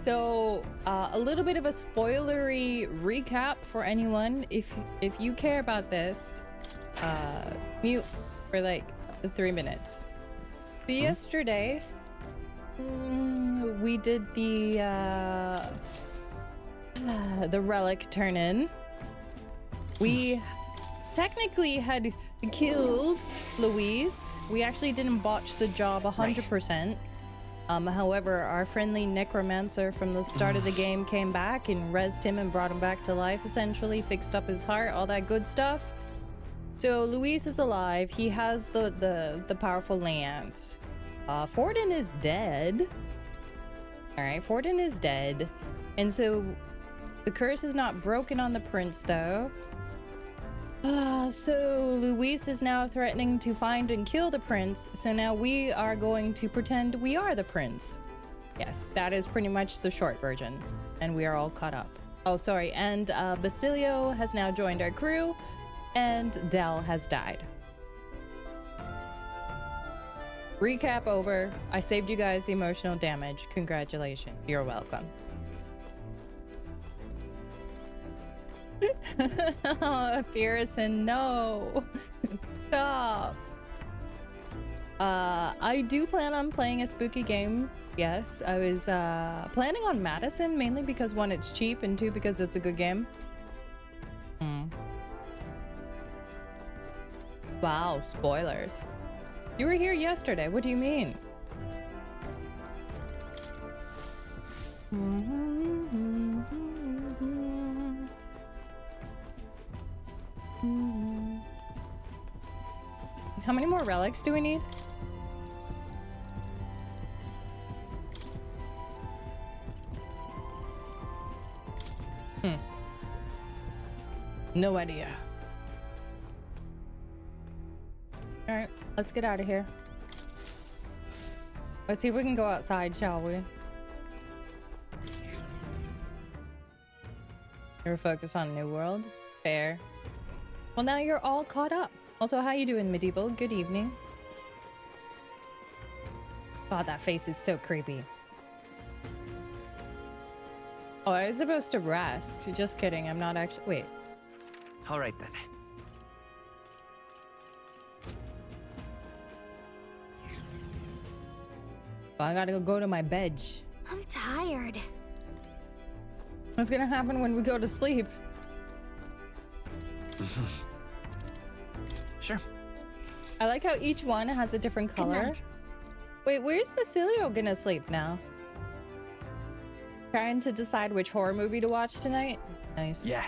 So a little bit of a spoilery recap for anyone. If you care about this, mute for like 3 minutes. So yesterday, we did the relic turn-in. We technically had killed Louise. We actually didn't botch the job 100%. However, our friendly necromancer from the start of the game came back and rezzed him and brought him back to life, essentially, fixed up his heart, all that good stuff. So Luis is alive. He has the powerful lance. Forden is dead. All right, Forden is dead. And so the curse is not broken on the prince, though. So Luis is now threatening to find and kill the prince. So now we are going to pretend we are the prince. Yes, that is pretty much the short version. And we are all caught up. Oh, sorry. And Basilio has now joined our crew. And Dell has died. Recap over. I saved you guys the emotional damage. Congratulations. You're welcome. Oh, Pearson, no. Stop. I do plan on playing a spooky game. Yes, I was planning on Madison, mainly because 1, it's cheap, and 2, because it's a good game. Wow, spoilers. You were here yesterday. What do you mean? How many more relics do we need? No idea. All right, let's get out of here. Let's see if we can go outside, shall we? You're focused on New World? Fair. Well, now you're all caught up. Also, how you doing, Medieval? Good evening. God, that face is so creepy. Oh, I was supposed to rest. Just kidding, I'm not actually... Wait. All right, then. Well, I gotta go to my bed. I'm tired. What's gonna happen when we go to sleep? Sure. I like how each one has a different color. Wait, where's Basilio gonna sleep now? Trying to decide which horror movie to watch tonight? Nice. Yeah.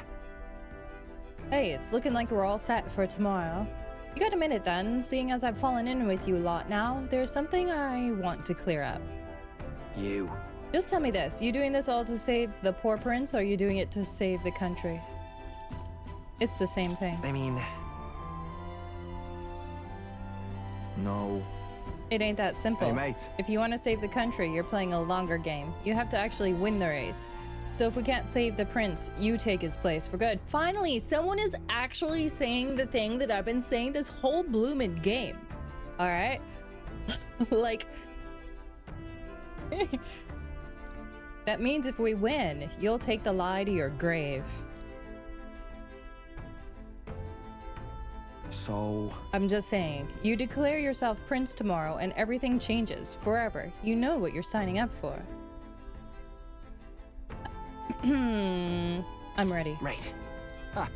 Hey, it's looking like we're all set for tomorrow. You got a minute then? Seeing as I've fallen in with you a lot now, there's something I want to clear up. You. Just tell me this, you doing this all to save the poor prince, or are you doing it to save the country? It's the same thing. I mean... No. It ain't that simple. Hey, mate. If you want to save the country, you're playing a longer game. You have to actually win the race. So if we can't save the prince, you take his place for good. Finally, someone is actually saying the thing that I've been saying this whole bloomin' game. All right? Like... That means if we win, you'll take the lie to your grave. So... I'm just saying, you declare yourself prince tomorrow and everything changes forever. You know what you're signing up for. I'm ready. Right. Huh.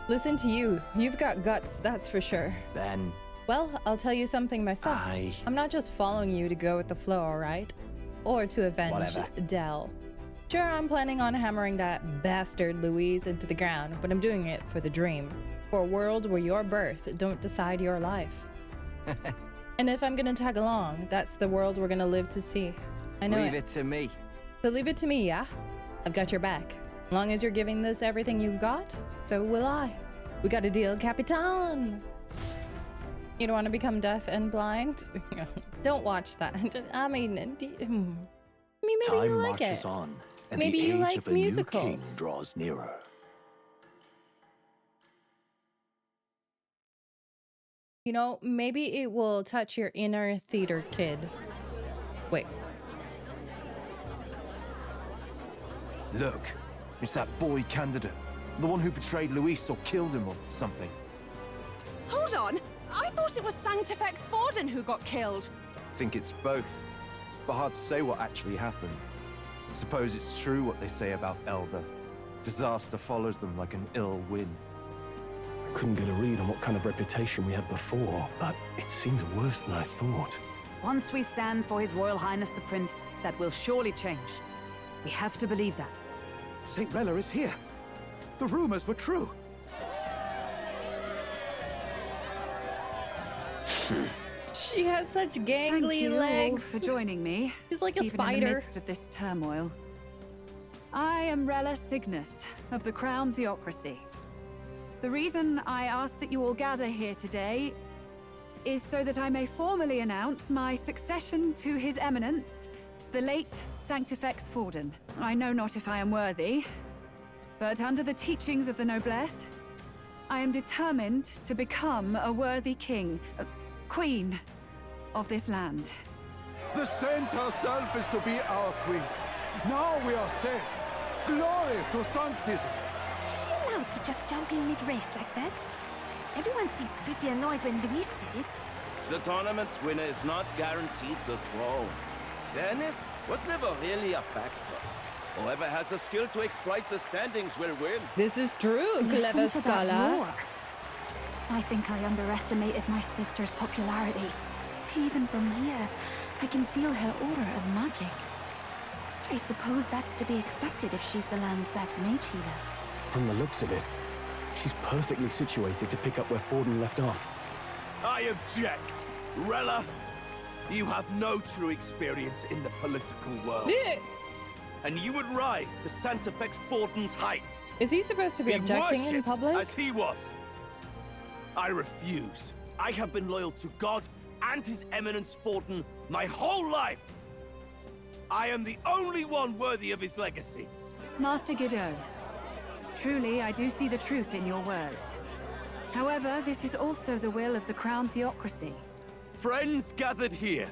Listen to you. You've got guts, that's for sure. Then... Well, I'll tell you something myself. I'm not just following you to go with the flow, all right? Or to avenge Whatever. Dell. Sure, I'm planning on hammering that bastard Louise into the ground, but I'm doing it for the dream. For a world where your birth don't decide your life. And if I'm gonna tag along, that's the world we're gonna live to see. I know Leave it to me. So leave it to me, yeah? I've got your back. As long as you're giving this everything you got, so will I. We got a deal, Capitan! You don't want to become deaf and blind? Don't watch that. I mean, maybe Time you like marches it. on, and Maybe the you age like of a new king musicals. draws nearer. You know, maybe it will touch your inner theater kid. Wait. Look, it's that boy candidate. The one who betrayed Luis or killed him or something. Hold on! I thought it was Sanctifex Forden who got killed. I think it's both. But hard to say what actually happened. Suppose it's true what they say about Elder. Disaster follows them like an ill wind. I couldn't get a read on what kind of reputation we had before, but it seems worse than I thought. Once we stand for His Royal Highness the Prince, that will surely change. We have to believe that. St. Rella is here. The rumors were true. She has such Thank gangly you all legs. for joining me. She's like a even in spider. the midst of this turmoil. I am Rella Cygnus of the Crown Theocracy. The reason I ask that you all gather here today is so that I may formally announce my succession to His Eminence, the late Sanctifex Forden. I know not if I am worthy, but under the teachings of the noblesse, I am determined to become a worthy king, queen of this land. The saint herself is to be our queen. Now we are safe. Glory to Sanctism. Is she allowed to just jump in mid-race like that? Everyone seemed pretty annoyed when Luis did it. The tournament's winner is not guaranteed the throne. Fairness was never really a factor. Whoever has the skill to exploit the standings will win. This is true, clever Listen to that scholar. roar. I think I underestimated my sister's popularity. Even from here, I can feel her aura of magic. I suppose that's to be expected if she's the land's best mage healer. From the looks of it, she's perfectly situated to pick up where Forden left off. I object. Rella, you have no true experience in the political world. And you would rise to Sanctifex Forden's heights. Is he supposed to be objecting in worshipped public? as he was. I refuse. I have been loyal to God and His Eminence Forden my whole life. I am the only one worthy of his legacy. Master Godot, truly I do see the truth in your words. However, this is also the will of the Crown Theocracy. Friends gathered here.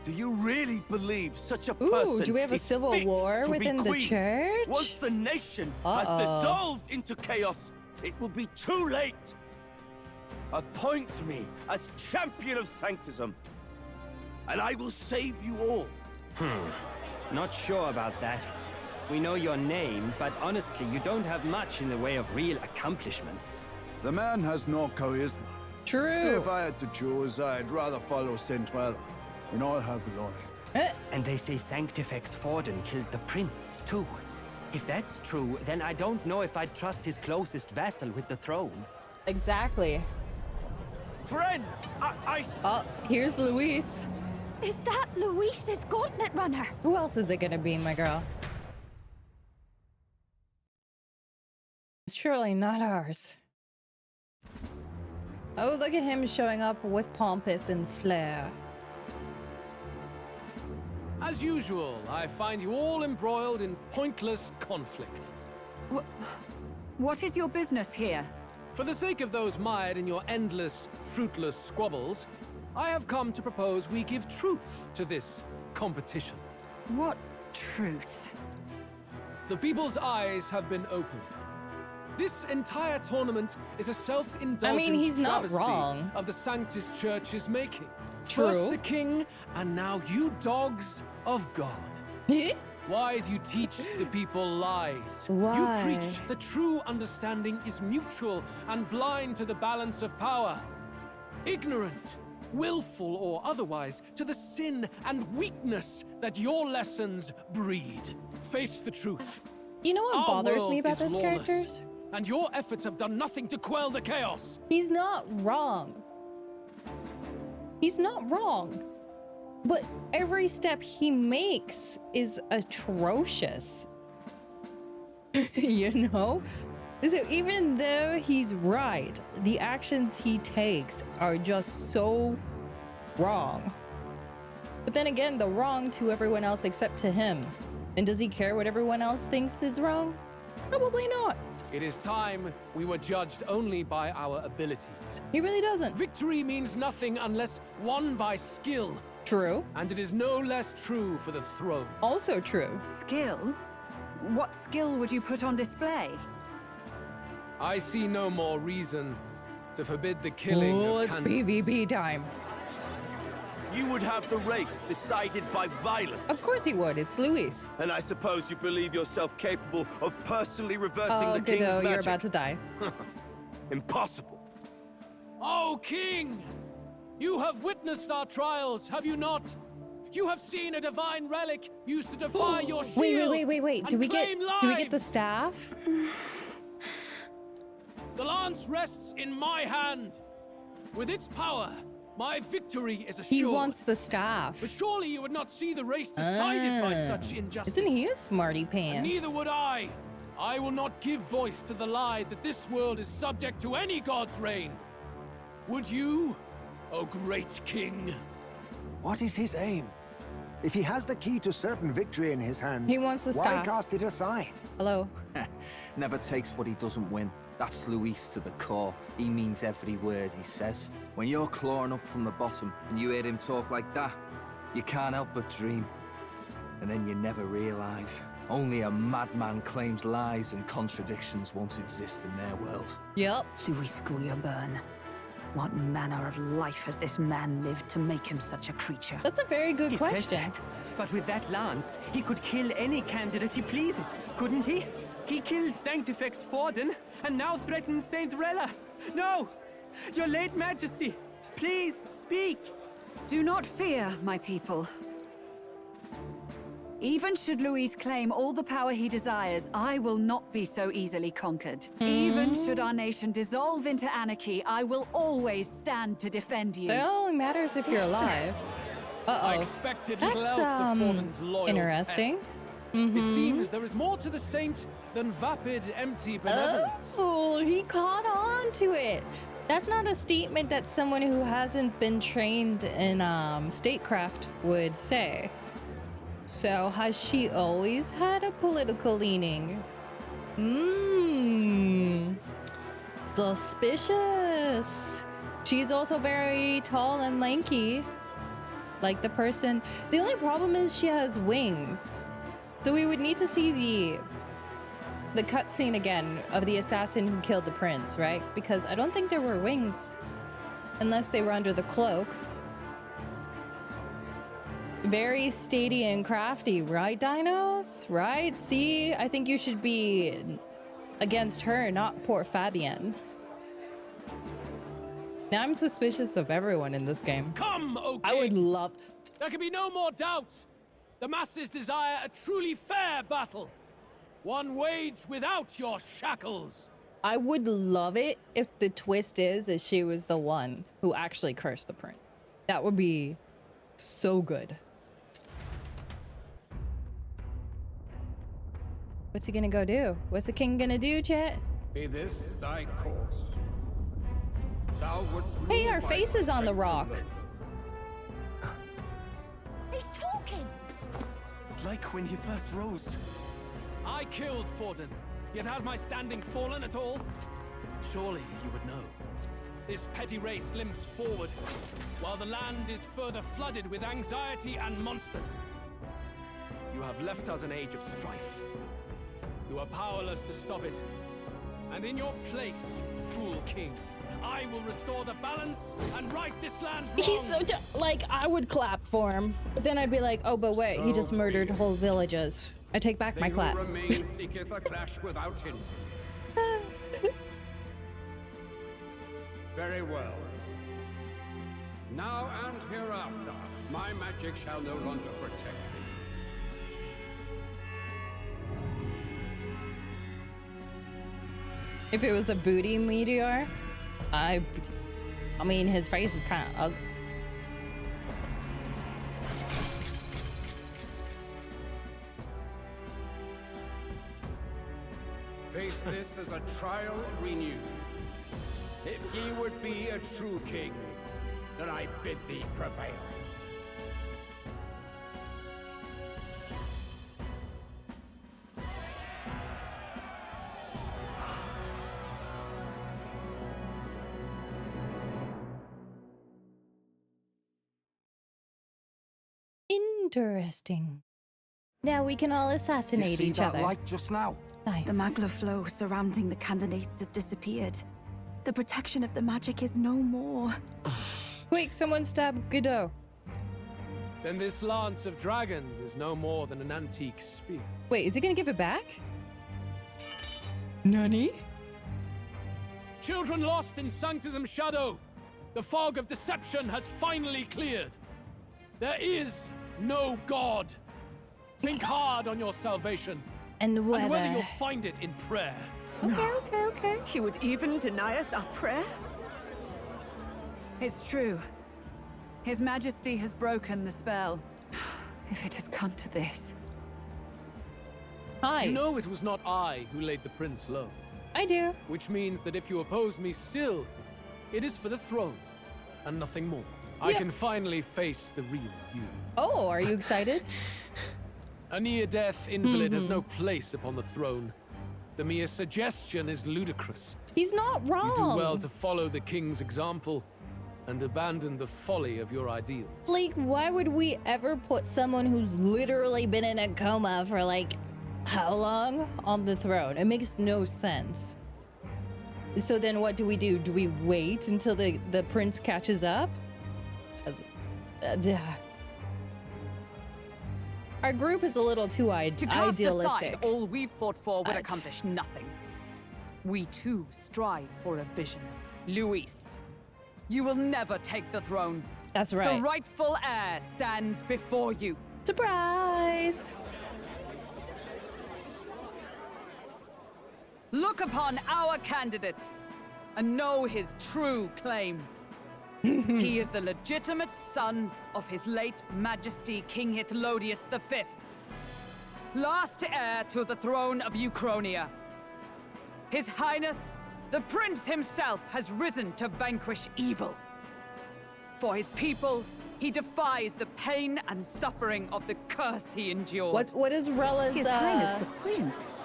Do you really believe such a Ooh, person do we have a is civil fit war to be within the queen? church? Once the nation has dissolved into chaos, it will be too late. Appoint me as champion of Sanctism, and I will save you all. Not sure about that. We know your name, but honestly, you don't have much in the way of real accomplishments. The man has no charisma. True. If I had to choose, I'd rather follow St. Rella in all her glory. And they say Sanctifex Forden killed the prince, too. If that's true, then I don't know if I'd trust his closest vassal with the throne. Exactly. Friends, Oh, here's Luis. Is that Luis's gauntlet runner? Who else is it gonna be, my girl? It's surely not ours. Oh, look at him showing up with pompous and flair. As usual, I find you all embroiled in pointless conflict. What is your business here? For the sake of those mired in your endless, fruitless squabbles, I have come to propose we give truth to this competition. What truth? The people's eyes have been opened. This entire tournament is a self-indulgent he's not travesty wrong. of the Sanctus Church's making. True. First the king, and now you dogs of God. Why do you teach the people lies? Why? You preach the true understanding is mutual and blind to the balance of power. Ignorant, willful or otherwise, to the sin and weakness that your lessons breed. Face the truth. You know what Our bothers world me about is those lawless, characters? and your efforts have done nothing to quell the chaos. He's not wrong. He's not wrong. But every step he makes is atrocious. You know? So even though he's right, the actions he takes are just so wrong. But then again, the wrong to everyone else except to him. And does he care what everyone else thinks is wrong? Probably not. It is time we were judged only by our abilities. He really doesn't. Victory means nothing unless won by skill. True. And it is no less true for the throne. Also true. Skill? what skill would you put on display? I see no more reason to forbid the killing of it's candidates. PvP time. You would have the race decided by violence. Of course he would. It's Luis. And I suppose you believe yourself capable of personally reversing Oh, the king's Godot, magic. you're about to die. Impossible. Oh, King! You have witnessed our trials, have you not? You have seen a divine relic used to defy your shield. Wait. Do we get the staff? The lance rests in my hand. With its power, my victory is assured. He wants the staff. But surely you would not see the race decided by such injustice. Isn't he a smarty pants? And neither would I. I will not give voice to the lie that this world is subject to any god's reign. Would you, O great king? What is his aim? If he has the key to certain victory in his hands, He wants the why staff. cast it aside? Hello. Never takes what he doesn't win. That's Luis to the core. He means every word he says. When you're clawing up from the bottom and you hear him talk like that, you can't help but dream. And then you never realize. Only a madman claims lies and contradictions won't exist in their world. Yep. Luis Guillerburn. What manner of life has this man lived to make him such a creature? That's a very good He says question. that, but with that lance, he could kill any candidate he pleases, couldn't he? He killed Sanctifex Forden, and now threatens Saint Rella. No! Your late majesty, please, speak! Do not fear, my people. Even should Luis claim all the power he desires, I will not be so easily conquered. Even should our nation dissolve into anarchy, I will always stand to defend you. It only matters if you're alive. I Uh-oh. expected That's, little else of Forden's loyal interesting. pet. It seems there is more to the saint than vapid, empty benevolence. Oh, he caught on to it. That's not a statement that someone who hasn't been trained in statecraft would say. So has she always had a political leaning? Suspicious. She's also very tall and lanky. Like the person. The only problem is she has wings. So we would need to see the cutscene again of the assassin who killed the prince, right? Because I don't think there were wings unless they were under the cloak. Very statey and crafty, right, dinos? Right? See, I think you should be against her, not poor Fabienne. Now I'm suspicious of everyone in this game. Come, O king! I would love... There can be no more doubt. The masses desire a truly fair battle. One waged without your shackles. I would love it if the twist is that she was the one who actually cursed the prince. That would be so good. What's he gonna go do? What's the king gonna do, chat? Be this thy course. Thou wouldst Hey, rule our by face is on the strength rock. alone. He's talking! Like when he first rose. I killed Forden, yet has my standing fallen at all? Surely you would know. This petty race limps forward, while the land is further flooded with anxiety and monsters. You have left us an age of strife. You are powerless to stop it. And in your place, fool king, I will restore the balance and right this land's wrongs. He's so like, I would clap for him, but then I'd be like, oh, but wait, he just murdered whole villages. I take back my clap. Who remain seeketh a clash without hindrance. Very well. Now and hereafter, my magic shall no longer protect thee. If it was a booty meteor, I mean, his face is kind of ugly. Face this as a trial renewed. If ye would be a true king, then I bid thee prevail. Interesting. Now we can all You assassinate see each that other. light just now? Nice. The magla flow surrounding the candidates has disappeared. The protection of the magic is no more. Quick, someone stab Godot. Then this lance of dragons is no more than an antique spear. Wait, is he gonna give it back? Nani? Children lost in Sanctism's shadow, the fog of deception has finally cleared. There is no God. Think hard on your salvation, And whether you'll find it in prayer. Okay. He would even deny us our prayer? It's true. His Majesty has broken the spell. If it has come to this. Hi. You know it was not I who laid the prince low. I do. Which means that if you oppose me still, it is for the throne, and nothing more. I Yep. can finally face the real you. Oh, are you excited? A near-death invalid has no place upon the throne. The mere suggestion is ludicrous. He's not wrong. You do well to follow the king's example and abandon the folly of your ideals. Like, why would we ever put someone who's literally been in a coma for like how long on the throne? It makes no sense. So then what do? Do we wait until the prince catches up? Our group is a little too To cast idealistic. aside all we've fought for would But- accomplish nothing. We too strive for a vision. Luis, you will never take the throne. That's right. The rightful heir stands before you. Surprise! Look upon our candidate and know his true claim. He is the legitimate son of his late Majesty King Hithlodius V, last heir to the throne of Euchronia. His Highness, the Prince himself, has risen to vanquish evil. For his people, he defies the pain and suffering of the curse he endured. What is Rella's His Highness the Prince?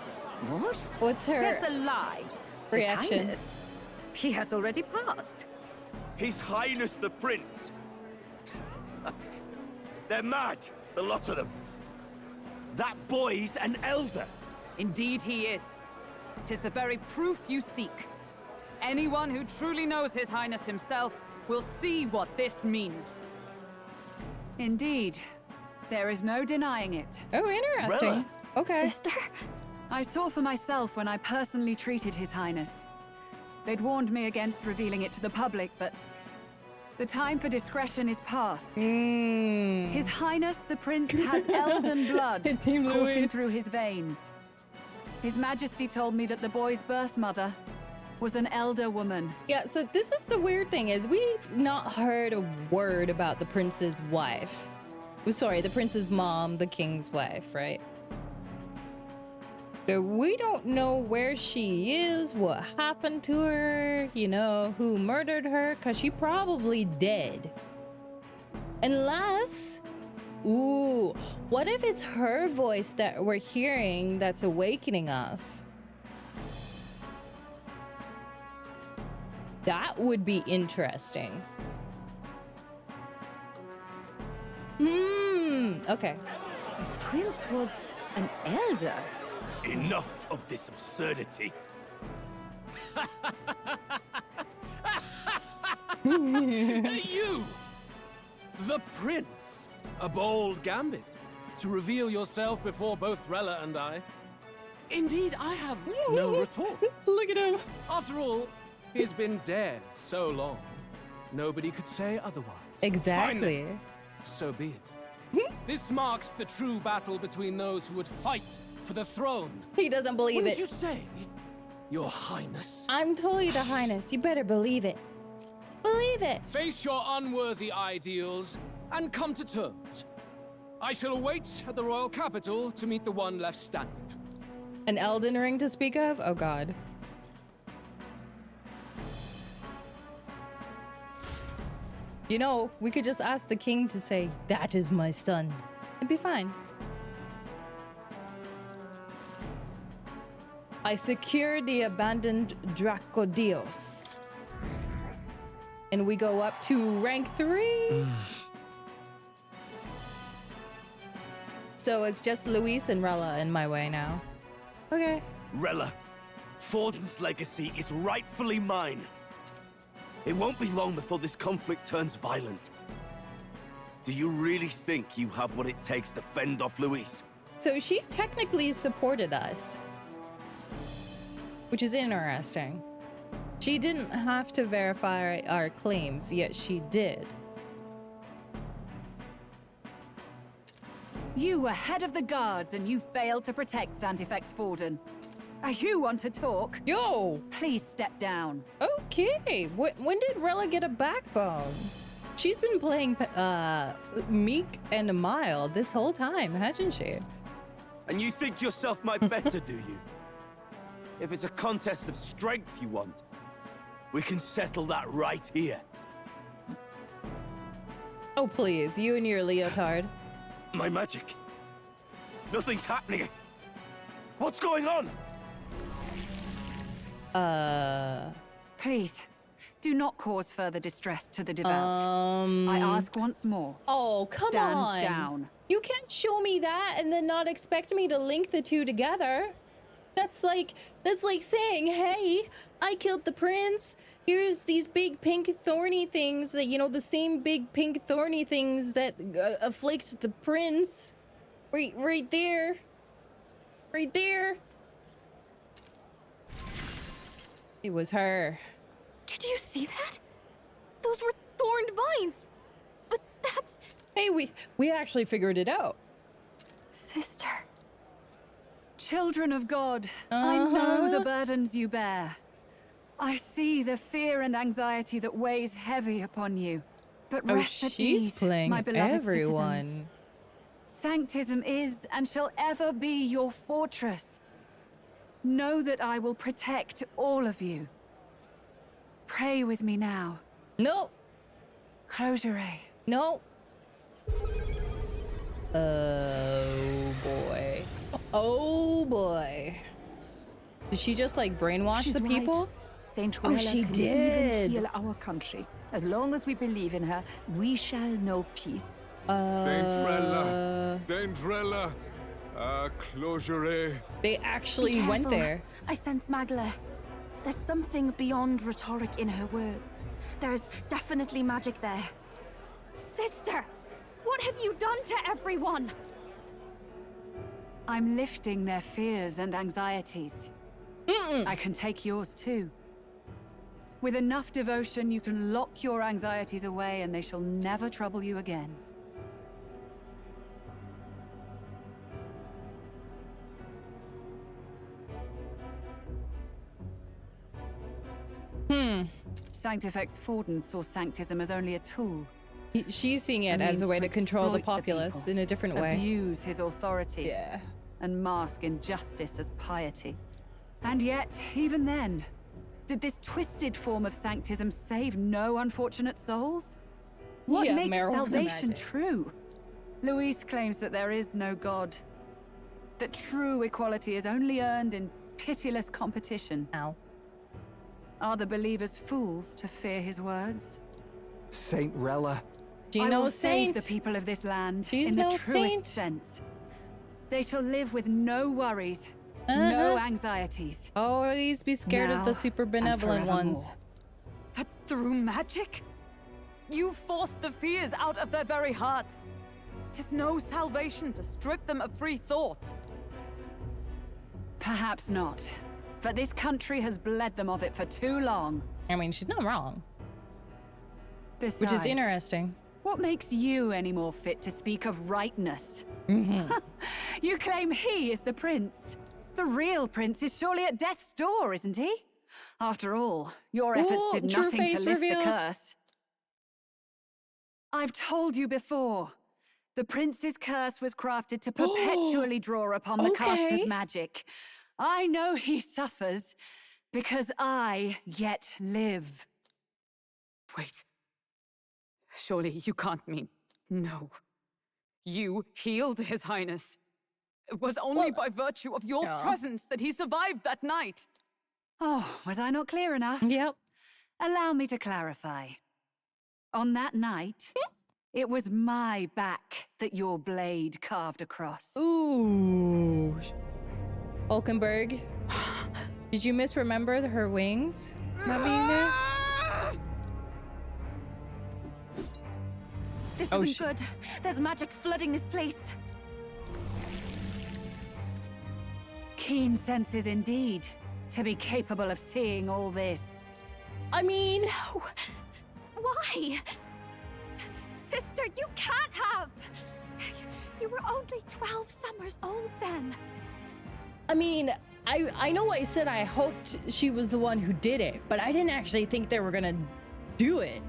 What? What's her That's a lie. reaction? His Highness. He has already passed. His Highness the Prince. They're mad, the lot of them. That boy's an elder. Indeed he is. 'Tis the very proof you seek. Anyone who truly knows His Highness himself will see what this means. Indeed. There is no denying it. Oh, interesting. Rella. Okay. Sister? I saw for myself when I personally treated His Highness. They'd warned me against revealing it to the public, but the time for discretion is past. His Highness the Prince has elden blood Team coursing Louis. through his veins. His Majesty told me that the boy's birth mother was an elder woman. Yeah, so this is the weird thing is we've not heard a word about the prince's wife. Oh, sorry, the prince's mom, the king's wife, right? So we don't know where she is, what happened to her, you know, who murdered her, because she probably dead. Unless, ooh, what if it's her voice that we're hearing that's awakening us? That would be interesting. Okay. The Prince was an elder. Enough of this absurdity. You! The Prince! A bold gambit to reveal yourself before both Rella and I. Indeed, I have no retort. Look at him. After all, he's been dead so long. Nobody could say otherwise. Exactly. Fine. So be it. This marks the true battle between those who would fight for the throne. He doesn't believe What it. did you say, Your Highness? I'm totally the Highness. You better believe it. Believe it. Face your unworthy ideals and come to terms. I shall await at the royal capital to meet the one left standing. An Elden Ring to speak of? Oh god. You know, we could just ask the king to say, "That is my son." It'd be fine. I secured the abandoned Dracodios. And we go up to rank 3. So it's just Luis and Rella in my way now. Okay. Rella, Forden's legacy is rightfully mine. It won't be long before this conflict turns violent. Do you really think you have what it takes to fend off Luis? So she technically supported us, which is interesting. She didn't have to verify our claims, yet she did. You were head of the guards and you failed to protect Santifex Forden. You want to talk? Yo! Please step down. Okay. When did Rella get a backbone? She's been playing meek and mild this whole time, hasn't she? And you think yourself my better, do you? If it's a contest of strength you want, we can settle that right here. Oh, please. You and your leotard. My magic. Nothing's happening. What's going on? Please, do not cause further distress to the devout. I ask once more. Oh, come on. Stand down. You can't show me that and then not expect me to link the two together. That's like saying, hey, I killed the prince. Here's these big pink thorny things that, you know, the same big pink thorny things that afflict the prince. Right there. Right there. It was her. Did you see that? Those were thorned vines. But that's... Hey, we actually figured it out. Sister. Children of God, I know the burdens you bear. I see the fear and anxiety that weighs heavy upon you. But rest at ease, my beloved citizens. Sanctism is and shall ever be your fortress. Know that I will protect all of you. Pray with me now. No. Close your eye. No. Oh boy. Oh boy. Did she just like brainwash the people? Right. Saint Oh, Rella she can did. even heal our country. As long as we believe in her, we shall know peace. Saint Rella, closure. They actually went there. I sense Magla. There's something beyond rhetoric in her words. There's definitely magic there. Sister, what have you done to everyone? I'm lifting their fears and anxieties. I can take yours too. With enough devotion, you can lock your anxieties away and they shall never trouble you again. Sanctifex Forden saw Sanctism as only a tool. She's seeing it as a way to control the populace in a different way. Abuse his authority. And mask injustice as piety. And yet, even then, did this twisted form of Sanctism save no unfortunate souls? What makes salvation true? Luis claims that there is no God. That true equality is only earned in pitiless competition. Are the believers fools to fear his words? Saint Rella. I will save the people of this land in the truest sense. They shall live with no worries, no anxieties. Always be scared of the super benevolent ones. But through magic? You forced the fears out of their very hearts. 'Tis no salvation to strip them of free thought. Perhaps not. But this country has bled them of it for too long. I mean, she's not wrong. Besides, which is interesting. What makes you any more fit to speak of rightness? You claim he is the prince. The real prince is surely at death's door, isn't he? After all, your efforts did nothing to lift the curse. I've told you before. The prince's curse was crafted to perpetually draw upon the caster's magic. I know he suffers because I yet live. Wait. Surely you can't mean... No. You healed His Highness. It was only by virtue of your presence that he survived that night. Oh, was I not clear enough? Yep. Allow me to clarify. On that night, It was my back that your blade carved across. Ooh. Hulkenberg. Did you misremember her wings not being there? This isn't good. There's magic flooding this place. Keen senses indeed, to be capable of seeing all this. I mean... No! Why? Sister, you can't have! You were only 12 summers old then. I mean, I know I said I hoped she was the one who did it, but I didn't actually think they were gonna do it.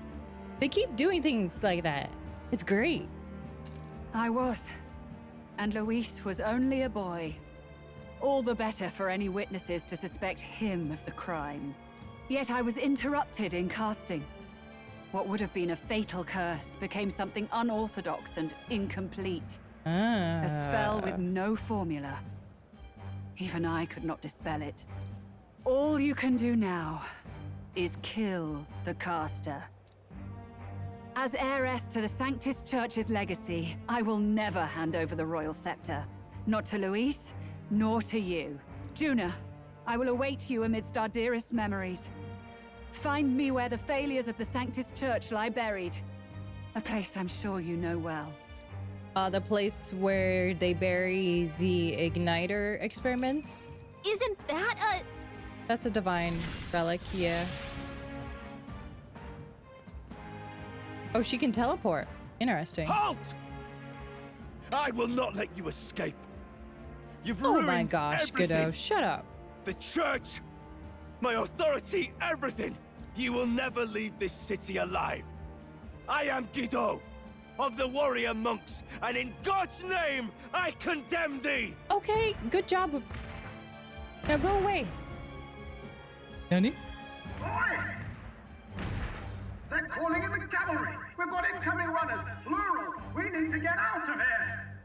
They keep doing things like that. It's great. I was. And Luis was only a boy. All the better for any witnesses to suspect him of the crime. Yet I was interrupted in casting. What would have been a fatal curse became something unorthodox and incomplete. A spell with no formula. Even I could not dispel it. All you can do now is kill the caster. As heiress to the Sanctus Church's legacy, I will never hand over the royal scepter. Not to Luis, nor to you. Juna, I will await you amidst our dearest memories. Find me where the failures of the Sanctus Church lie buried. A place I'm sure you know well. The place where they bury the igniter experiments? Isn't that a... That's a divine relic, yeah. Oh, she can teleport. Interesting. Halt! I will not let you escape. You've ruined my gosh, everything. Godot, shut up. The church, my authority, everything. You will never leave this city alive. I am Godot of the warrior monks, and in God's name, I condemn thee. Okay, good job. Now go away. Nani? Oi! They're calling in the cavalry! We've got incoming runners, plural! We need to get out of here!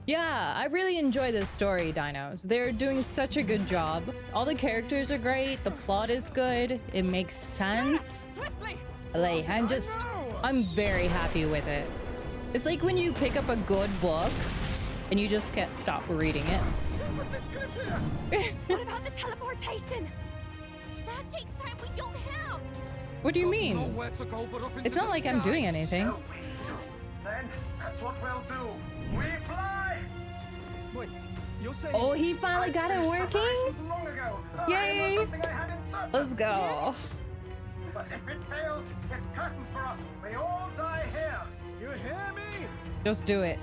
Yeah, I really enjoy this story, Dinos. They're doing such a good job. All the characters are great, the plot is good, it makes sense. Like, I'm very happy with it. It's like when you pick up a good book and you just can't stop reading it. What about the teleportation? That takes time we don't have. What do you mean? It's not like I'm doing anything. Then that's what we'll do. We fly! Wait, you're saying... Oh, he finally got it working? Long ago. Yay! Let's go. But if it fails, it's curtains for us. We all die here. You hear me? Just do it.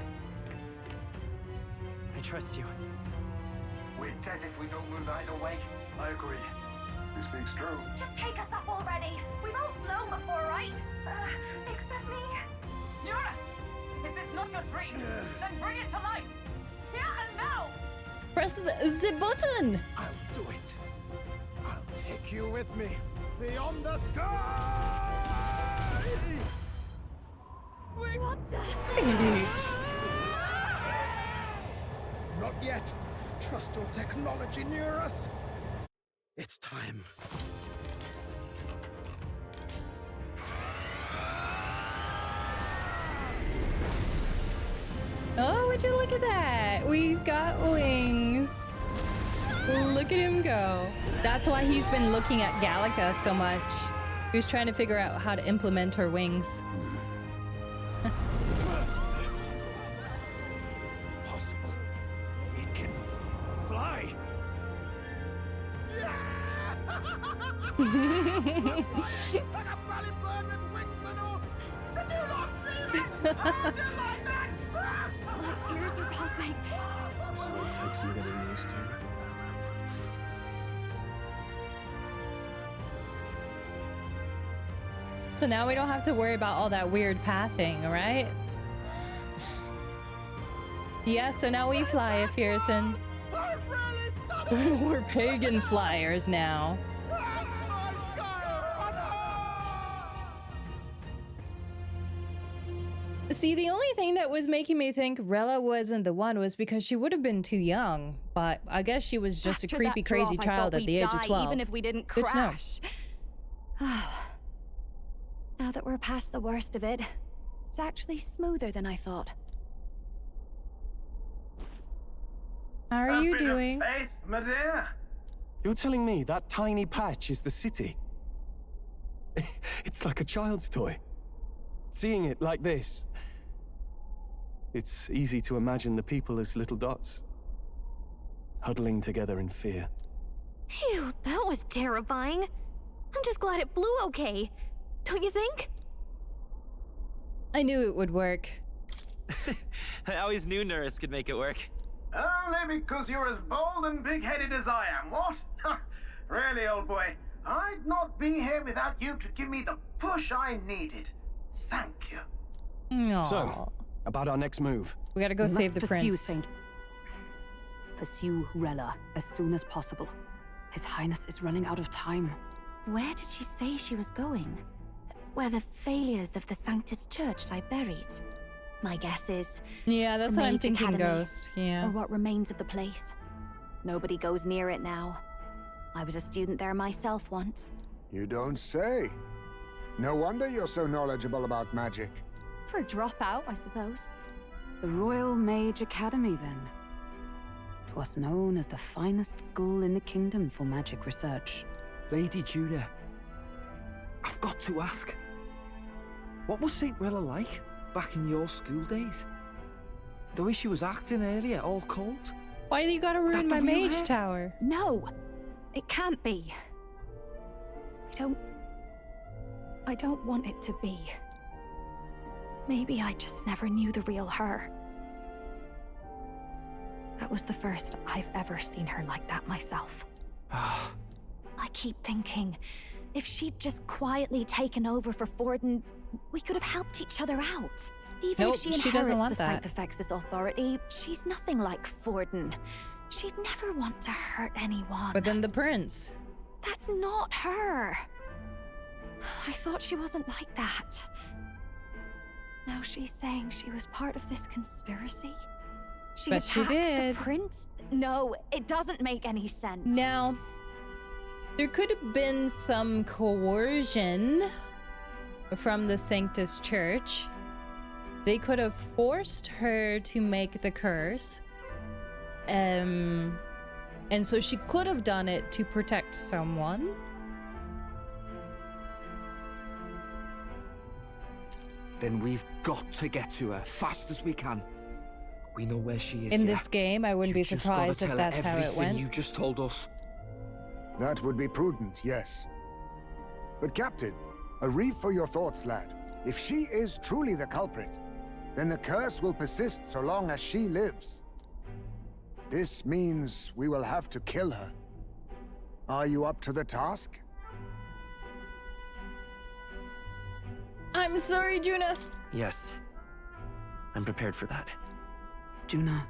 I trust you. We're dead if we don't move either way. I agree. This speaks true. Just take us up already. We've all flown before, right? Except me. Eurus! Is this not your dream? Then bring it to life! Here and now! Press the button! I'll do it. I'll take you with me. Beyond the sky! What the? Not yet. Trust your technology near us. It's time. Oh, would you look at that? We've got wings. Look at him go. That's why he's been looking at Gallica so much. He was trying to figure out how to implement her wings. Possible. It can fly. Like a bally bird with wings and all. Did you not see that? How did you like that? My ears are popping. This will take some getting used to. So now we don't have to worry about all that weird pathing, right? Yeah, so now we fly, Fearson. We're pagan flyers now. See, the only thing that was making me think Rella wasn't the one was because she would have been too young. But I guess she was just After a creepy, that crazy drop, child I at the age of 12. Even if we didn't Good to know. crash. Now that we're past the worst of it, It's actually smoother than I thought. How are you doing? Faith, my dear. You're telling me that tiny patch is the city? It's like a child's toy. Seeing it like this, it's easy to imagine the people as little dots, huddling together in fear. Phew, that was terrifying. I'm just glad it flew okay. Don't you think? I knew it would work. I always knew Nurse could make it work. Only because you're as bold and big-headed as I am, what? Really, old boy, I'd not be here without you to give me the push I needed. Thank you. Aww. So, about our next move. We gotta go save the prince. Pursue Rella as soon as possible. His Highness is running out of time. Where did she say she was going? Where the failures of the Sanctus Church lie buried? My guess is... Yeah, that's the what I'm Mage thinking, Academy, Ghost. Yeah. Or what remains of the place. Nobody goes near it now. I was a student there myself once. You don't say. No wonder you're so knowledgeable about magic. For a dropout, I suppose. The Royal Mage Academy, then. It was known as the finest school in the kingdom for magic research. Lady Juna, I've got to ask. What was St. Rella like back in your school days? The way she was acting earlier, all cold? Why you gotta ruin my mage tower? No! It can't be. I don't want it to be. Maybe I just never knew the real her. That was the first I've ever seen her like that myself. I keep thinking, if she'd just quietly taken over for Forden, we could have helped each other out. Even Nope, if she she inherits doesn't want the that. Sanctifex's authority, she's nothing like Forden. She'd never want to hurt anyone. But then the prince. That's not her. I thought she wasn't like that. Now she's saying she was part of this conspiracy? But she attacked did. the prince? No, it doesn't make any sense. Now, there could have been some coercion from the Sanctus Church. They could have forced her to make the curse. And so she could have done it to protect someone. Then we've got to get to her fast as we can. We know where she is. In this game, I wouldn't be You've just gotta surprised if tell her that's how it everything went. you just told us. That would be prudent, yes. But Captain, a reef for your thoughts, lad. If she is truly the culprit, then the curse will persist so long as she lives. This means we will have to kill her. Are you up to the task? I'm sorry, Juna. Yes. I'm prepared for that. Juna,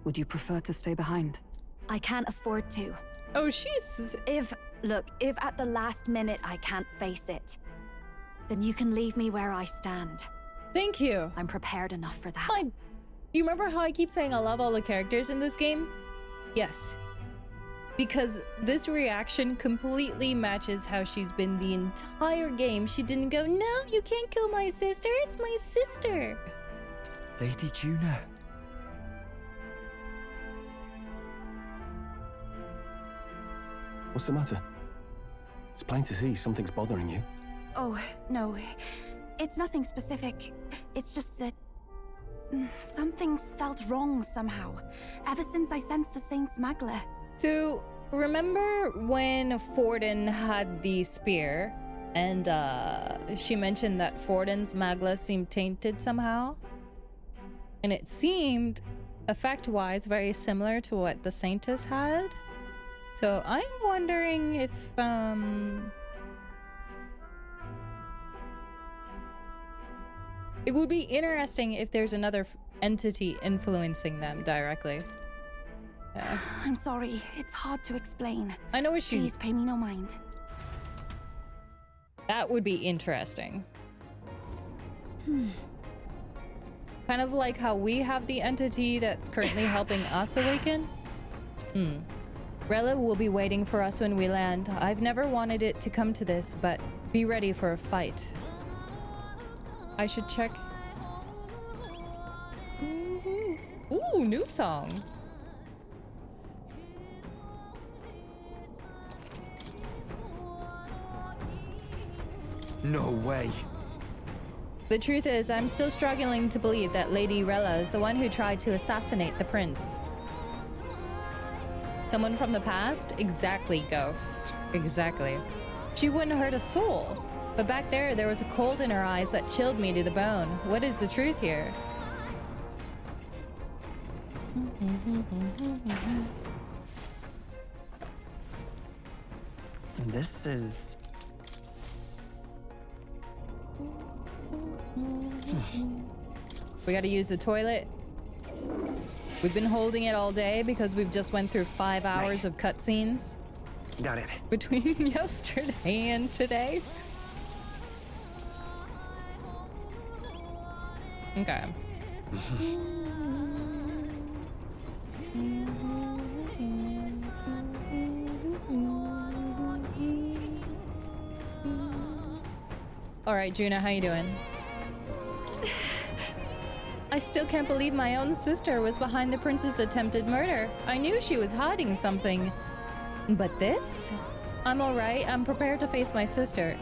would you prefer to stay behind? I can't afford to. Oh, she's... If at the last minute I can't face it, then you can leave me where I stand. Thank you. I'm prepared enough for that. You remember how I keep saying I love all the characters in this game? Yes. Because this reaction completely matches how she's been the entire game. She didn't go, no, you can't kill my sister. It's my sister. Lady Juna. What's the matter? It's plain to see something's bothering you. Oh, no. It's nothing specific. It's just that... something's felt wrong somehow. Ever since I sensed the Saint's Magla. So, remember when Forden had the spear and she mentioned that Forden's Magla seemed tainted somehow? And it seemed, effect-wise, very similar to what the Saintess had. So I'm wondering if, it would be interesting if there's another entity influencing them directly. Yeah. I'm sorry, it's hard to explain. I know what she's... Please pay me no mind. That would be interesting. Kind of like how we have the entity that's currently helping us awaken. Rella will be waiting for us when we land. I've never wanted it to come to this, but be ready for a fight. I should check Ooh, new song. No way. The truth is, I'm still struggling to believe that Lady Rella is the one who tried to assassinate the prince. Someone from the past? Exactly, Ghost. Exactly. She wouldn't hurt a soul. But back there was a cold in her eyes that chilled me to the bone. What is the truth here? This is... We gotta use the toilet. We've been holding it all day because we've just went through 5 hours of cutscenes. Got it. Between yesterday and today. Okay. All right, Juna, how you doing? I still can't believe my own sister was behind the prince's attempted murder. I knew she was hiding something. But this? I'm all right. I'm prepared to face my sister.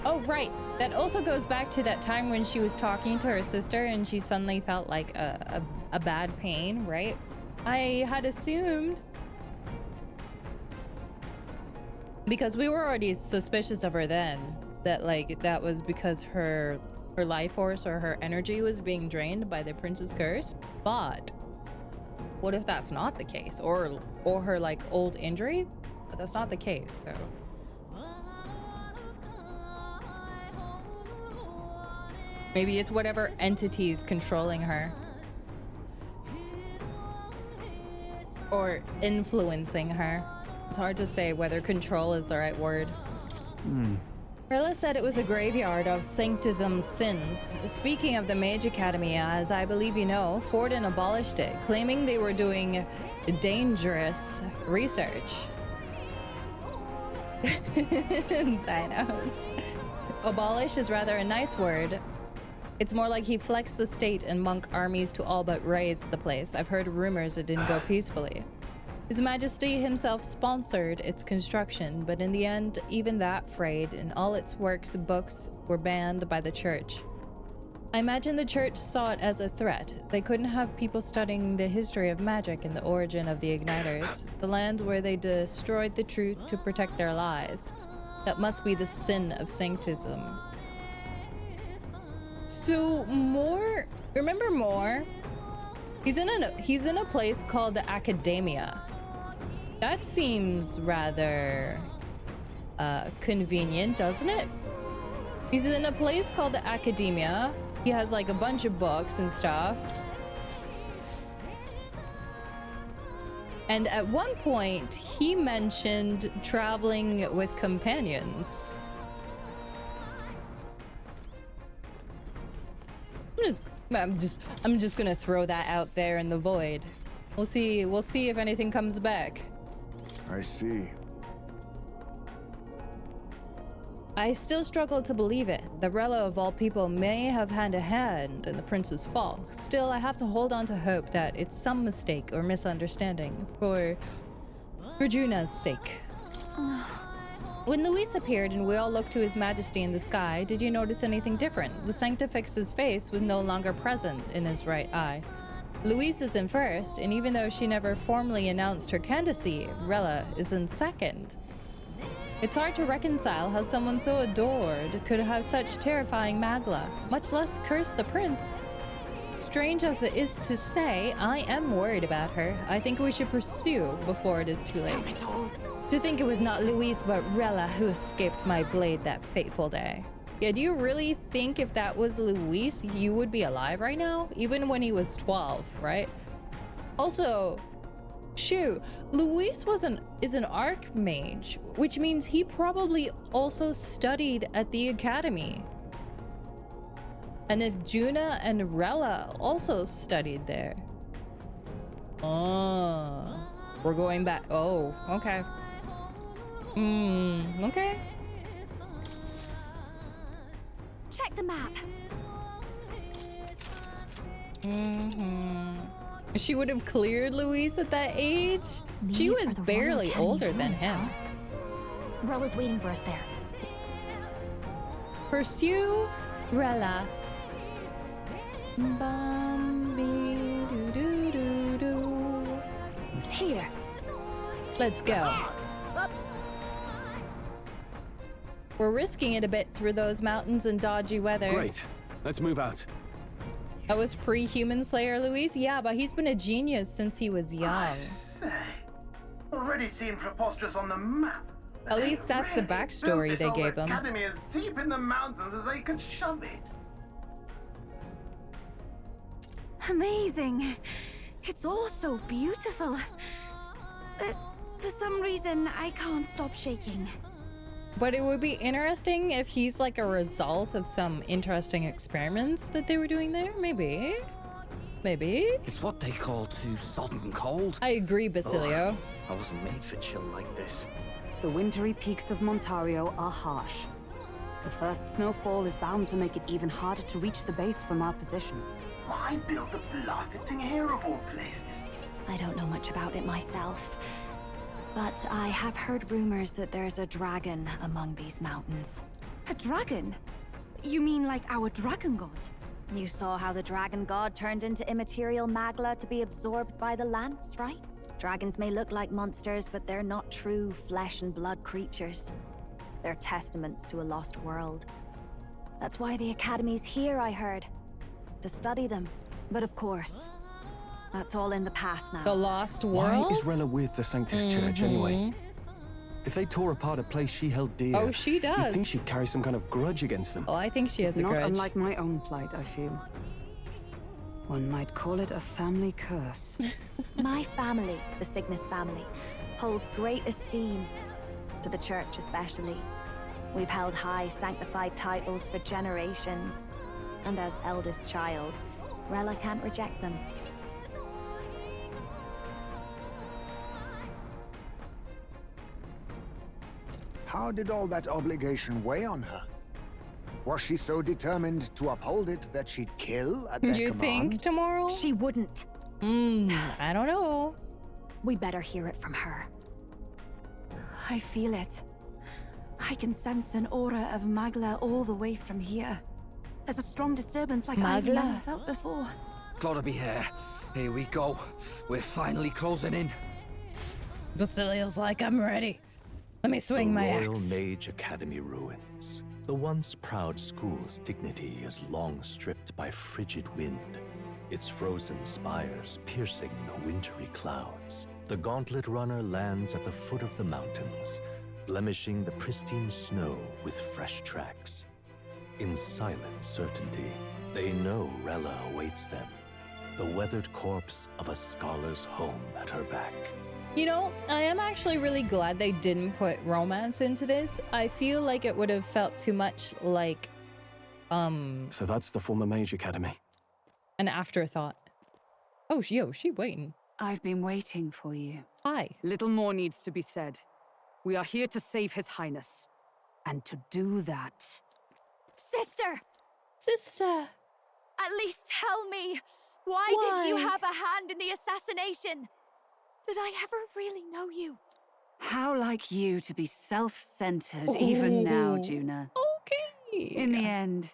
Oh, right. That also goes back to that time when she was talking to her sister and she suddenly felt like a bad pain, right? I had assumed, because we were already suspicious of her then, that like that was because her life force or her energy was being drained by the prince's curse. But what if that's not the case, or her like old injury? But that's not the case. So maybe it's whatever entity is controlling her or influencing her. It's hard to say whether control is the right word. Rilla said it was a graveyard of sanctism's sins. Speaking of the Mage Academy, as I believe you know, Forden abolished it, claiming they were doing dangerous research. Dinos. Abolish is rather a nice word. It's more like he flexed the state and monk armies to all but raise the place. I've heard rumors it didn't go peacefully. His Majesty himself sponsored its construction, but in the end, even that frayed, and all its works and books were banned by the church. I imagine the church saw it as a threat. They couldn't have people studying the history of magic and the origin of the Igniters, the land where they destroyed the truth to protect their lies. That must be the sin of sanctism. So remember Moore? He's in a place called the Academia. That seems rather convenient, doesn't it? He's in a place called the Academia. He has like a bunch of books and stuff. And at one point, he mentioned traveling with companions. I'm just gonna throw that out there in the void. We'll see if anything comes back. I see. I still struggle to believe it. The Rella of all people may have had a hand in the prince's fall. Still, I have to hold on to hope that it's some mistake or misunderstanding for Juna's sake. When Luis appeared and we all looked to His Majesty in the sky, did you notice anything different? The Sanctifix's face was no longer present in his right eye. Luis is in first, and even though she never formally announced her candidacy, Rella is in second. It's hard to reconcile how someone so adored could have such terrifying magla, much less curse the prince. Strange as it is to say, I am worried about her. I think we should pursue before it is too late. To think it was not Luis but Rella who escaped my blade that fateful day. Yeah, do you really think if that was Luis, you would be alive right now? Even when he was 12, right? Also, shoot, Luis is an archmage, which means he probably also studied at the academy. And if Juna and Rella also studied there. Oh, we're going back. Oh, okay. Okay. Check the map. She would have cleared Louise at that age. She was barely older than him. Rella's waiting for us there. Pursue Rella. Here. Let's go. We're risking it a bit through those mountains and dodgy weather. Great. Let's move out. That was pre-human Slayer Louise? Yeah, but he's been a genius since he was young. I say, already seem preposterous on the map. At least that's the backstory they gave him. The academy as deep in the mountains as they could shove it. Amazing. It's all so beautiful. For some reason, I can't stop shaking. But it would be interesting if he's like a result of some interesting experiments that they were doing there. Maybe. Maybe. It's what they call too sodden cold. I agree, Basilio. Ugh, I wasn't made for chill like this. The wintry peaks of Montario are harsh. The first snowfall is bound to make it even harder to reach the base from our position. Why build the blasted thing here of all places? I don't know much about it myself, but I have heard rumors that there's a dragon among these mountains. A dragon? You mean like our dragon god? You saw how the dragon god turned into immaterial magla to be absorbed by the lance, right? Dragons may look like monsters, but they're not true flesh and blood creatures. They're testaments to a lost world. That's why the Academy's here, I heard. To study them. But of course, that's all in the past now. The lost world? Why is Rella with the Sanctus Church anyway? If they tore apart a place she held dear, oh, she does. You'd think she'd carry some kind of grudge against them. Oh, I think she has a grudge. It's not unlike my own plight, I feel. One might call it a family curse. My family, the Cygnus family, holds great esteem, to the church especially. We've held high sanctified titles for generations, and as eldest child, Rella can't reject them. How did all that obligation weigh on her? Was she so determined to uphold it that she'd kill at their You command? think tomorrow? She wouldn't. I don't know. We better hear it from her. I feel it. I can sense an aura of Magla all the way from here. There's a strong disturbance like I've never felt before. Gotta be here. Here we go. We're finally closing in. Basilio's like, I'm ready. Let me swing my The Royal axe. Mage Academy ruins. The once proud school's dignity is long stripped by frigid wind, its frozen spires piercing the wintry clouds. The gauntlet runner lands at the foot of the mountains, blemishing the pristine snow with fresh tracks. In silent certainty, they know Rella awaits them, the weathered corpse of a scholar's home at her back. You know, I am actually really glad they didn't put romance into this. I feel like it would have felt too much like, So that's the former Mage Academy. an afterthought. Oh, she waiting. I've been waiting for you. Hi. Little more needs to be said. We are here to save His Highness. And to do that... Sister! Sister! At least tell me, why did you have a hand in the assassination? Did I ever really know you? How like you to be self-centered even now, Juna. Okay. In the end,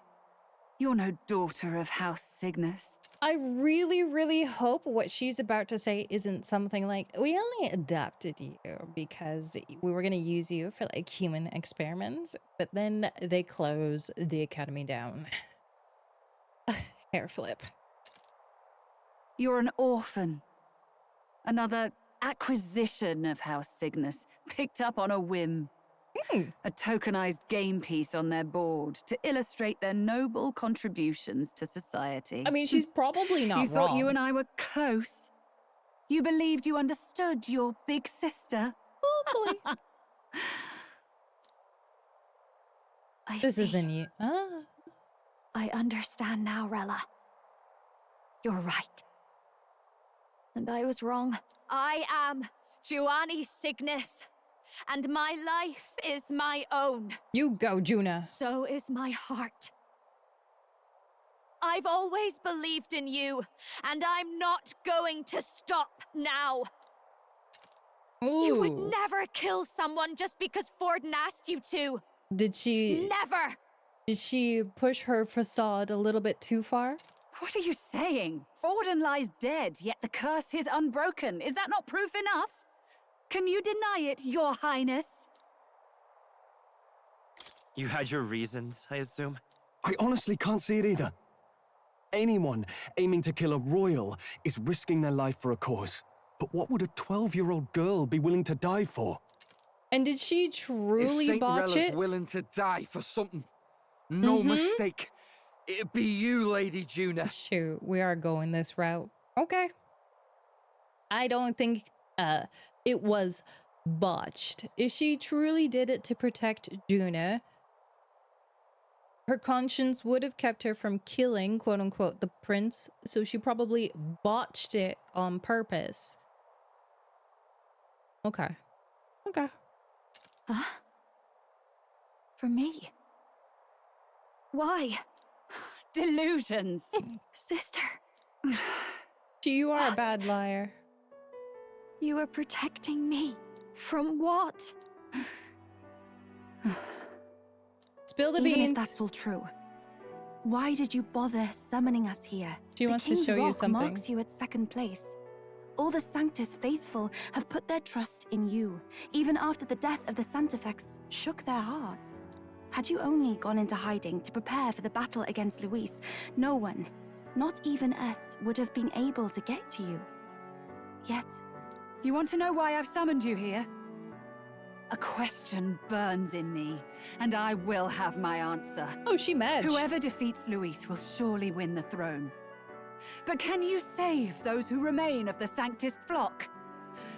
you're no daughter of House Cygnus. I really, really hope what she's about to say isn't something like, we only adopted you because we were going to use you for like human experiments, but then they close the academy down. Hair flip. You're an orphan. Another acquisition of House Cygnus, picked up on a whim. A tokenized game piece on their board to illustrate their noble contributions to society. I mean, she's probably not You thought wrong. you and I were close? You believed you understood your big sister? This isn't you. I understand now, Rella. You're right. And I was wrong. I am Juani Cygnus, and my life is my own. You go, Juna. So is my heart. I've always believed in you, and I'm not going to stop now. You would Ooh. never kill someone just because Forden asked you to. Did she... Never! Did she push her facade a little bit too far? What are you saying? Forden lies dead, yet the curse is unbroken. Is that not proof enough? Can you deny it, Your Highness? You had your reasons, I assume? I honestly can't see it either. Anyone aiming to kill a royal is risking their life for a cause. But what would a 12-year-old girl be willing to die for? And did she truly if botch Rella's it? willing to die for something, no mistake, it'd be you, Lady Juna. Shoot, we are going this route. Okay. I don't think it was botched. If she truly did it to protect Juna, her conscience would have kept her from killing, quote-unquote, the prince, so she probably botched it on purpose. Okay. Okay. Huh? For me? Why? Delusions. Sister. You are a bad liar. You are protecting me. From what? Spill the Even beans. if that's all true, why did you bother summoning us here? She wants to show you something. Marks you at second place. All the Sanctus faithful have put their trust in you, even after the death of the Santefex shook their hearts. Had you only gone into hiding to prepare for the battle against Luis, no one, not even us, would have been able to get to you. Yet... You want to know why I've summoned you here? A question burns in me, and I will have my answer. Oh, she mad. Whoever defeats Luis will surely win the throne. But can you save those who remain of the Sanctist flock?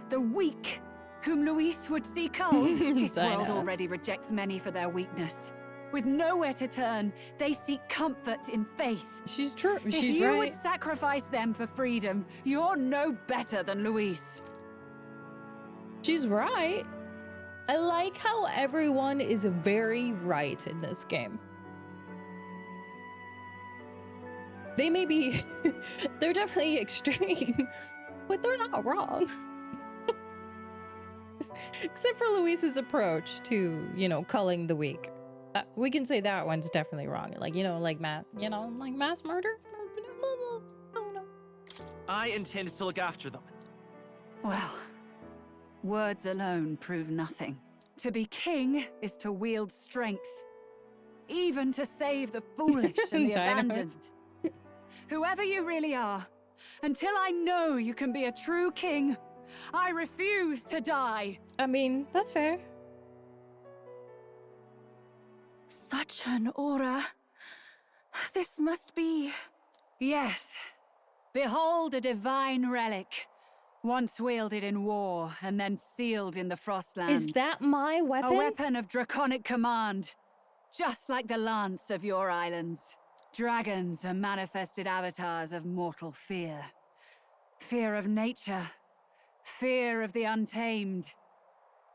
The weak, whom Luis would see culled? This world already rejects many for their weakness. With nowhere to turn, they seek comfort in faith. She's true. If She's you right. would sacrifice them for freedom, you're no better than Luis. She's right. I like how everyone is very right in this game. They may be, they're definitely extreme, but they're not wrong. Except for Luis's approach to, you know, culling the weak. We can say that one's definitely wrong. Like, you know, like mass murder? No. I intend to look after them. Well, words alone prove nothing. To be king is to wield strength, even to save the foolish and the abandoned. Whoever you really are, until I know you can be a true king, I refuse to die. I mean, that's fair. Such an aura. This must be... Yes. Behold a divine relic. Once wielded in war, and then sealed in the Frostlands. Is that my weapon? A weapon of draconic command. Just like the lance of your islands. Dragons are manifested avatars of mortal fear. Fear of nature. Fear of the untamed.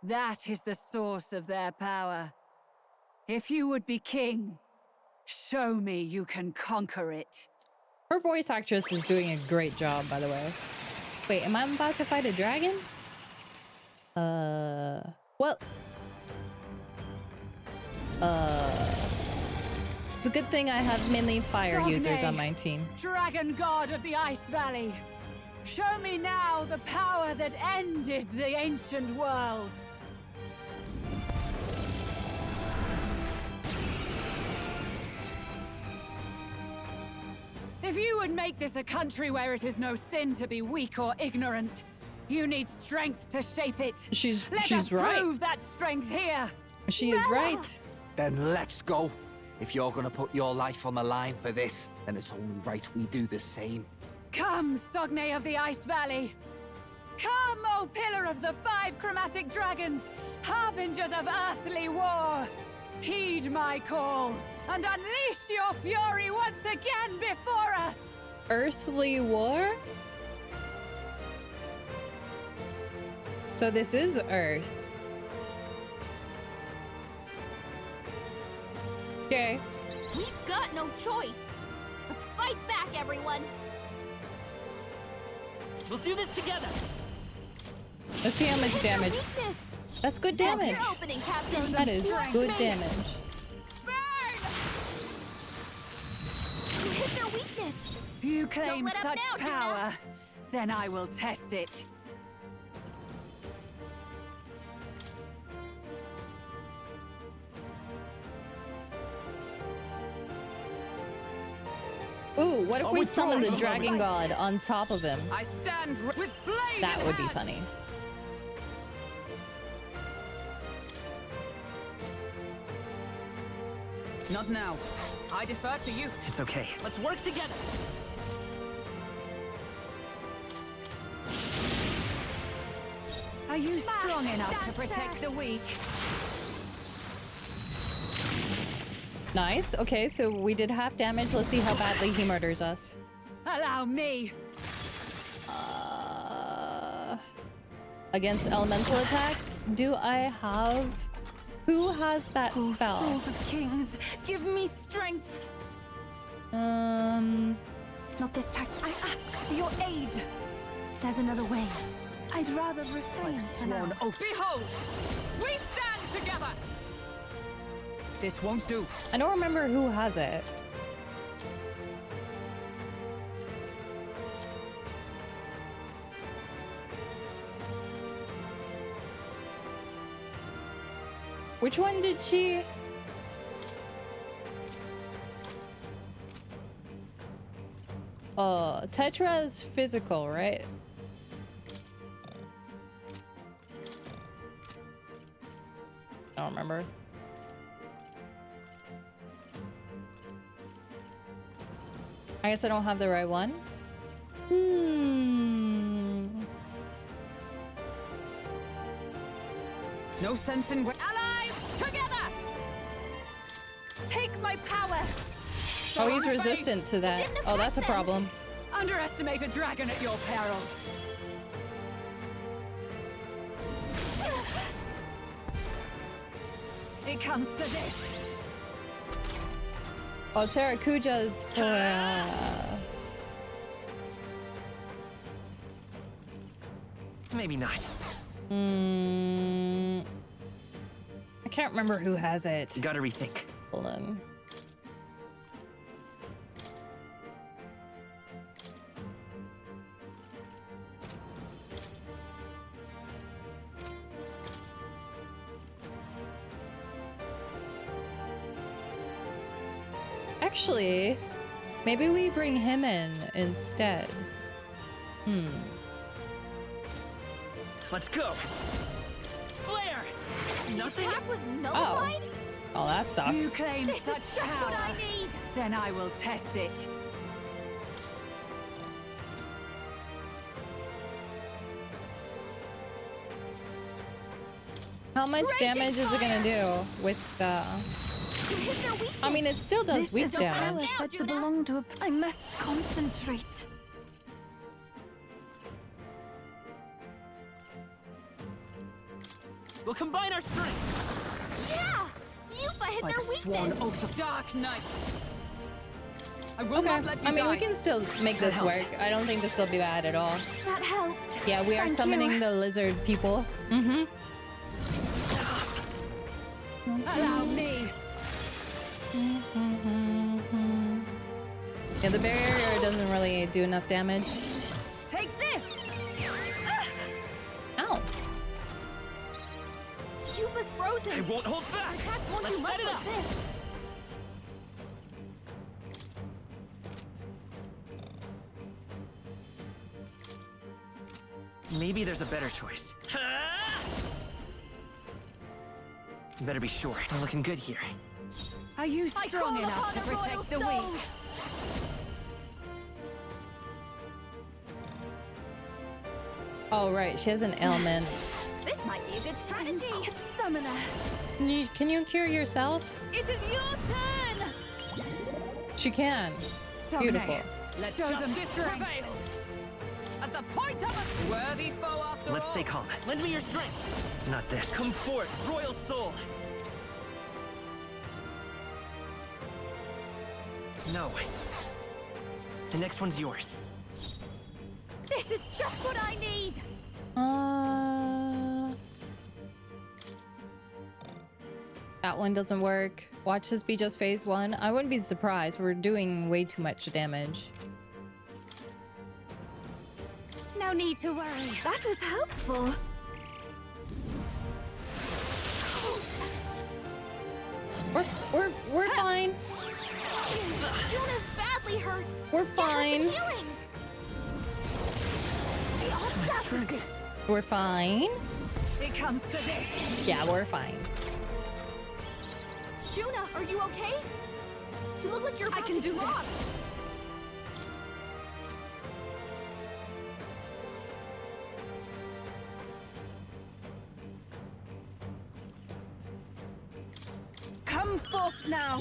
That is the source of their power. If you would be king, show me you can conquer it. Her voice actress is doing a great job, by the way. Wait, am I about to fight a dragon? Well... It's a good thing I have mainly fire users on my team. Dragon god of the Ice Valley. Show me now the power that ended the ancient world. If you would make this a country where it is no sin to be weak or ignorant, you need strength to shape it. She's right. Prove that strength here. She is right. Then let's go. If you're gonna put your life on the line for this, then it's only right we do the same. Come, Sogne of the Ice Valley. Come, O Pillar of the 5 Chromatic Dragons, harbingers of earthly war. Heed my call, and unleash your fury once again before us! Earthly war? So this is Earth. Okay. We've got no choice. Let's fight right back, everyone. We'll do this together. Let's see how much damage. Weakness. That's good Sense damage. your opening, Captain. That is good damage. You hit their weakness. You claim let up such now, Gina. power, then I will test it. Ooh, what if we summon the Dragon God on top of him? I stand with blade That in would be hand. funny. Not now. I defer to you. It's okay. Let's work together. Are you strong enough to protect the weak? Nice. Okay, so we did half damage. Let's see how badly he murders us. Allow me. Against elemental attacks, do I have... Who has that Oh, spell? souls of kings, give me strength. Not this tact. I ask for your aid. There's another way. I'd rather refrain for now. Oh, behold! We stand together! This won't do. I don't remember who has it. Which one did she? Tetra is physical, right? I don't remember. I guess I don't have the right one. No sense in Allies, together! Take my power! Oh, he's resistant to that. Oh, that's a problem. Underestimate a dragon at your peril. It comes to this. Oh, Terrakuja's for... Maybe not. I can't remember who has it. You gotta rethink. Hold on. Actually, maybe we bring him in instead. Let's go. Flare. Nothing. Attack was nullified? Oh, that sucks. You claim This such is just power. what I need. Then I will test it. How much damage is it gonna do with I mean, it still does This weak is a power damage. said to belong to a... I must concentrate. We'll combine our strength. Yeah! Yufa hit Like their a sworn weakness. oath of Dark Knight. I will Okay. not let you I mean, die. we can still make this work. I don't think this will be bad at all. That helped. Yeah, we are Thank summoning you. the lizard people. Allow me. Yeah, the barrier doesn't really do enough damage. Take this. Ow. Yufa's frozen. I won't hold back. Attacks won't Let's do much set it like up. this. Maybe there's a better choice. Better be sure. We're looking good here. Are you I strong call enough to upon a royal protect the soul. weak? Oh, right. She has an ailment. This might be a good strategy. Summoner. Can you cure yourself? It is your turn. She can. Beautiful. Let Show them justice strength. prevail. As the point of a worthy foe after Let's all. stay calm. Lend me your strength. Not this. Come forth, royal soul. No. The next one's yours. This is just what I need! That one doesn't work. Watch this be just phase 1. I wouldn't be surprised. We're doing way too much damage. No need to worry. That was helpful. We're fine. Juna's badly hurt. We're fine. The audacity. We're fine. It comes to this. Yeah, we're fine. Juna, are you okay? You look like you're about I can to do drop. this. Come forth now.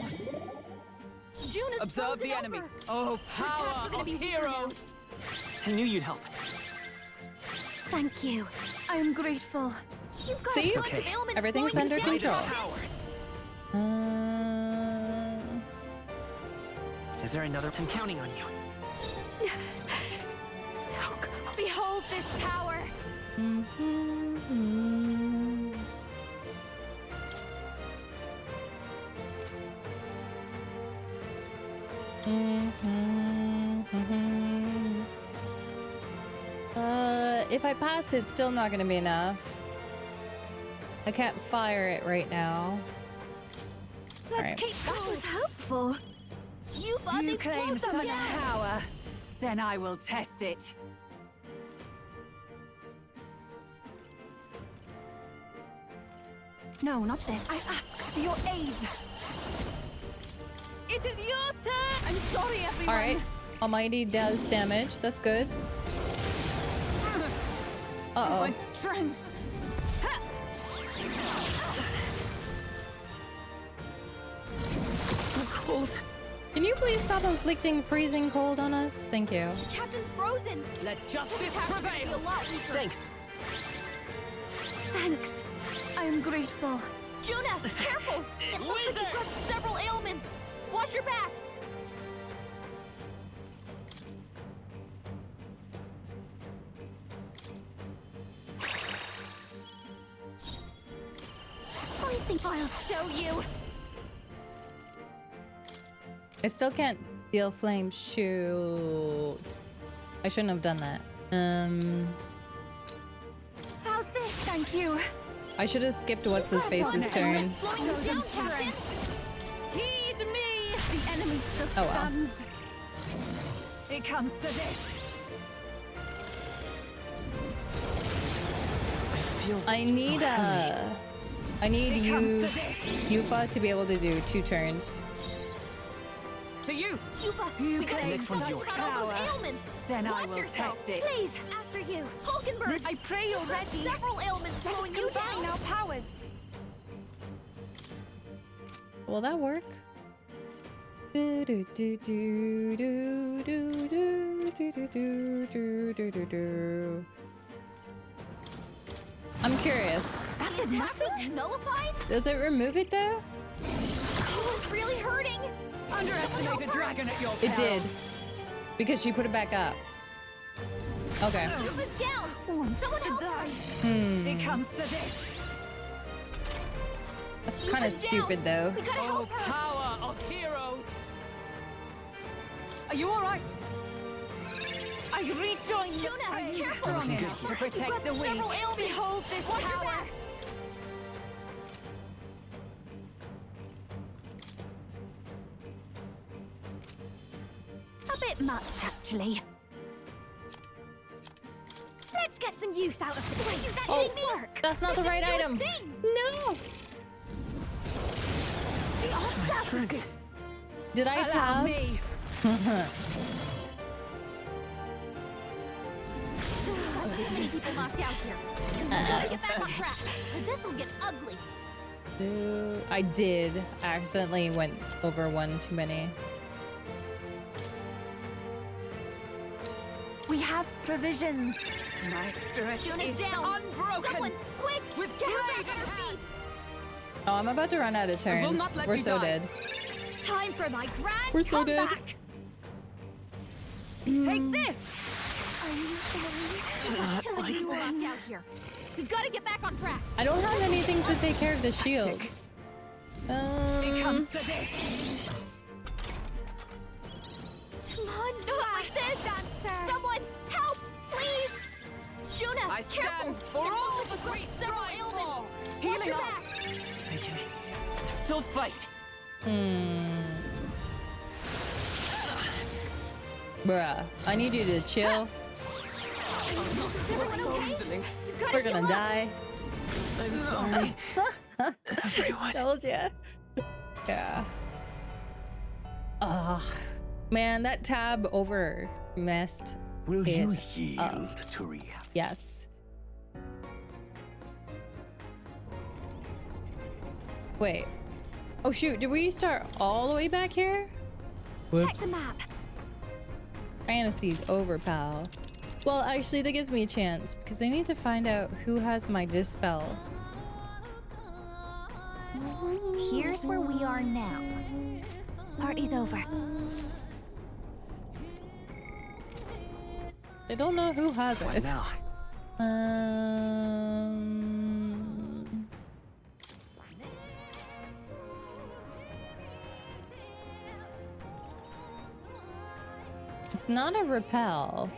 Juna's Observe the frozen enemy. over. Oh, Her attacks are power gonna of be heroes. I knew you'd help. Thank you. I am grateful. You've got See? a bunch of ailments Everything's slowing you under down. control. Is there another? I'm counting on you. So cool. Behold this power. If I pass, it's still not gonna be enough. I can't fire it right now. Let's Alright. keep that was helpful. You thought You they'd slow claim them such down. power, then I will test it. No, not this. I ask for your aid. It is your turn. I'm sorry, everyone. Alright. Almighty does damage. That's good. Uh-oh. My strength. So cold. Can you please stop inflicting freezing cold on us? Thank you. Captain's frozen. Let justice This attack's gonna be prevail. a lot weaker. Thanks. Thanks. I am grateful. Juna, careful. It looks like you've got several ailments. Watch your back. I think I'll show you. I still can't deal flame. Shoot. I shouldn't have done that. How's this? Thank you. I should have skipped what's his face's turn. Slowing you down, Captain. Heed me. The enemy still Oh, well. stands. It comes to this. I need It comes to this. Yufa to be able to do 2 turns. To you. Yufa, You we gotta claim next one's cut yours. out those Power. ailments. Then I Watch will yourself. test it. Please, after you. Hulkenberg. I pray you're ready. Several ailments Let us slowing you combine down. our powers. Will that work? Do, do, do, do, do, do, do, do, do, do, do, do, do. I'm curious. That did nothing. Nullified? Does it remove it though? Oh, it's really hurting. Underestimate a dragon at your It peril. did. Because she put it back up. Okay. Yufa's down. Wants Someone to help die. It comes to this. That's kind of Yufa's down. stupid though. We gotta Oh, help her. power of heroes. Are you all right? I rejoin the Juna, fray. careful. Strong Looking enough good to You've protect got the weak. several ailments. Behold this Watch your power. back. A bit much, actually. Let's get some use out of it. Wait, that Oh, didn't work. that's not the It right didn't do a item. thing. No. The audacity. Did I Allow tab? me. Many people knocked out here. We gotta get back on track. Or this'll get ugly. I did. I accidentally went over one too many. We have provisions. My spirit Juna's is down. unbroken. Someone, quick, With get her guiding back on her hand. feet. Oh, I'm about to run out of I will turns. not let We're you so die. dead. Time for my grand We're so dead. comeback. Take this! You out here. We've got to get back on track. I don't have anything to take care of the shield. It comes to this. Come on, not like this! Someone, help, please! Juna, I careful! stand for all the great several strive ailments. for Watch healing your us. back. I can still fight. Bruh, I need you to chill. Is everyone okay? We're gonna die. I'm sorry. Everyone. Told ya. Yeah. Man, that tab over messed Will you it yield up. to reality? Yes. Wait. Oh shoot, did we start all the way back here? Check the map. Fantasy's over, pal. Well, actually, that gives me a chance because I need to find out who has my dispel. Here's where we are now. Party's over. I don't know who has What it. now? It's not a repel.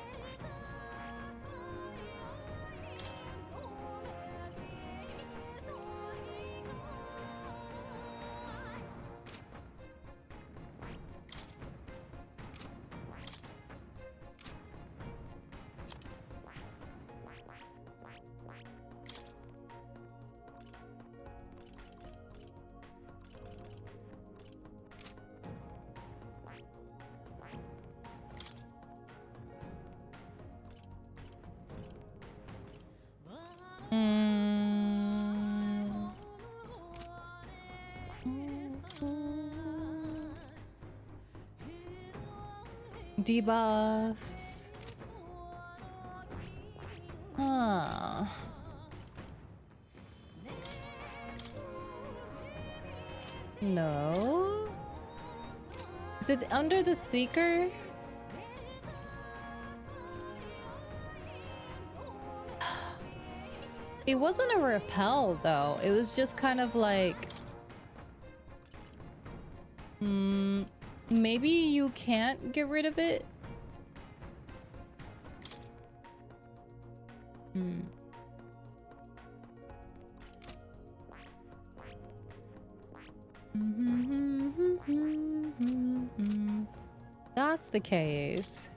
Debuffs. Huh. No. Is it under the Seeker? It wasn't a repel though. It was just kind of like maybe you can't get rid of it. That's the case.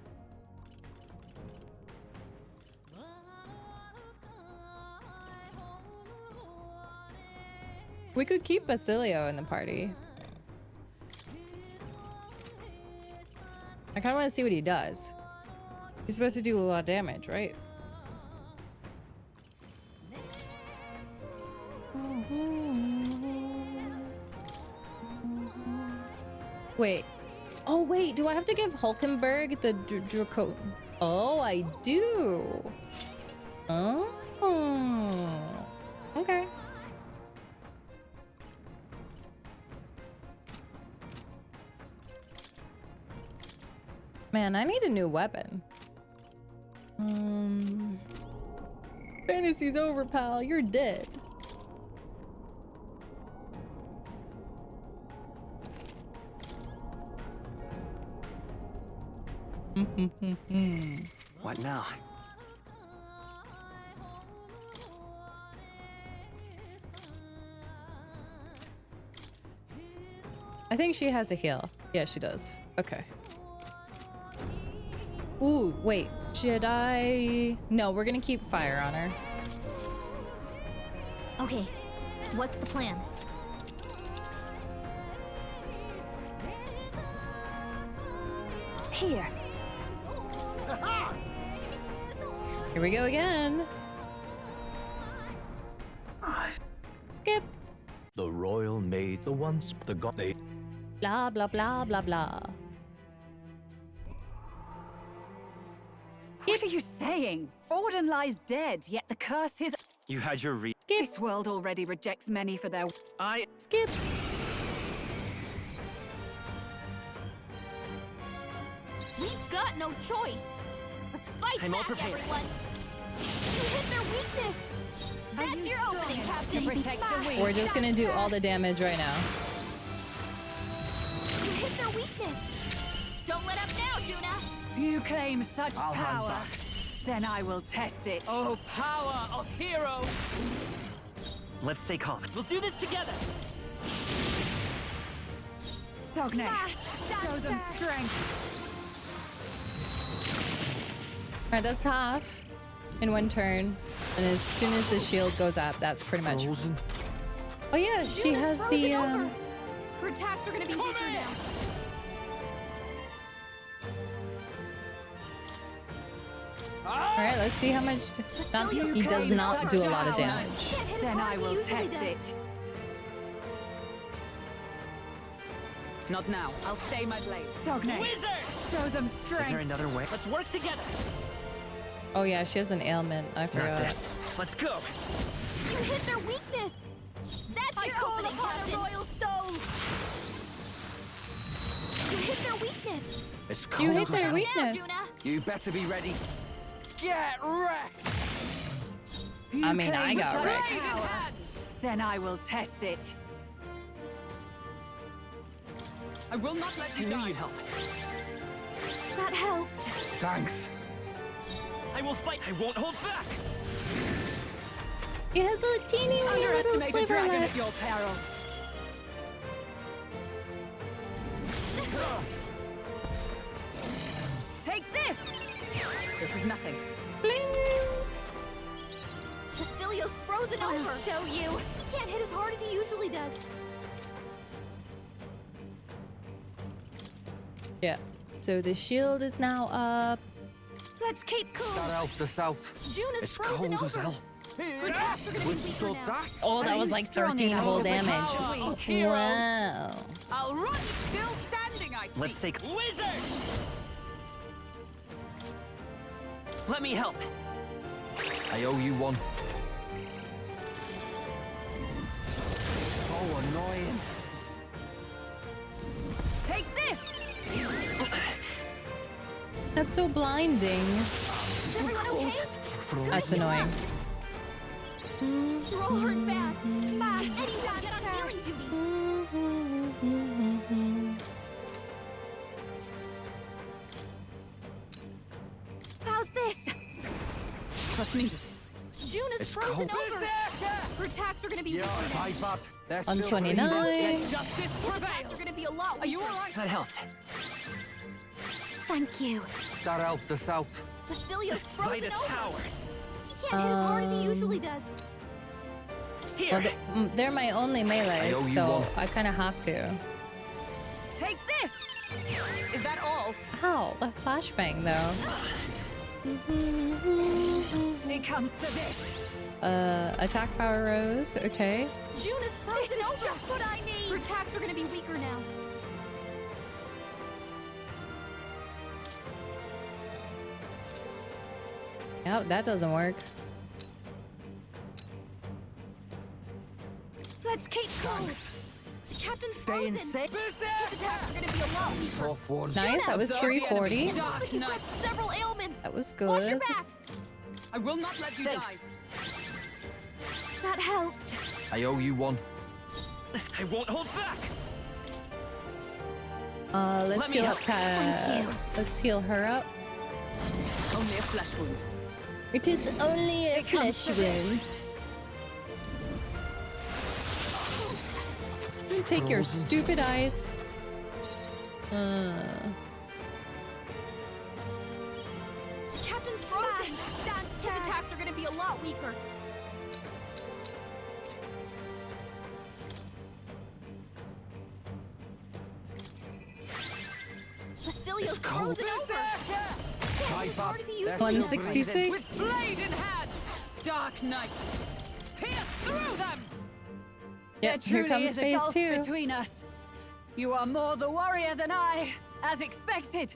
We could keep Basilio in the party. I kind of want to see what he does. He's supposed to do a lot of damage, right? Wait. Oh, wait. Do I have to give Hulkenberg the Draco? Oh, I do. Oh. Okay. Man, I need a new weapon. Fantasy's over, pal. You're dead. What now? I think she has a heal. Yeah, she does. Okay. Ooh, wait. Should I? No, we're gonna keep fire on her. Okay, what's the plan? Here. Here we go again. Skip. The royal maid, the once the god they. Blah blah blah blah blah. What are you saying? Forden lies dead, yet the curse is... You had your This world already rejects many for their... Skip. We've got no choice. Let's fight I'm all back, prepared. everyone. You hit their weakness. That's your opening, Captain. We're just gonna do all the damage right now. You hit their weakness. Don't let up now, Juna. You claim such I'll hang power. back. Then I will test it. Oh, power of heroes! Let's stay calm. We'll do this together. Sogne, show them strength. Alright, that's half in one turn. And as soon as the shield goes up, that's pretty much. Oh yeah, she has the Her attacks are gonna be weaker now. Alright, let's see how much. He does not do a lot of damage. Then I will test it. Not now. I'll stay my blade. Sogne, show them strength. Is there another way? Let's work together. Oh yeah, she has an ailment. I Not forgot. this. Let's go. You hit their weakness. That's your opening, Captain. Royal soul. You hit their weakness. It's You cold hit as their hell. weakness. You better be ready. Get wrecked! I mean, I got wrecked. Then I will test it. I will not let you die. help. That helped. Thanks. I will fight. I won't hold back. He has a teeny little Underestimate a sliver dragon left. at your peril. Take this! This is nothing. Cecilio's frozen over. I'll show you. He can't hit as hard as he usually does. Yeah. So the shield is now up. Let's keep cool. That helped us out. Juna's It's frozen cold over. as hell. Her attacks are gonna be weaker Withstood now. that? Oh, that was like 13 whole damage. Wow. I'll run. Still standing, I see. Let's take wizard. Let me help. I owe you one. So annoying. Take this! That's so blinding. Is everyone okay? That's annoying. You're all hurt bad. Fast. Anyone get on healing duty. How's this? What's needed? Juna's It's frozen cold. over. Her attacks are gonna be weaker now. My bad. They're On still 29. breathing. Justice Her attacks are gonna be a lot weaker. Are you alright? That helped. Thank you. That helped us out. Cecilio's By frozen this over. power. He can't hit as hard as he usually does. Here. Well, they're my only melee, I owe you so one. I kind of have to. Take this! Is that all? Ow, a flashbang though. It comes to this. Attack power rose. Okay. Juna's frozen over. Just what I need. Her attacks are gonna be weaker now. Yep, that doesn't work. Let's keep cool. The captain's Staying frozen. safe. His attacks are gonna be a lot weaker. Tough one. Nice, that was 340. It looks like you've got several ailments. That was Watch your good. back. I will not let you Thanks. die. That helped. I owe you one. I won't hold back. Let's Let me heal help. up. Thank you. Let's heal her up. Only a flesh wound. It is only a comes flesh to wound. Take your stupid ice. Captain's frozen. His attacks are gonna be a lot weaker. Cecilio's cold. frozen over. Can't My hit as bad. hard as he They're usually still does. 166. With blade in hand. Dark Knight. Pierce through them. Yep, There here truly comes is a phase gulf 2. between us. You are more the warrior than I, as expected.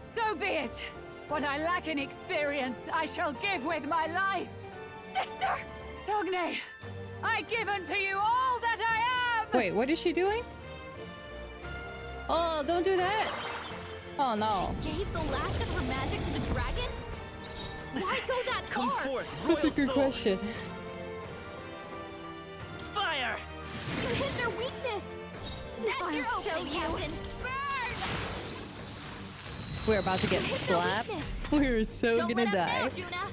So be it. What I lack in experience, I shall give with my life. Sister! Sogne, I give unto you all that I am! Wait, what is she doing? Oh, don't do that. Oh no. Gave the last of her Come forth, That's a royal good soul. question. Fire! You hit their weakness! That's your opening, Captain! Burn! We're about to get slapped. We're so Don't gonna let up now, die. Juna.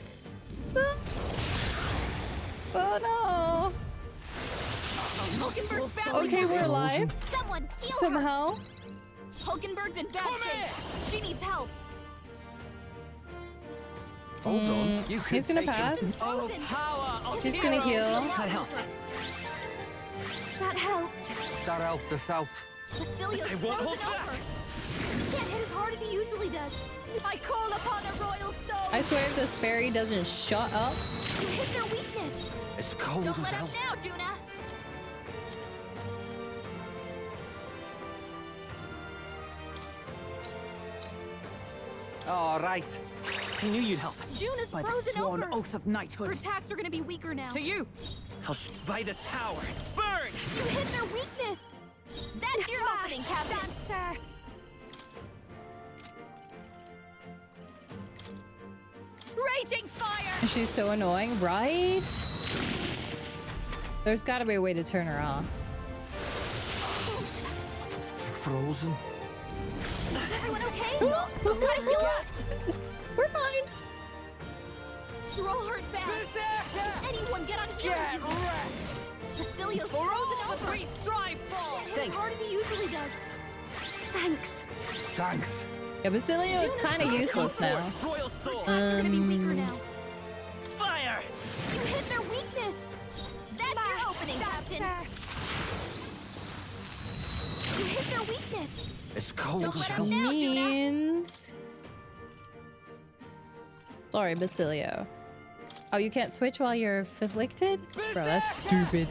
Oh no! Hulkenberg's back. Okay, we're alive. Someone heal Somehow. her. Hulkenberg's in bad shape. She needs help. Hold on. You could He's gonna take him. pass. Oh, power of She's gonna heal. That helped. That helped. That helped us out. Basilio's I won't frozen hold back. over. He can't hit as hard as he usually does. I call upon a royal soul. I swear if this fairy doesn't shut up. You hit their weakness. It's cold Don't as let hell. up now, Juna. All right. I knew you'd help. Juna's By the frozen sworn over. oath of Her knighthood. attacks are gonna be weaker now. To you! By this power. Burn! You hit their weakness. That's your opening, Captain. Sir. Raging fire. She's so annoying, right? There's got to be a way to turn her off. Frozen. Is everyone okay? We're fine. You're all hurt bad. Anyone get on here, Juna. Basilio's For all frozen the over. three strive fall! Can't hit as hard as he usually does. Thanks. Thanks. Yeah, Basilio is kind of useless now. Royal soul. Attacks are gonna be weaker now. Fire! You hit their weakness. That's your opening, Captain. You hit their weakness. It's cold Don't as let hell. him now, Juna. Means. Sorry, Basilio. Oh, you can't switch while you're afflicted? Bro, that's stupid.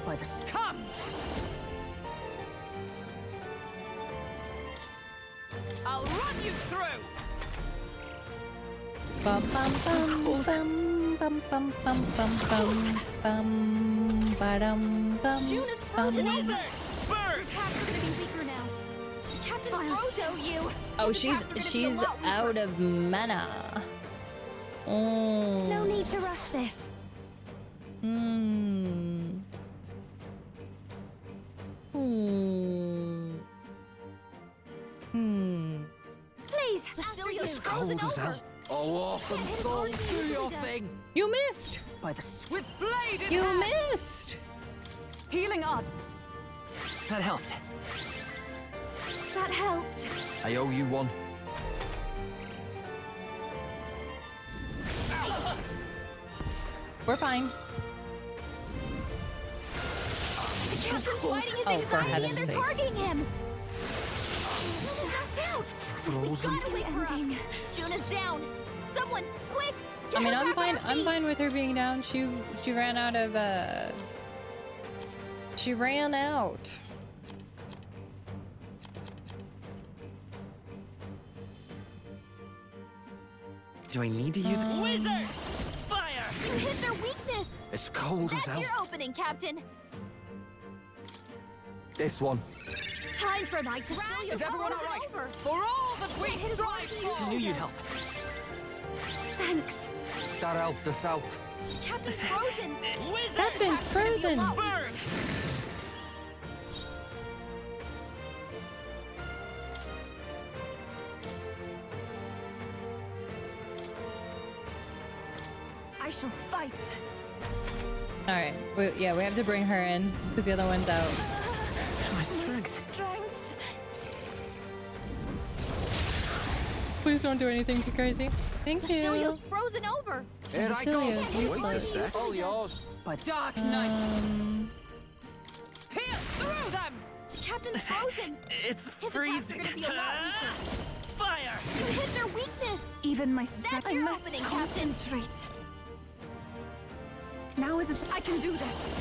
By the scum! I'll run you through! Bum bum bum bum bum bum bum bum bum bum ba-dum bum. Juna's frozen bum. over. Her attacks are gonna be weaker now. Captain, I'll show you. Oh, His she's attacks are gonna be a lot weaker. out of mana. Oh. No need to rush this. Hmm. Hmm. Hmm. Please, Basilio's frozen Cold as over. hell. Oh, awesome Can't hit as hard souls, as he do usually your does. thing. You missed. By the swift blade in You hand. missed. Healing odds. That helped. That helped. I owe you one. We're fine. The captain's fighting his Oh, for anxiety and heaven's they're sakes. targeting him. Juna's out. Frozen. Gotta wait for her. Juna's down. Someone, quick! I Get mean, her I'm back on fine. her I'm feet. fine with her being down. She ran out of She ran out. Do I need to use Wizard! Fire! You hit their weakness. It's cold as That's hell. your opening, Captain. This one. Time for my Basilio's Is everyone frozen alright? over. For all that we Can't hit as strive hard as he for! I knew you'd help. Thanks. That helped us out. Captain's frozen. Wizard! Captain's frozen. Burn! I shall fight. All right. Yeah, we have to bring her in because the other one's out. My strength. Please don't do anything too crazy. Thank you. Basilio's frozen over. Here I go. Basilio's Wait a useless. sec. All yours. By the dark night. Pierce through them. Captain's frozen. It's His freezing. attacks are gonna be a lot weaker. Fire! You hit their weakness. Even my strength. That's your opening, Captain. Concentrate. Now isn't. I can do this.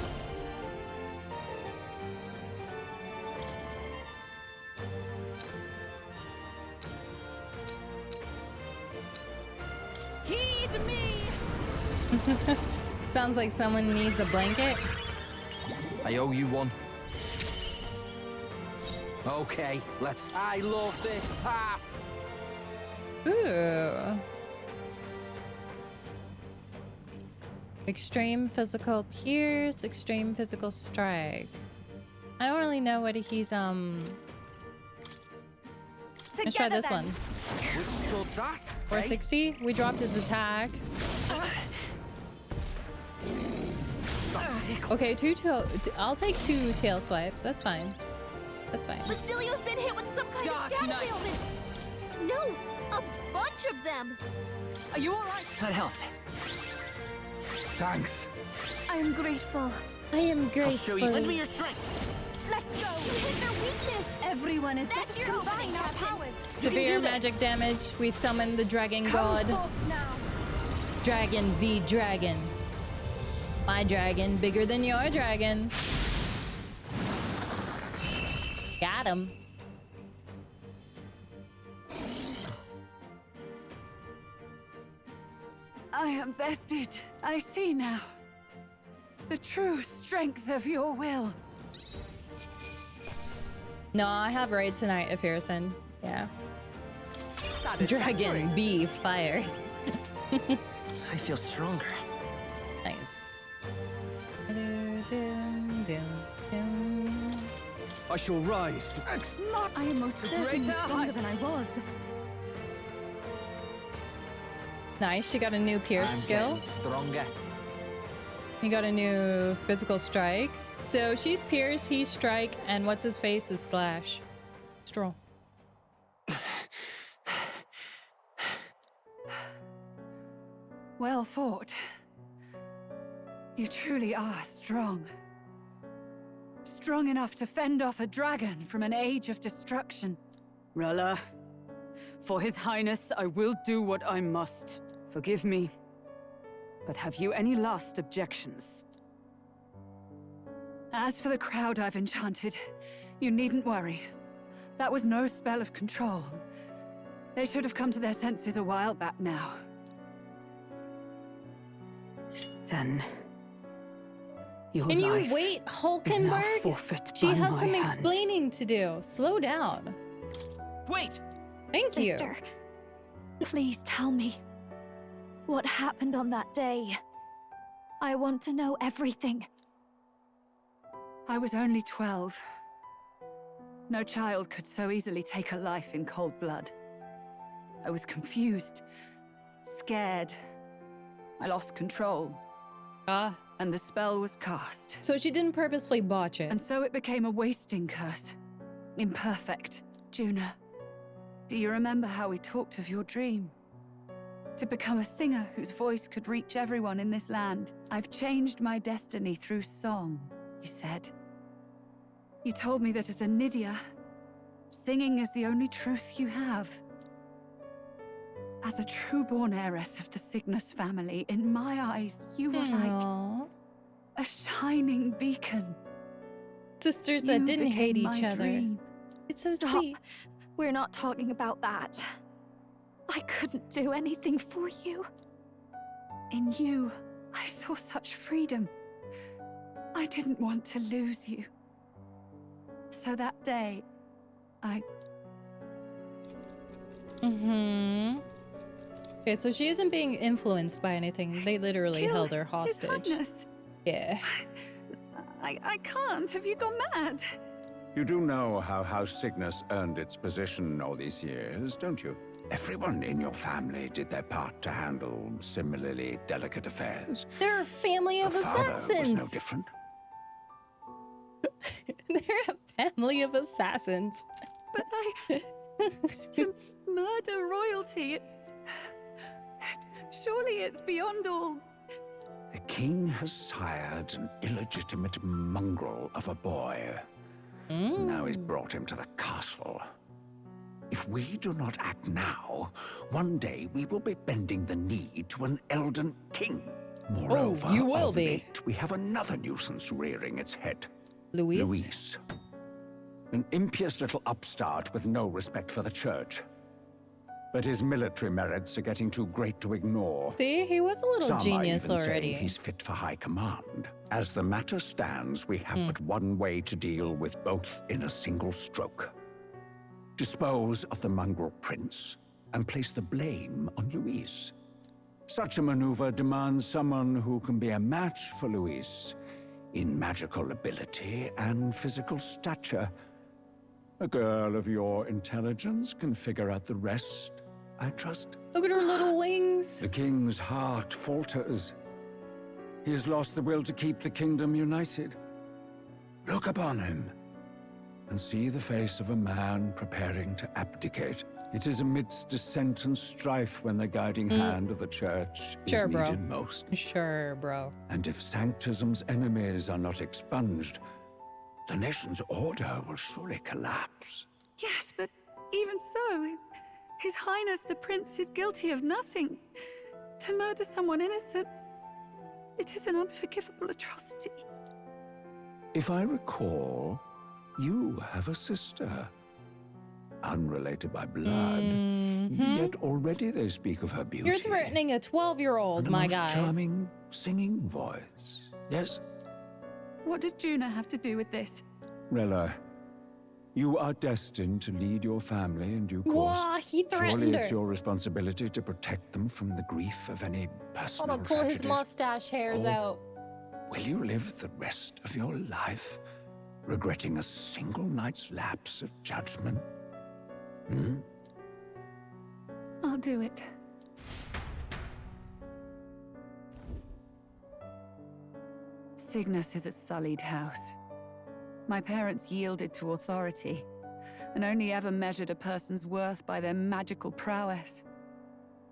Heed me. Sounds like someone needs a blanket. I owe you one. Okay, let's... I love this part! Ooh. Extreme physical pierce, extreme physical strike. I don't really know what he's Let's try this one. Withstood that? 460. We dropped his attack. Okay, I'll take 2 tail swipes. That's fine. That's fine. Basilio's been hit with some kind of status ailment. No, a bunch of them. Are you all right? That helped. Thanks. I am grateful. I am grateful. I'll show you. Lend me your strength. Let's go. You hit their weakness. Everyone is That's your combining our Captain. powers. Severe magic damage. We summon the dragon god. Dragon v dragon. My dragon bigger than your dragon. Got him. I am bested. I see now. The true strength of your will. No, I have raid tonight if Harrison. Yeah. Dragon B fire. I feel stronger. Nice. I shall rise to... It's not. I am most certainly stronger than I was. Nice, she got a new pierce skill. Stronger. He got a new physical strike. So she's pierce, he's strike, and what's his face is slash. Strong. Well fought. You truly are strong. Strong enough to fend off a dragon from an age of destruction. Rella, for His Highness, I will do what I must. Forgive me. But have you any last objections? As for the crowd I've enchanted, you needn't worry. That was no spell of control. They should have come to their senses a while back now. Then... your Can life you wait, is now Hulkenberg? forfeit She by has my some hand. explaining to do. Slow down. Wait! Thank you. Sister, please tell me. What happened on that day? I want to know everything. I was only 12. No child could so easily take a life in cold blood. I was confused, scared. I lost control. And the spell was cast. So she didn't purposefully botch it. And so it became a wasting curse. Imperfect. Juna, do you remember how we talked of your dream? To become a singer whose voice could reach everyone in this land. I've changed my destiny through song, you said. You told me that as a Nydia, singing is the only truth you have. As a true-born heiress of the Cygnus family, in my eyes, you were like a shining beacon. Sisters that didn't hate each other. Dream. It's so Stop. sweet. We're not talking about that. I couldn't do anything for you. In you, I saw such freedom. I didn't want to lose you. So that day, I... Okay, so she isn't being influenced by anything. They literally held her hostage. His Highness. Yeah. I can't. Have you gone mad? You do know how House Cygnus earned its position all these years, don't you? Everyone in your family did their part to handle similarly delicate affairs. They're a family of Your father assassins. was no different. They're a family of assassins. But to murder royalty, it's... Surely it's beyond all... The king has sired an illegitimate mongrel of a boy. Now he's brought him to the castle. If we do not act now, one day we will be bending the knee to an Elden king. Moreover, you will of be. late, we have another nuisance rearing its head. Luis? Luis. An impious little upstart with no respect for the church. but his military merits are getting too great to ignore. See, he was a little Some genius are even already. saying he's fit for high command. As the matter stands, we have but one way to deal with both in a single stroke. Dispose of the mongrel prince and place the blame on Louise. Such a maneuver demands someone who can be a match for Louise in magical ability and physical stature. A girl of your intelligence can figure out the rest, I trust. Look at her little wings. The king's heart falters. He has lost the will to keep the kingdom united. Look upon him and see the face of a man preparing to abdicate. It is amidst dissent and strife when the guiding hand of the church is needed most. Sure, bro. And if Sanctism's enemies are not expunged, the nation's order will surely collapse. Yes, but even so, His Highness the Prince is guilty of nothing. To murder someone innocent, it is an unforgivable atrocity. If I recall, you have a sister. Unrelated by blood, yet already they speak of her beauty. You're threatening a 12-year-old, my guy. Charming singing voice. Yes? What does Juna have to do with this? Rella, you are destined to lead your family in due course. Wah, he threatened Surely her. it's your responsibility to protect them from the grief of any personal Hold on, pull his tragedies. mustache hairs out. Will you live the rest of your life regretting a single night's lapse of judgment? I'll do it. Cygnus is a sullied house. My parents yielded to authority, and only ever measured a person's worth by their magical prowess.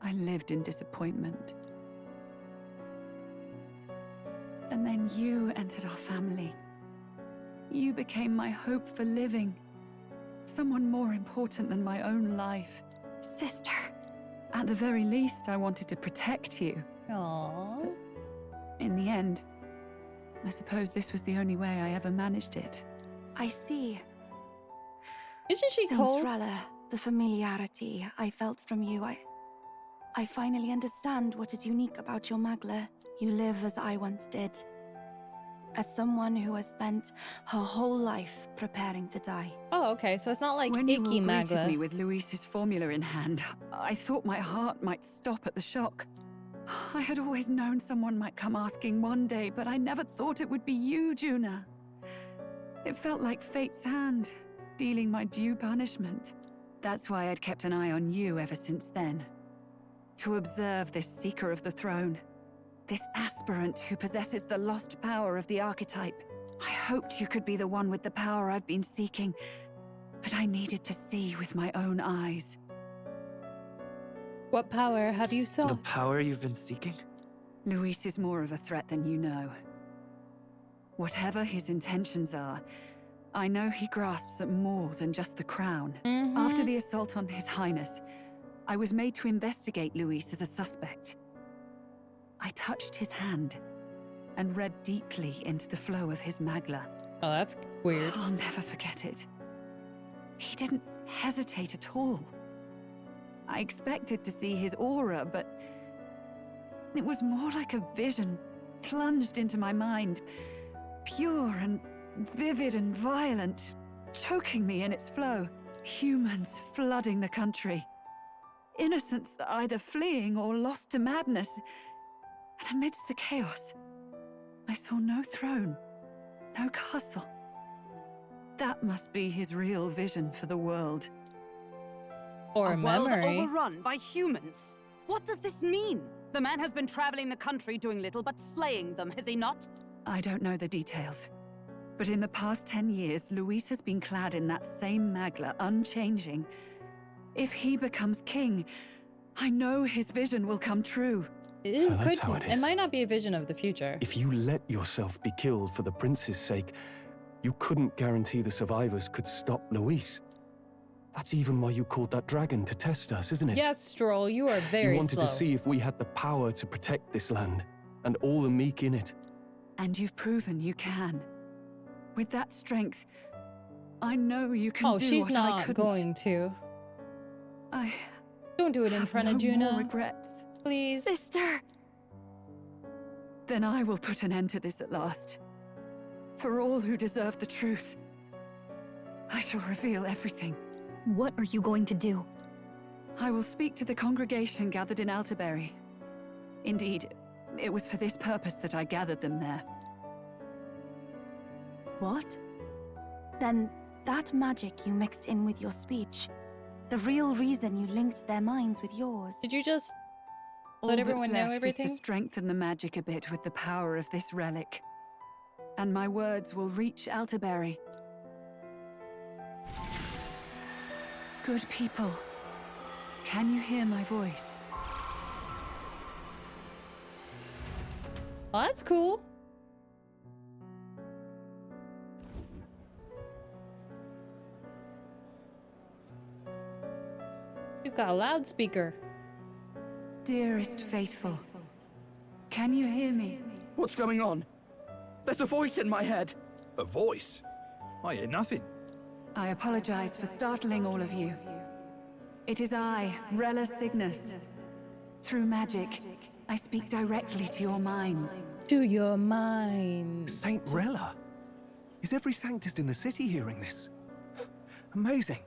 I lived in disappointment. And then you entered our family. You became my hope for living. Someone more important than my own life. Sister. At the very least, I wanted to protect you. Aww. But in the end, I suppose this was the only way I ever managed it. I see. Isn't she Saint cold? Rella, the familiarity I felt from you, I finally understand what is unique about your Magla. You live as I once did. As someone who has spent her whole life preparing to die. Oh, okay, so it's not like When you icky all greeted Magla. me with Luis's formula in hand, I thought my heart might stop at the shock. I had always known someone might come asking one day, but I never thought it would be you, Juna. It felt like fate's hand, dealing my due punishment. That's why I'd kept an eye on you ever since then. To observe this seeker of the throne. This aspirant who possesses the lost power of the archetype. I hoped you could be the one with the power I've been seeking, but I needed to see with my own eyes. What power have you sought? The power you've been seeking? Luis is more of a threat than you know. Whatever his intentions are, I know he grasps at more than just the crown. After the assault on His Highness, I was made to investigate Luis as a suspect. I touched his hand and read deeply into the flow of his Magla. Oh, that's weird. I'll never forget it. He didn't hesitate at all. I expected to see his aura, but it was more like a vision plunged into my mind. Pure and vivid and violent, choking me in its flow. Humans flooding the country. Innocents either fleeing or lost to madness. And amidst the chaos, I saw no throne, no castle. That must be his real vision for the world. Or a world memory. overrun by humans. What does this mean? The man has been traveling the country doing little but slaying them, has he not? I don't know the details. But in the past 10 years, Luis has been clad in that same Magla, unchanging. If he becomes king, I know his vision will come true. It, So that's how it is. it might not be a vision of the future. If you let yourself be killed for the prince's sake, you couldn't guarantee the survivors could stop Luis. That's even why you called that dragon to test us, isn't it? Yes, Stroll, you are very You wanted slow. to see if we had the power to protect this land, and all the meek in it. And you've proven you can. With that strength, I know you can do she's what I not couldn't. going to. Don't do it in front of Juna. More regrets. Please. Sister! Then I will put an end to this at last. For all who deserve the truth, I shall reveal everything. What are you going to do? I will speak to the congregation gathered in Alterbury. Indeed, it was for this purpose that I gathered them there. What? Then that magic you mixed in with your speech, the real reason you linked their minds with yours. Did you just All let everyone know that's left everything? is to strengthen the magic a bit with the power of this relic. And my words will reach Alterbury. Good people, can you hear my voice? Oh, that's cool. He's got a loudspeaker. Dearest faithful, can you hear me? What's going on? There's a voice in my head. A voice? I hear nothing. I apologize for startling all of you. It is I, Rella Cygnus. Through magic, I speak directly to your minds. To your minds. Saint Rella? Is every Sanctist in the city hearing this? Amazing.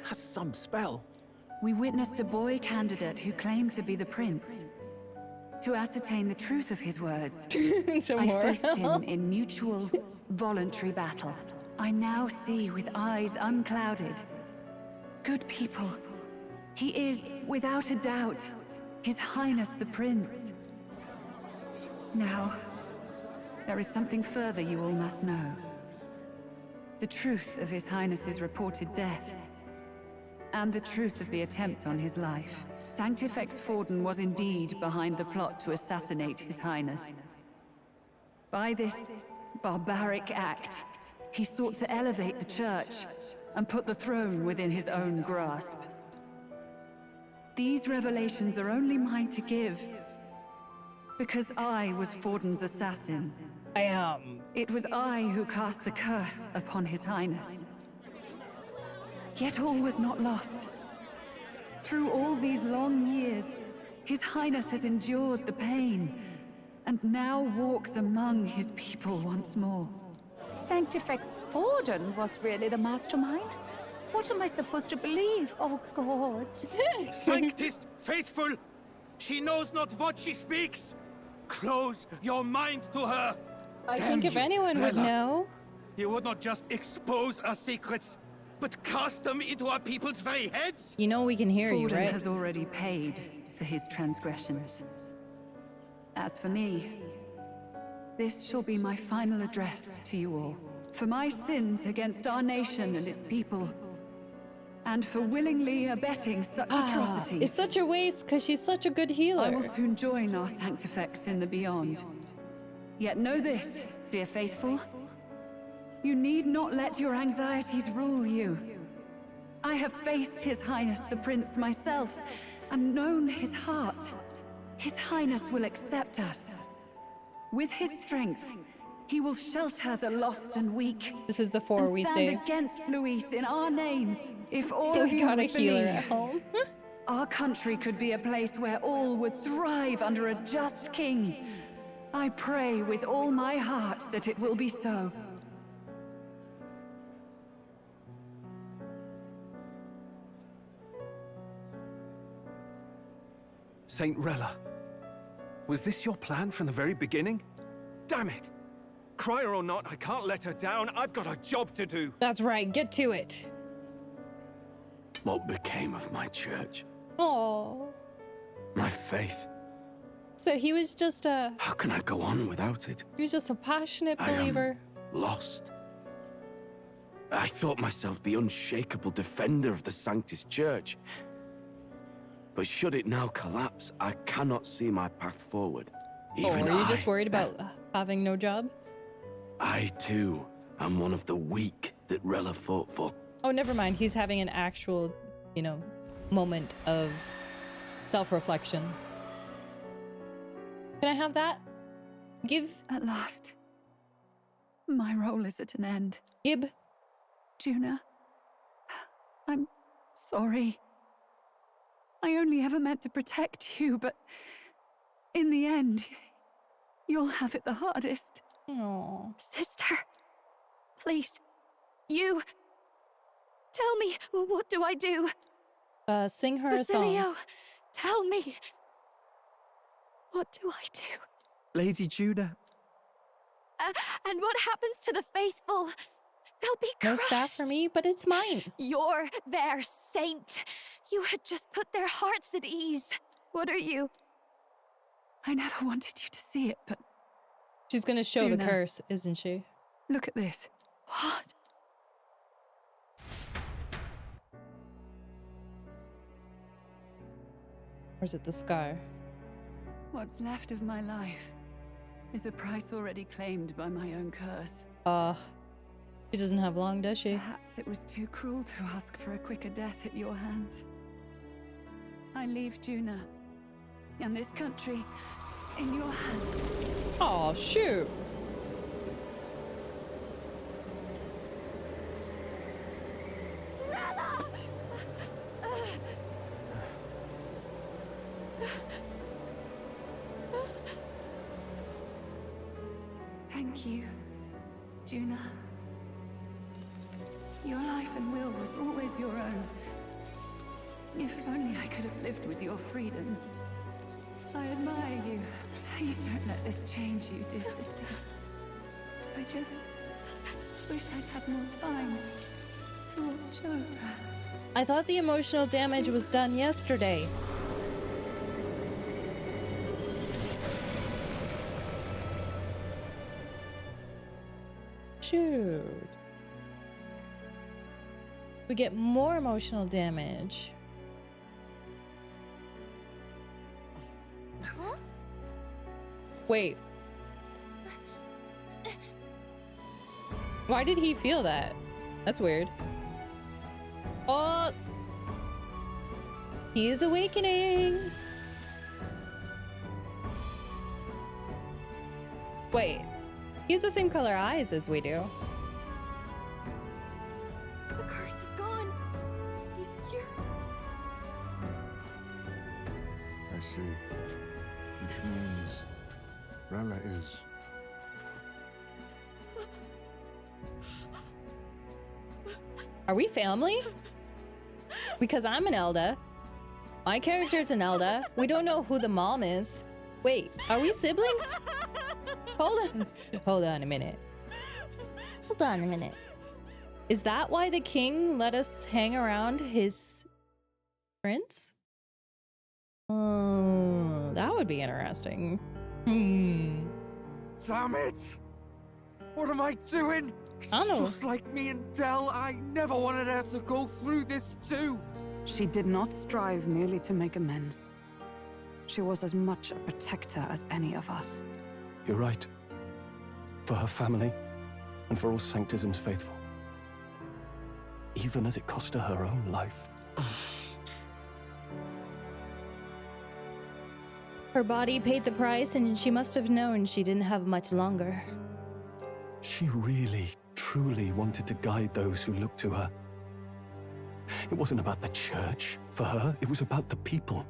That's some spell. We witnessed a boy candidate who claimed to be the prince. To ascertain the truth of his words, I faced him in mutual, voluntary battle. I now see with eyes unclouded. Good people, he is, without a doubt, His Highness the Prince. Now, there is something further you all must know. The truth of His Highness's reported death, and the truth of the attempt on his life. Sanctifex Forden was indeed behind the plot to assassinate His Highness. By this barbaric act, he sought to elevate the Church and put the throne within his own grasp. These revelations are only mine to give, because I was Forden's assassin. I am. It was I who cast the curse upon His Highness. Yet all was not lost. Through all these long years, His Highness has endured the pain, and now walks among his people once more. Sanctifex Forden was really the mastermind? What am I supposed to believe? Oh, God. Sanctist faithful! She knows not what she speaks! Close your mind to her! I think if anyone would know. You would not just expose our secrets, but cast them into our people's very heads? You know we can hear you, Forden right? has already paid for his transgressions. As for me, this shall be my final address to you all. For my sins against our nation and its people, and for willingly abetting such atrocities. It's such a waste, because she's such a good healer. I will soon join our Sanctifex in the beyond. Yet know this, dear faithful. You need not let your anxieties rule you. I have faced His Highness the Prince myself, and known his heart. His Highness will accept us. With his strength, he will shelter the lost and weak. This is the four we stand saved. Against Luis in our names. If all of We've you got a would healer believe, at home. our country could be a place where all would thrive under a just king. I pray with all my heart that it will be so. Saint Rella, was this your plan from the very beginning? Damn it! Crier or not, I can't let her down. I've got a job to do. That's right, get to it. What became of my church? Oh. My faith? So he was just a... How can I go on without it? He was just a passionate I am believer. lost. I thought myself the unshakable defender of the Sanctist Church. But should it now collapse, I cannot see my path forward. Even Are you just worried about having no job? I too am one of the weak that Rella fought for. Oh, never mind. He's having an actual, you know, moment of self-reflection. Can I have that? Give. At last, my role is at an end. Gib. Juna, I'm sorry. I only ever meant to protect you, but in the end, you'll have it the hardest. Aww. Sister, please, you... Tell me, what do I do? Sing her a Basilio, song. tell me. What do I do? Lady Juna. And what happens to the faithful? They'll be No crushed. staff for me, but it's mine. You're their saint. You had just put their hearts at ease. What are you? I never wanted you to see it, but... She's gonna show the Juna, curse, isn't she? Look at this. What? Or is it the scar? What's left of my life is a price already claimed by my own curse. She doesn't have long, does she? Perhaps it was too cruel to ask for a quicker death at your hands. I leave Juna and this country in your hands. Oh, shoot. Thank you, Juna. Your life and will was always your own. If only I could have lived with your freedom. I admire you. Please don't let this change you, dear sister. I just wish I'd had more time to watch over. I thought the emotional damage was done yesterday. Shoot. We get more emotional damage. Huh? Wait. Why did he feel that? That's weird. Oh. He is awakening. Wait. He has the same color eyes as we do. The curse is gone. He's cured. I see. Which means Rella is... Are we family? Because I'm an Elda. My character's an Elda. We don't know who the mom is. Wait, are we siblings? Hold on a minute. Hold on a minute. Is that why the king let us hang around his prince? Oh, that would be interesting. Damn it! What am I doing? I don't know. Just like me and Dell, I never wanted her to go through this too. She did not strive merely to make amends. She was as much a protector as any of us. You're right. For her family, and for all Sanctism's faithful. Even as it cost her her own life. Her body paid the price, and she must have known she didn't have much longer. She really, truly wanted to guide those who looked to her. It wasn't about the church, for her. It was about the people.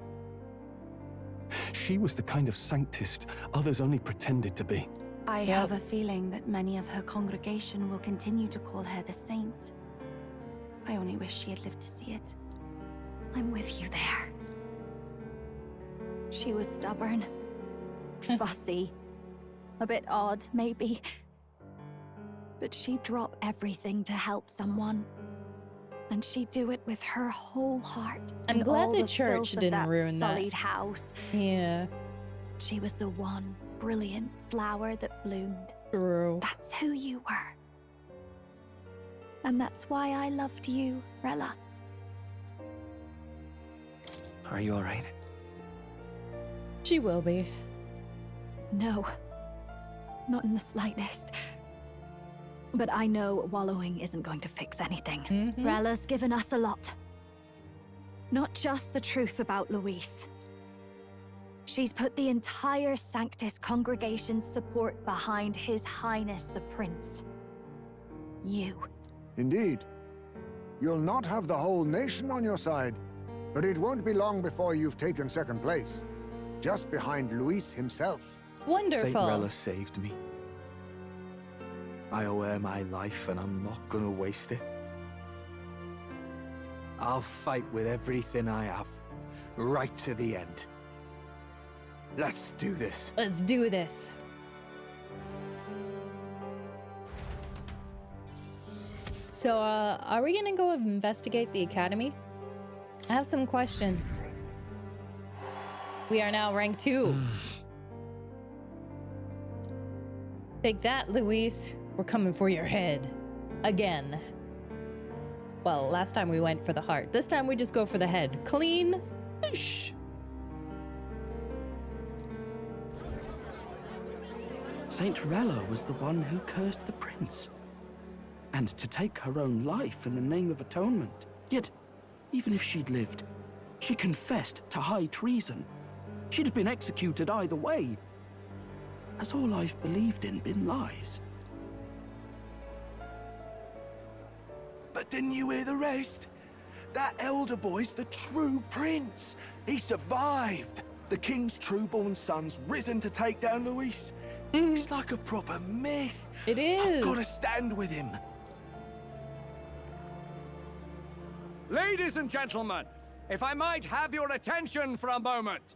She was the kind of Sanctist others only pretended to be. I have a feeling that many of her congregation will continue to call her the saint. I only wish she had lived to see it. I'm with you there. She was stubborn, fussy, a bit odd, maybe. But she'd drop everything to help someone. And she'd do it with her whole heart. I'm in glad all the the church filth of didn't that ruin that. sullied house. Yeah. She was the one brilliant flower that bloomed. True. That's who you were. And that's why I loved you, Rella. Are you alright? She will be. No. Not in the slightest. But I know wallowing isn't going to fix anything. Rella's given us a lot. Not just the truth about Luis. She's put the entire Sanctus congregation's support behind His Highness the Prince. You. Indeed. You'll not have the whole nation on your side, But it won't be long before you've taken second place, just behind Luis himself. Wonderful. Saint Rella saved me. I owe her my life, and I'm not gonna waste it. I'll fight with everything I have, right to the end. Let's do this. Let's do this. So, are we gonna go investigate the academy? I have some questions. We are now rank 2. Take that, Luis. We're coming for your head. Again. Well, last time we went for the heart. This time we just go for the head. Clean. Shh. Saint Rella was the one who cursed the prince. And to take her own life in the name of atonement. Yet, even if she'd lived, she confessed to high treason. She'd have been executed either way. Has all I've believed in been lies? But didn't you hear the rest? That elder boy's the true prince. He survived. The king's true-born son's risen to take down Luis. It's like a proper myth. It is. I've got to stand with him. Ladies and gentlemen, if I might have your attention for a moment.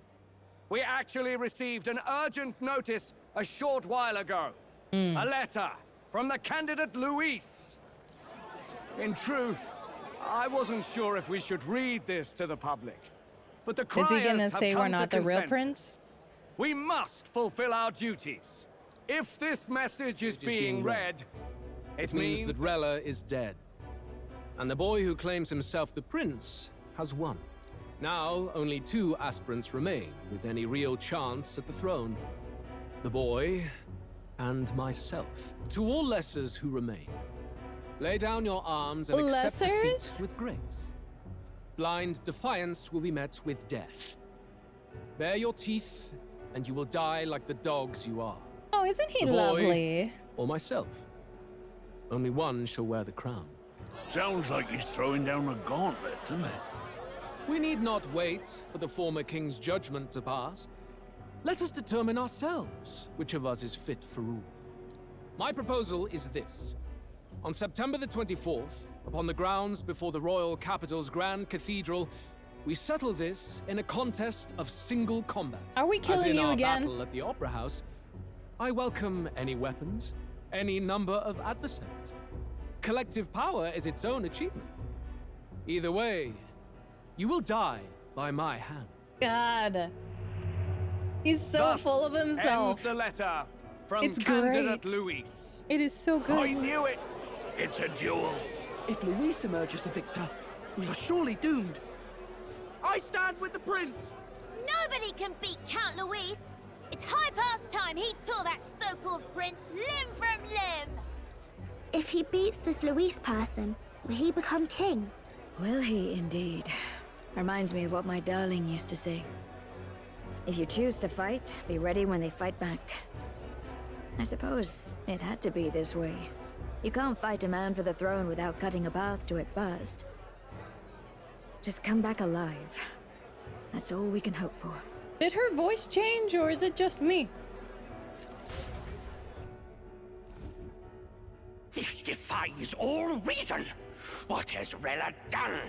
We actually received an urgent notice a short while ago. A letter from the candidate Luis. In truth, I wasn't sure if we should read this to the public. But the criers Is he gonna have say we're come not to the real consensus. prince? We must fulfill our duties. If this message is being read, it means that Rella is dead. And the boy who claims himself the prince has won. Now, only 2 aspirants remain with any real chance at the throne. The boy and myself. To all lessers who remain, lay down your arms and accept defeat with grace. Blind defiance will be met with death. Bare your teeth, and you will die like the dogs you are. Oh, isn't he The boy lovely? or myself. Only one shall wear the crown. Sounds like he's throwing down a gauntlet, doesn't it? We need not wait for the former king's judgment to pass. Let us determine ourselves which of us is fit for rule. My proposal is this. On September the 24th, upon the grounds before the royal capital's grand cathedral, we settle this in a contest of single combat. Are we As killing in you our again? battle at the Opera House, I welcome any weapons, any number of adversaries. Collective power is its own achievement. Either way, you will die by my hand. God. He's so Thus full of himself. ends the letter from It's candidate great. Luis. It is so good. I knew it! It's a duel. If Luis emerges the victor, we are surely doomed. I stand with the prince! Nobody can beat Count Luis! It's high past time he tore that so-called prince limb from limb! If he beats this Luis person, will he become king? Will he indeed? Reminds me of what my darling used to say. If you choose to fight, be ready when they fight back. I suppose it had to be this way. You can't fight a man for the throne without cutting a path to it first. Just come back alive. That's all we can hope for. Did her voice change, or is it just me? This defies all reason. What has Rella done?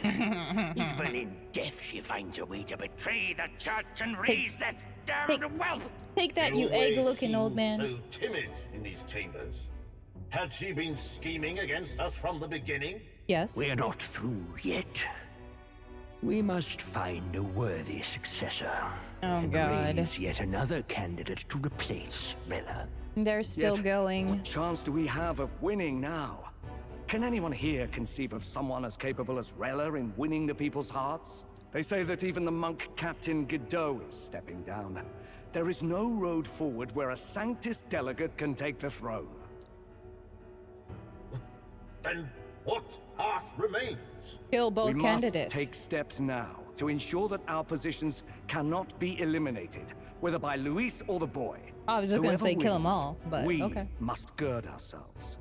Even in death, she finds a way to betray the church and raise that damned wealth. Take that, you egg-looking old man. So timid in these chambers. Had she been scheming against us from the beginning? Yes. We're not through yet. We must find a worthy successor. Oh, and God. raise yet another candidate to replace Rella. They're still Yet, going. What chance do we have of winning now? Can anyone here conceive of someone as capable as Rella in winning the people's hearts? They say that even the monk Captain Godot is stepping down. There is no road forward where a Sanctus delegate can take the throne. Then what path remains? Kill both we candidates. must take steps now to ensure that our positions cannot be eliminated, whether by Luis or the boy. I was just gonna Whoever say kill 'em wins, all, but we okay. must gird ourselves.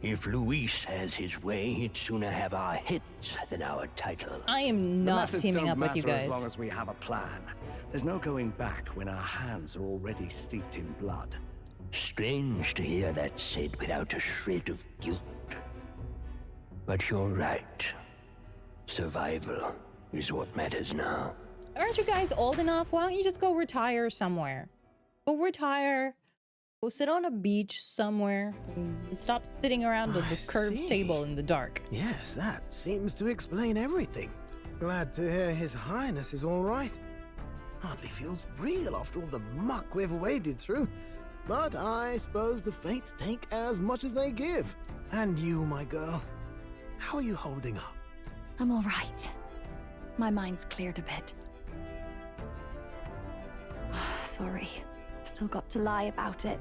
If Luis has his way, he'd sooner have our hits than our titles. I am not teaming up with you guys. As long as we have a plan. There's no going back when our hands are already steeped in blood. Strange to hear that said without a shred of guilt. But you're right. Survival is what matters now. Aren't you guys old enough? Why don't you just go retire somewhere? Go retire. Go sit on a beach somewhere. Stop sitting around at the curved table in the dark. Yes, that seems to explain everything. Glad to hear His Highness is all right. Hardly feels real after all the muck we've waded through. But I suppose the fates take as much as they give. And you, my girl, how are you holding up? I'm all right. My mind's cleared a bit. Sorry. Still got to lie about it.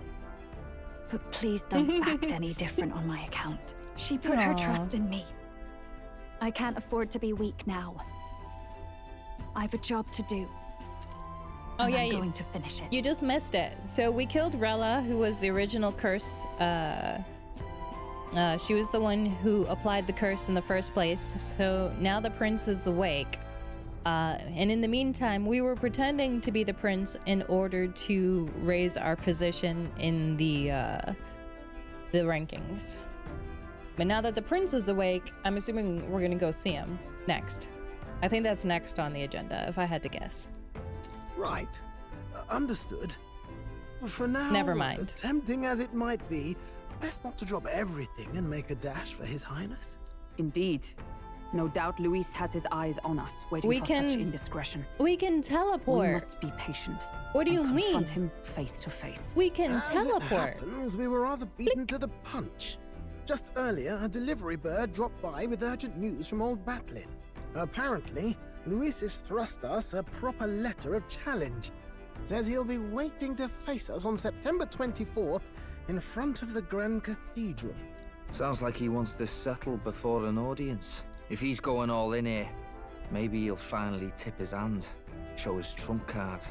But please don't act any different on my account. She put her trust in me. I can't afford to be weak now. I've a job to do. Oh yeah, I'm going to finish it. You just missed it. So we killed Rella, who was the original curse. She was the one who applied the curse in the first place. So now the prince is awake. And in the meantime, we were pretending to be the prince in order to raise our position in the rankings. But now that the prince is awake, I'm assuming we're gonna go see him next. I think that's next on the agenda, if I had to guess. Right. Understood. For now, Never mind. Tempting as it might be, best not to drop everything and make a dash for His Highness. Indeed. No doubt Luis has his eyes on us, waiting for such indiscretion. We can teleport. We must be patient. What do you mean? Confront him face to face. We can As teleport. It happens, we were rather beaten to the punch. Just earlier, a delivery bird dropped by with urgent news from Old Batlin. Apparently, Luis has thrust us a proper letter of challenge. Says he'll be waiting to face us on September 24th in front of the Grand Cathedral. Sounds like he wants this settled before an audience. If he's going all in here, maybe he'll finally tip his hand, show his trump card.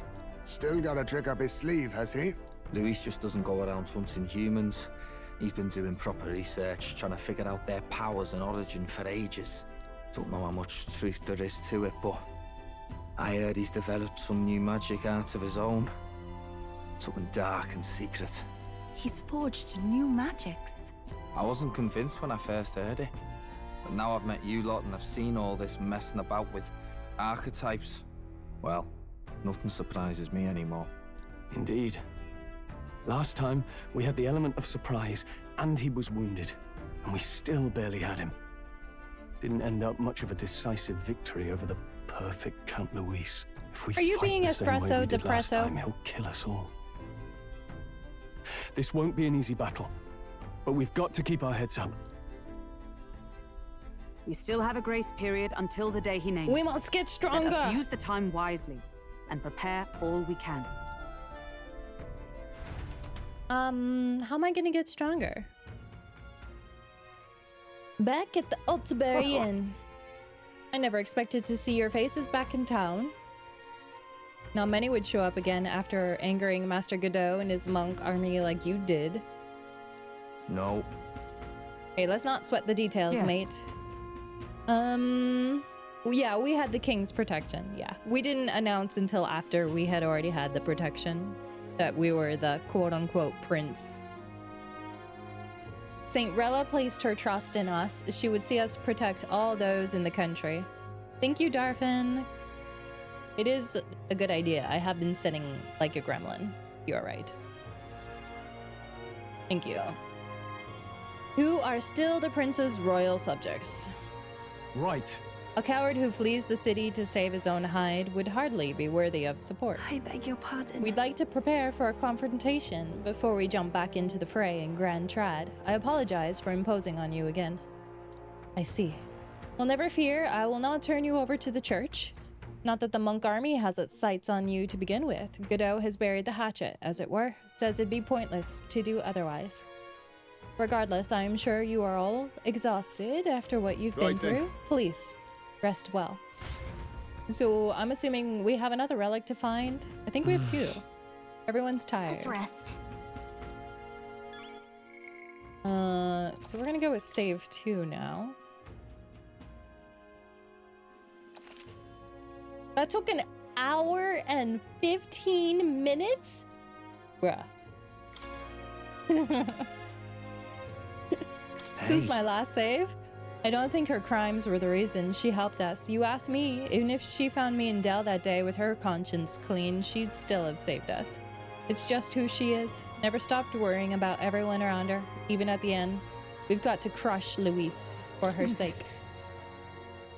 Still got a trick up his sleeve, has he? Luis just doesn't go around hunting humans. He's been doing proper research, trying to figure out their powers and origin for ages. Don't know how much truth there is to it, but I heard he's developed some new magic art of his own. Something dark and secret. He's forged new magics. I wasn't convinced when I first heard it. But now I've met you lot and I've seen all this messing about with archetypes. Well, nothing surprises me anymore. Indeed. Last time, we had the element of surprise, and he was wounded, and we still barely had him. Didn't end up much of a decisive victory over the perfect Count Luis. If we Are you fight being the same way espresso we did last depresso? time, he'll kill us all. This won't be an easy battle, but we've got to keep our heads up. We still have a grace period until the day he named. We must get stronger. Let us use the time wisely and prepare all we can. How am I gonna get stronger? Back at the Altbury Inn. I never expected to see your faces back in town. Not many would show up again after angering Master Godot and his monk army like you did. No. Hey, let's not sweat the details, Yes. mate. Yeah, we had the king's protection. Yeah, we didn't announce until after we had already had the protection that we were the quote-unquote prince. Saint Rella placed her trust in us. She would see us protect all those in the country. Thank you, Darfin. It is a good idea. I have been sitting like a gremlin. You're right. Thank you. Who are still the prince's royal subjects? Right. A coward who flees the city to save his own hide would hardly be worthy of support. I beg your pardon. We'd like to prepare for a confrontation before we jump back into the fray in Grand Trad. I apologize for imposing on you again. I see. Well, never fear, I will not turn you over to the church. Not that the monk army has its sights on you to begin with. Godot has buried the hatchet, as it were, says it'd be pointless to do otherwise. Regardless, I am sure you are all exhausted after what you've been through. Please, rest well. So, I'm assuming we have another relic to find? I think we have two. Everyone's tired. Let's rest. So we're gonna go with save 2 now. That took an hour and 15 minutes? Bruh. This is my last save. I don't think her crimes were the reason she helped us. You ask me, even if she found me in Dell that day with her conscience clean, she'd still have saved us. It's just who she is. Never stopped worrying about everyone around her, even at the end. We've got to crush Luis for her sake.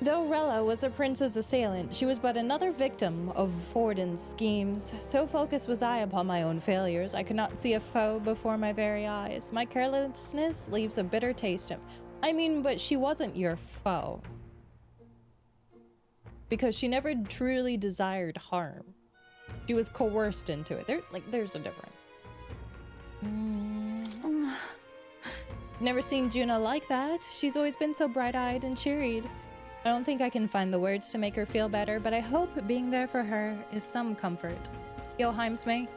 Though Rella was the prince's assailant, she was but another victim of Forden's schemes. So focused was I upon my own failures, I could not see a foe before my very eyes. My carelessness leaves a bitter taste in. I mean, but she wasn't your foe. Because she never truly desired harm. She was coerced into it. There's a difference. Never seen Juna like that. She's always been so bright-eyed and cheeried. I don't think I can find the words to make her feel better, but I hope being there for her is some comfort. Joheimsme?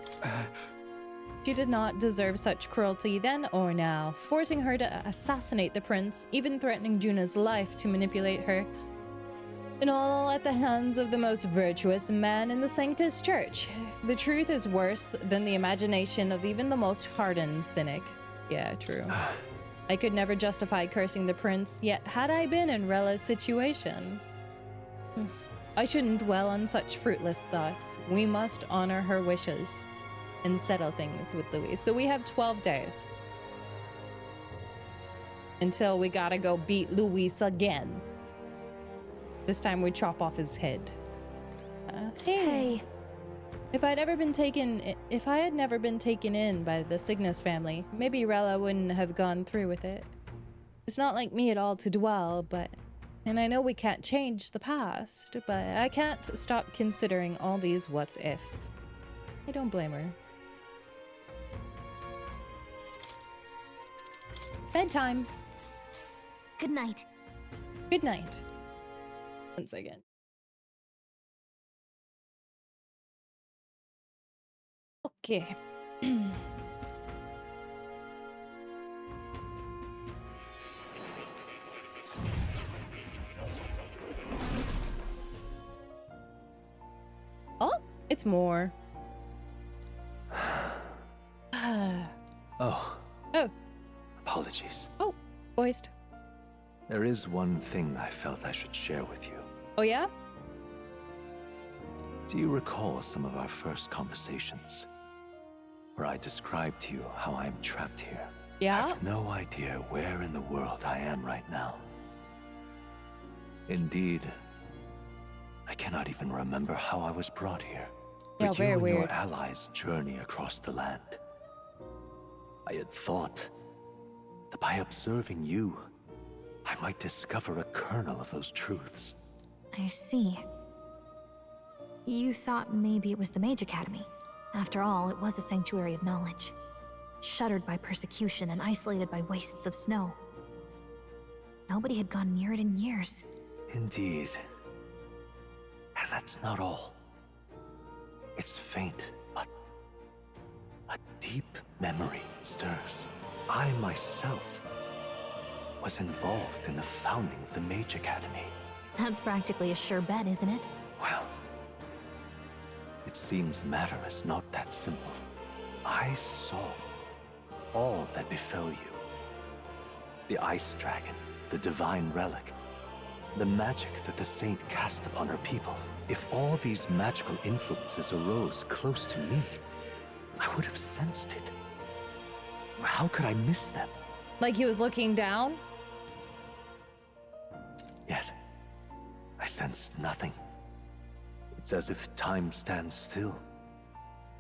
She did not deserve such cruelty then or now, forcing her to assassinate the prince, even threatening Juna's life to manipulate her. And all at the hands of the most virtuous man in the Sanctus Church. The truth is worse than the imagination of even the most hardened cynic. Yeah, true. I could never justify cursing the prince, yet had I been in Rella's situation. I shouldn't dwell on such fruitless thoughts. We must honor her wishes and settle things with Luis. So we have 12 days. Until we gotta go beat Luis again. This time we chop off his head. Hey. If I had never been taken in by the Cygnus family, maybe Rella wouldn't have gone through with it. It's not like me at all to dwell, and I know we can't change the past, but I can't stop considering all these what's ifs. I don't blame her. Bedtime. Good night. Good night. 1 second. Okay. Oh, it's more. Oh. Oh. Apologies. Oh, voiced. There is one thing I felt I should share with you. Oh, yeah? Do you recall some of our first conversations? Where I described to you how I am trapped here. Yeah? I have no idea where in the world I am right now. Indeed, I cannot even remember how I was brought here. Yeah, But very you and weird. your allies journey across the land. I had thought that by observing you, I might discover a kernel of those truths. I see. You thought maybe it was the Mage Academy. After all, it was a sanctuary of knowledge. Shuttered by persecution and isolated by wastes of snow. Nobody had gone near it in years. Indeed. And that's not all. It's faint, but a deep memory stirs. I myself was involved in the founding of the Mage Academy. That's practically a sure bet, isn't it? Well, it seems the matter is not that simple. I saw all that befell you. The Ice Dragon, the Divine Relic, the magic that the Saint cast upon her people. If all these magical influences arose close to me, I would have sensed it. How could I miss them? Like he was looking down? Yet, I sensed nothing. It's as if time stands still.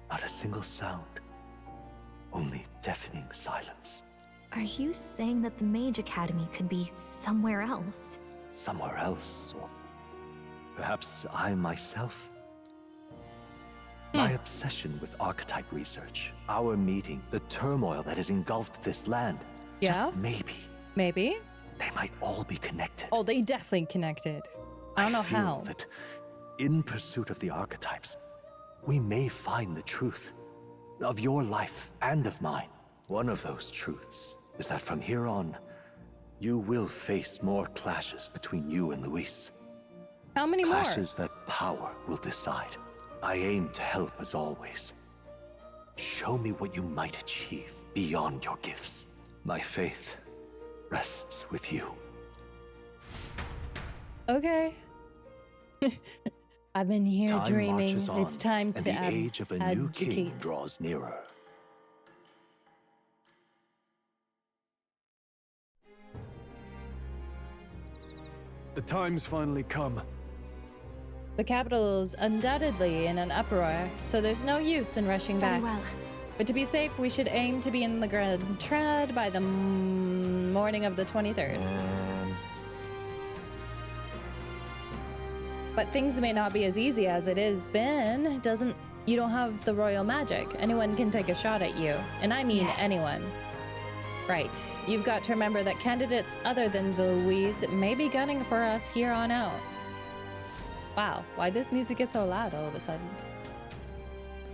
Not a single sound. Only deafening silence. Are you saying that the Mage Academy could be somewhere else? Somewhere else, or perhaps I myself? My obsession with archetype research, our meeting, the turmoil that has engulfed this land. Yeah? Just maybe. Maybe? They might all be connected. Oh, they definitely connected. I don't know feel how. that in pursuit of the archetypes, we may find the truth of your life and of mine. One of those truths is that from here on, you will face more clashes between you and Luis. How many more? Clashes that power will decide. I aim to help as always. Show me what you might achieve beyond your gifts. My faith rests with you. Okay. I've been here Time dreaming. marches on, It's time and to the age of a new king abdicate. draws nearer. The time's finally come. The capital's undoubtedly in an uproar, so there's no use in rushing Very back. well. But to be safe, we should aim to be in the Grand Trad by the morning of the 23rd. But things may not be as easy as it has been. You don't have the royal magic. Anyone can take a shot at you. And I mean anyone. Right. You've got to remember that candidates other than the Louise may be gunning for us here on out. Wow, why'd this music get so loud all of a sudden?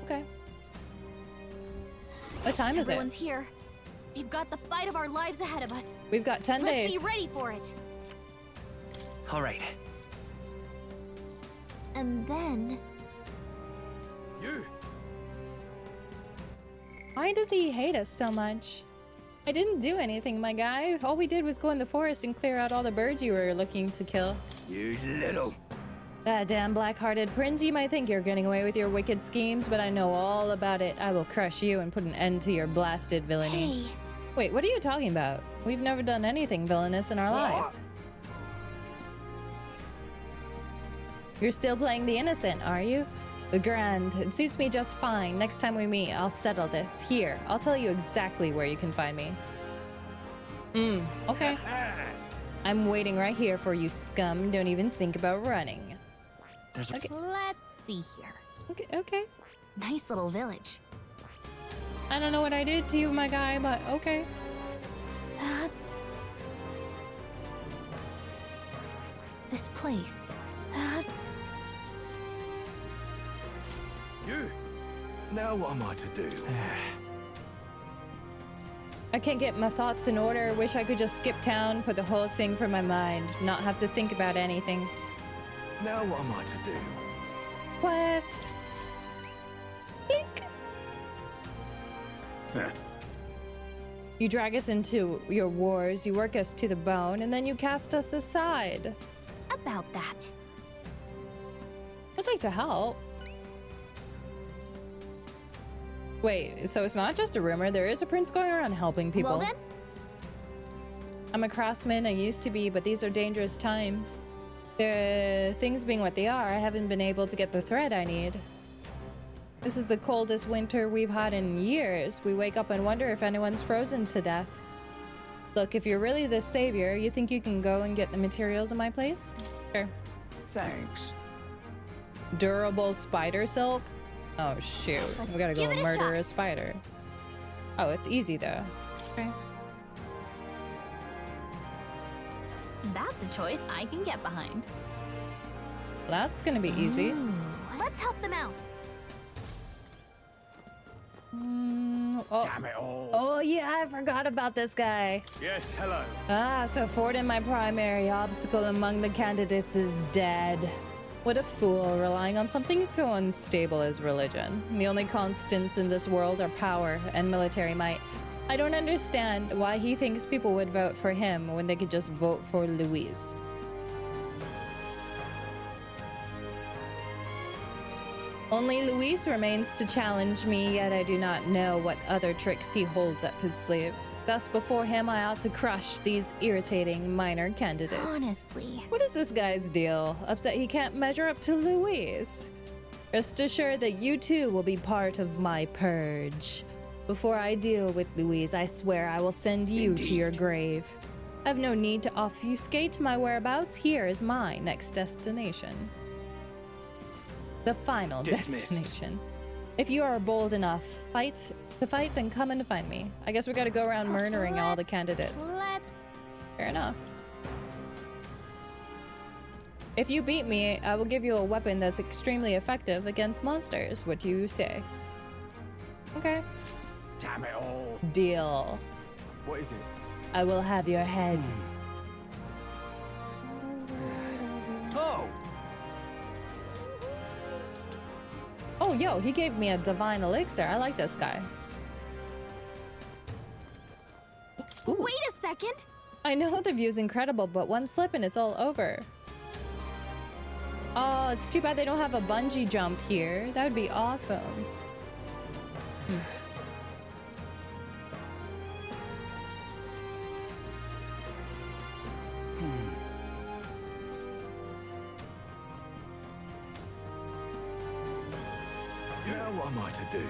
Okay. What time is it? Everyone's here. We've got the fight of our lives ahead of us. We've got 10 days. Let's be ready for it. All right. And then... You! Why does he hate us so much? I didn't do anything, my guy. All we did was go in the forest and clear out all the birds you were looking to kill. You little... That damn black-hearted prince, you might think you're getting away with your wicked schemes, but I know all about it. I will crush you and put an end to your blasted villainy. Hey. Wait, what are you talking about? We've never done anything villainous in our lives. You're still playing the innocent, are you? The Grand. It suits me just fine. Next time we meet, I'll settle this. Here, I'll tell you exactly where you can find me. Okay. I'm waiting right here for you, scum. Don't even think about running. Okay. Let's see here. Okay. Nice little village. I don't know what I did to you, my guy, but okay. That's... this place. That's... You! Now what am I to do? I can't get my thoughts in order. Wish I could just skip town, put the whole thing from my mind, not have to think about anything. Now what am I to do? Quest. Blink. You drag us into your wars, you work us to the bone, and then you cast us aside. About that. I'd like to help. Wait, so it's not just a rumor. There is a prince going around helping people. Well then. I'm a craftsman, I used to be, but these are dangerous times. Things being what they are, I haven't been able to get the thread I need. This is the coldest winter we've had in years. We wake up and wonder if anyone's frozen to death. Look, if you're really the savior, you think you can go and get the materials in my place? Sure. Thanks. Durable spider silk? Oh shoot, we gotta go murder a spider. Oh, it's easy though. Okay. That's a choice I can get behind. That's gonna be easy. Let's help them out. Oh. Damn it all. Oh yeah, I forgot about this guy. Yes, hello. Ah, so Ford and my primary obstacle among the candidates is dead. What a fool, relying on something so unstable as religion. The only constants in this world are power and military might. I don't understand why he thinks people would vote for him when they could just vote for Luis. Only Luis remains to challenge me, yet I do not know what other tricks he holds up his sleeve. Thus, before him, I ought to crush these irritating minor candidates. Honestly. What is this guy's deal? Upset he can't measure up to Luis? Rest assured that you too will be part of my purge. Before I deal with Luis, I swear I will send you to your grave. I have no need to obfuscate my whereabouts. Here is my next destination. The final destination. If you are bold enough to fight, then come and find me. I guess we gotta go around murdering all the candidates. Fair enough. If you beat me, I will give you a weapon that's extremely effective against monsters. What do you say? Okay. Damn it all. Deal. What is it? I will have your head. Oh! Oh, yo, he gave me a divine elixir. I like this guy. Ooh. Wait a second! I know the view's incredible, but one slip and it's all over. Oh, it's too bad they don't have a bungee jump here. That would be awesome. Now what am I to do?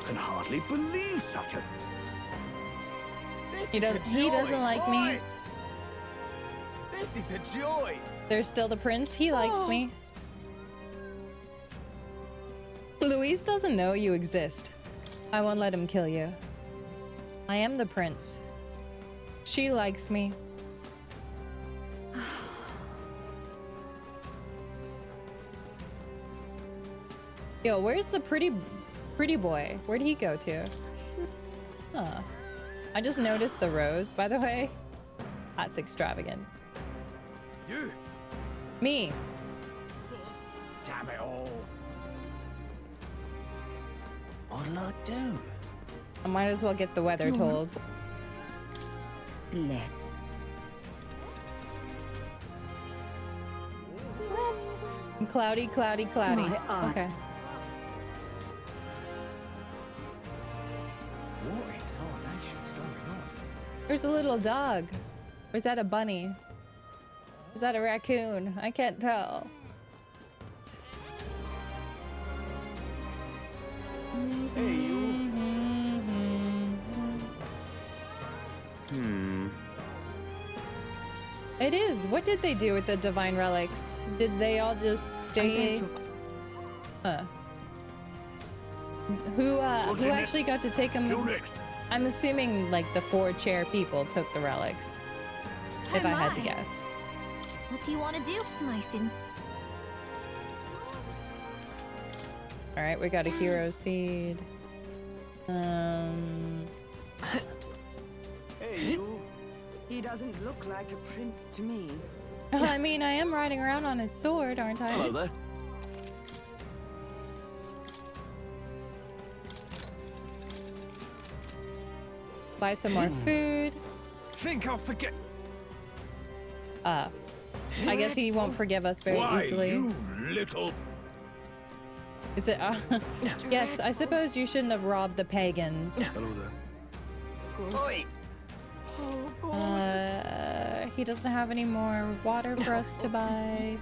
Can hardly believe such a... He doesn't like me. This is a joy. There's still the prince. He likes me. Luis doesn't know you exist. I won't let him kill you. I am the prince. She likes me. Yo, where's the pretty boy? Where'd he go to? Huh. I just noticed the rose, by the way. That's extravagant. You? Me. Damn it all. What'll I do? I might as well get the weather told. Let's Cloudy, cloudy, cloudy. Okay. What in tarnation's going on? There's a little dog. Or is that a bunny? Is that a raccoon? I can't tell. Hey, you. It is. What did they do with the divine relics? Did they all just stay? Huh. Who actually got to take them? I'm assuming like the 4 chair people took the relics. If I had to guess. What do you want to do? My sins. All right, we got a hero seed. Hey, you. He doesn't look like a prince to me. I mean, I am riding around on his sword, aren't I? Hello there. Buy some more food. Think I'll forget. I guess he won't forgive us very easily. You little... Is it? Yes, I suppose you shouldn't have robbed the pagans. Hello there. Oi. He doesn't have any more water for us to buy.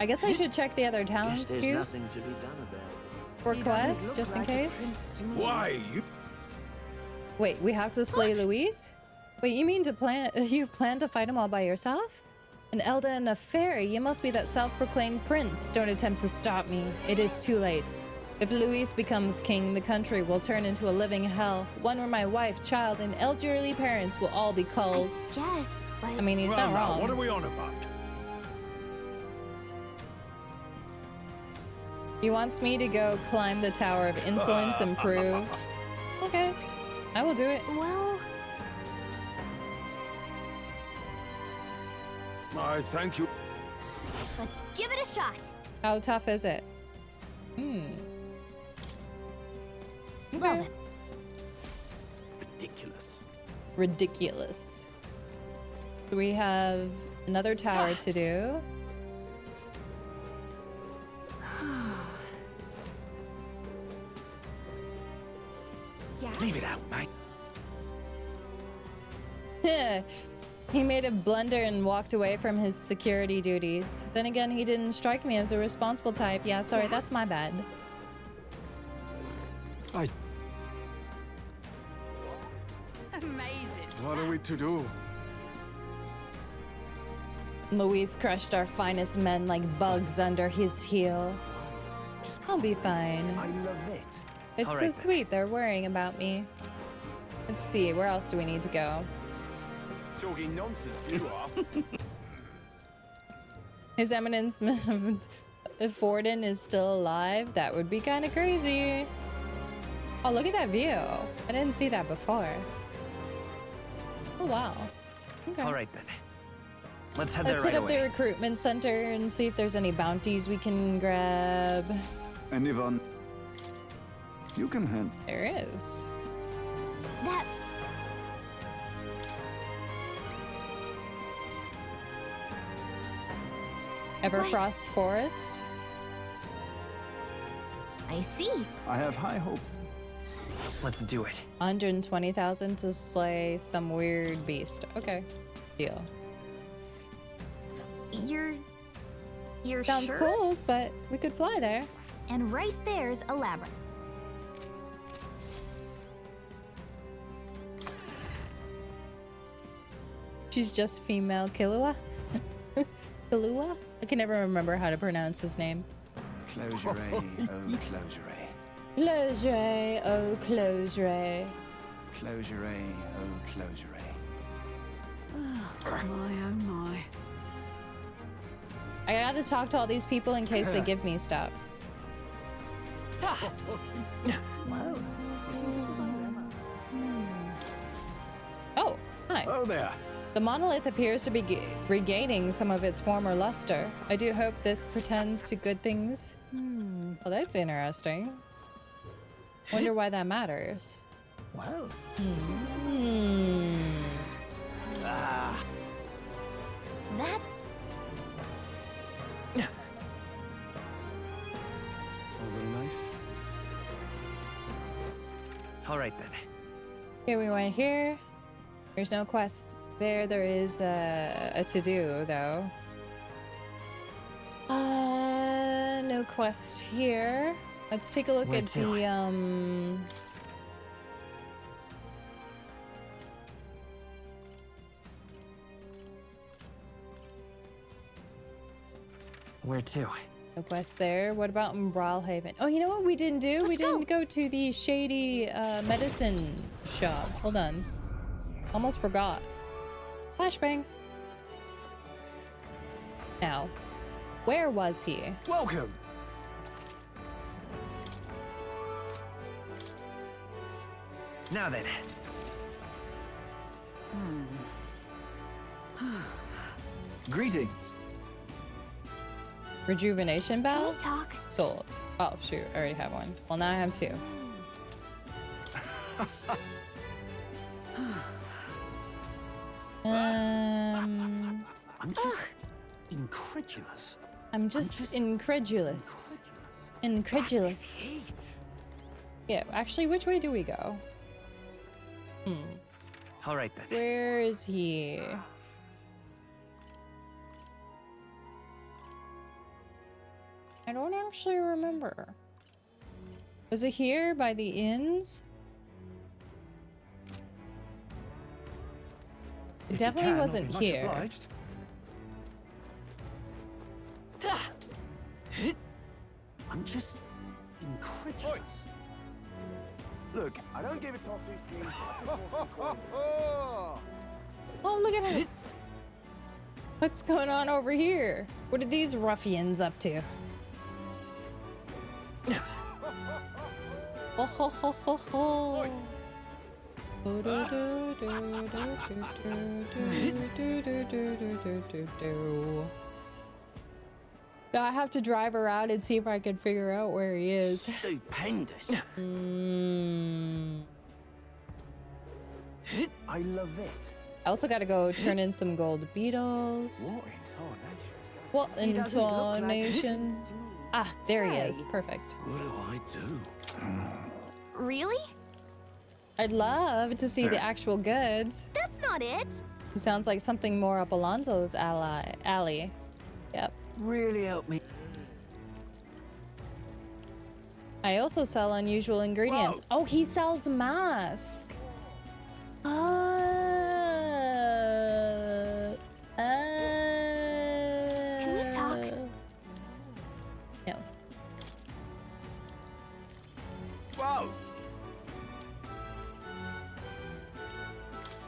I guess I should check the other towns There's too. nothing to be done about it. For quests, just in case. Why you? Wait, we have to slay Luis? Wait, you mean you plan to fight him all by yourself? An Elda and a fairy, you must be that self-proclaimed prince. Don't attempt to stop me. It is too late. If Luis becomes king, the country will turn into a living hell. One where my wife, child, and elderly parents will all be culled. Yes, but... I mean, he's not wrong. What are we on about? He wants me to go climb the Tower of Insolence and prove. Okay, I will do it. Well... I thank you. Let's give it a shot. How tough is it? Well then. Ridiculous. Ridiculous. So we have another tower to do. Leave it out, mate. He made a blunder and walked away from his security duties. Then again, he didn't strike me as a responsible type. Yeah, sorry, that's my bad. Amazing. What are we to do? Luis crushed our finest men like bugs under his heel. I'll be fine. I love it. It's so sweet they're worrying about me. Let's see, where else do we need to go? Talking nonsense, you are. His Eminence If Forden is still alive, that would be kind of crazy. Oh, look at that view. I didn't see that before. Oh, wow. Okay. All right, then. Let's head Let's there hit right up the away. recruitment center and see if there's any bounties we can grab. Anyone? You can hand. There is. That... Everfrost Forest. I see. I have high hopes. Let's do it. 120,000 to slay some weird beast. Okay. Deal. You're Sounds sure? cold, but we could fly there. And right there's a labyrinth. She's just female Killua. Killua? I can never remember how to pronounce his name. Closure, oh closure. Closure, oh closure. Closure, oh closure. Oh my, oh my. I gotta talk to all these people in case they give me stuff. Well, Oh, hi. Oh there. The monolith appears to be regaining some of its former luster. I do hope this pretends to good things. Well, that's interesting. Wonder why that matters. Well. That's... Oh, very nice. All right, then. Okay, we went here. There's no quest there. There is a to-do, though. No quest here. Let's take a look Where at to? the, Where to? no quest there. What about Umbral Haven? Oh, you know what we didn't do? We didn't go to the shady medicine shop. Hold on. Almost forgot. Flashbang. Now, where was he? Welcome. Now then. Greetings. Rejuvenation bell? talk? Sold. Oh, shoot. I already have one. Well, now I have two. I'm just incredulous. I'm just incredulous. Incredulous. Yeah, actually, which way do we go? All right, then. Where is he? I don't actually remember. Was it here by the inns? It definitely wasn't here. I'm just incredulous. Look, I don't give a toss who's king. Oh, look at him. What's going on over here? What are these ruffians up to? Ho ho ho ho ho. Now I have to drive around and see if I can figure out where he is. Stupendous. I love it. I also gotta go turn in some gold beetles. What intonation? Ah, there he is. Perfect. What do I do? Really? I'd love to see the actual goods. That's not it. It sounds like something more up Alonso's alley. Yep. Really help me. I also sell unusual ingredients. Oh, he sells mask. Can we talk? No. Whoa!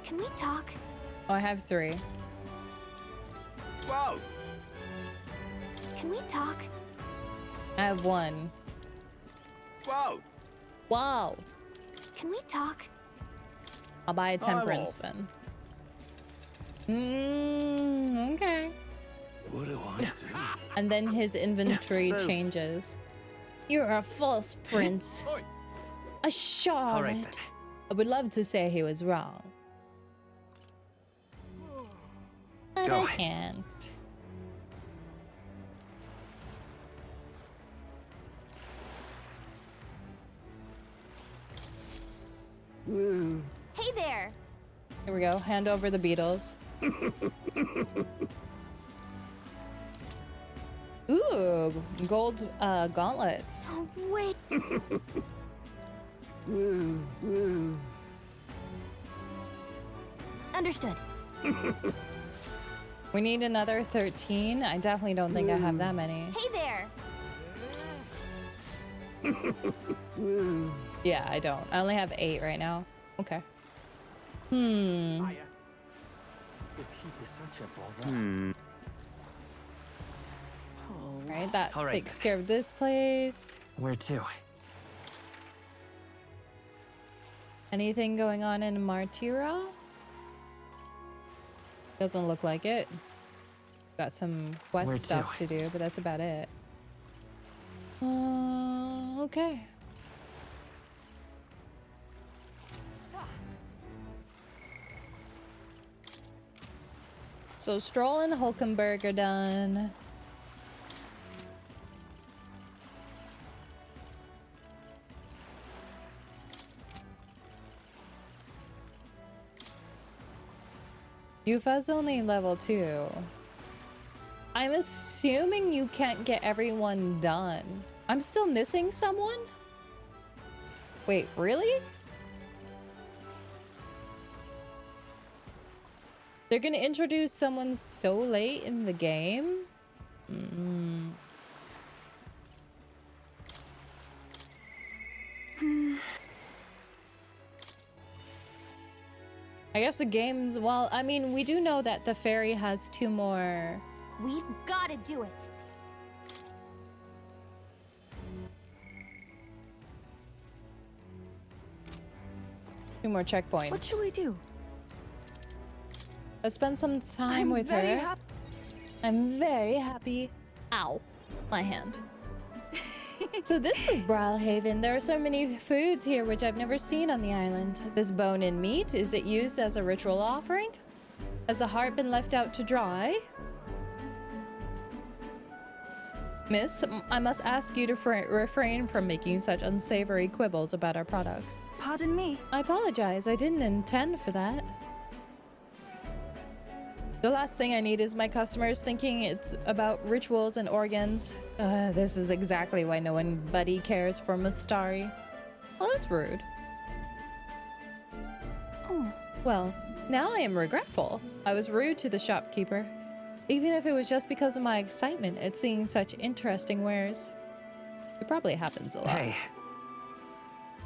Can we talk? Oh, I have 3. Whoa! Can we talk? I have one. Wow. Wow. Can we talk? I'll buy a temperance then. Okay. What do I do? And then his inventory So- changes. You're a false prince. A charlotte. right, I would love to say he was wrong. But Go. I can't. Hey there! Here we go. Hand over the beetles. Ooh, gold gauntlets. Oh, wait. Understood. We need another 13. I definitely don't think I have that many. Hey there! Yeah, I don't. I only have 8 right now. Okay. Right, that All right, takes then. care of this place. Where to? Anything going on in Martira? Doesn't look like it. Got some quest Where stuff to do, but that's about it. Okay. So Stroll and Hulkenberg are done. Yufa's only level 2. I'm assuming you can't get everyone done. I'm still missing someone? Wait, really? They're gonna introduce someone so late in the game? I guess the game's, well, I mean, we do know that the fairy has 2 more. We've gotta do it. Two more checkpoints. What should we do? Let's spend some time I'm with very her. I'm very happy. Ow, my hand. So this is Brawlhaven. There are so many foods here which I've never seen on the island. This bone-in meat, is it used as a ritual offering? Has the heart been left out to dry? Miss, I must ask you to refrain from making such unsavory quibbles about our products. Pardon me. I apologize. I didn't intend for that. The last thing I need is my customers thinking it's about rituals and organs. This is exactly why no one buddy cares for Mustari. Well, that's rude. Oh. Well, now I am regretful. I was rude to the shopkeeper. Even if it was just because of my excitement at seeing such interesting wares. It probably happens a lot. Hey.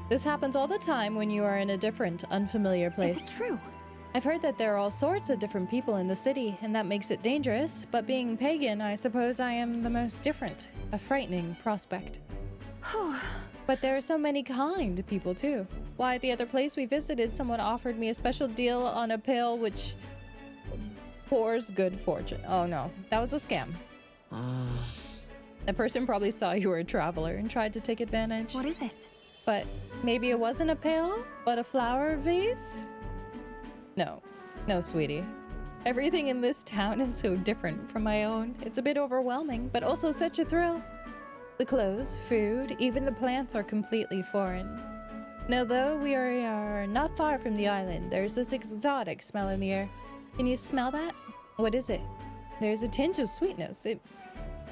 This happens all the time when you are in a different, unfamiliar place. Is it true? I've heard that there are all sorts of different people in the city, and that makes it dangerous, but being pagan, I suppose I am the most different. A frightening prospect. But there are so many kind people, too. Why, the other place we visited, someone offered me a special deal on a pill which pours good fortune. Oh no, that was a scam. That person probably saw you were a traveler and tried to take advantage. What is it? But maybe it wasn't a pill, but a flower vase? No, sweetie. Everything in this town is so different from my own. It's a bit overwhelming, but also such a thrill. The clothes, food, even the plants are completely foreign. Now, though we are not far from the island, there's this exotic smell in the air. Can you smell that? What is it? There's a tinge of sweetness. It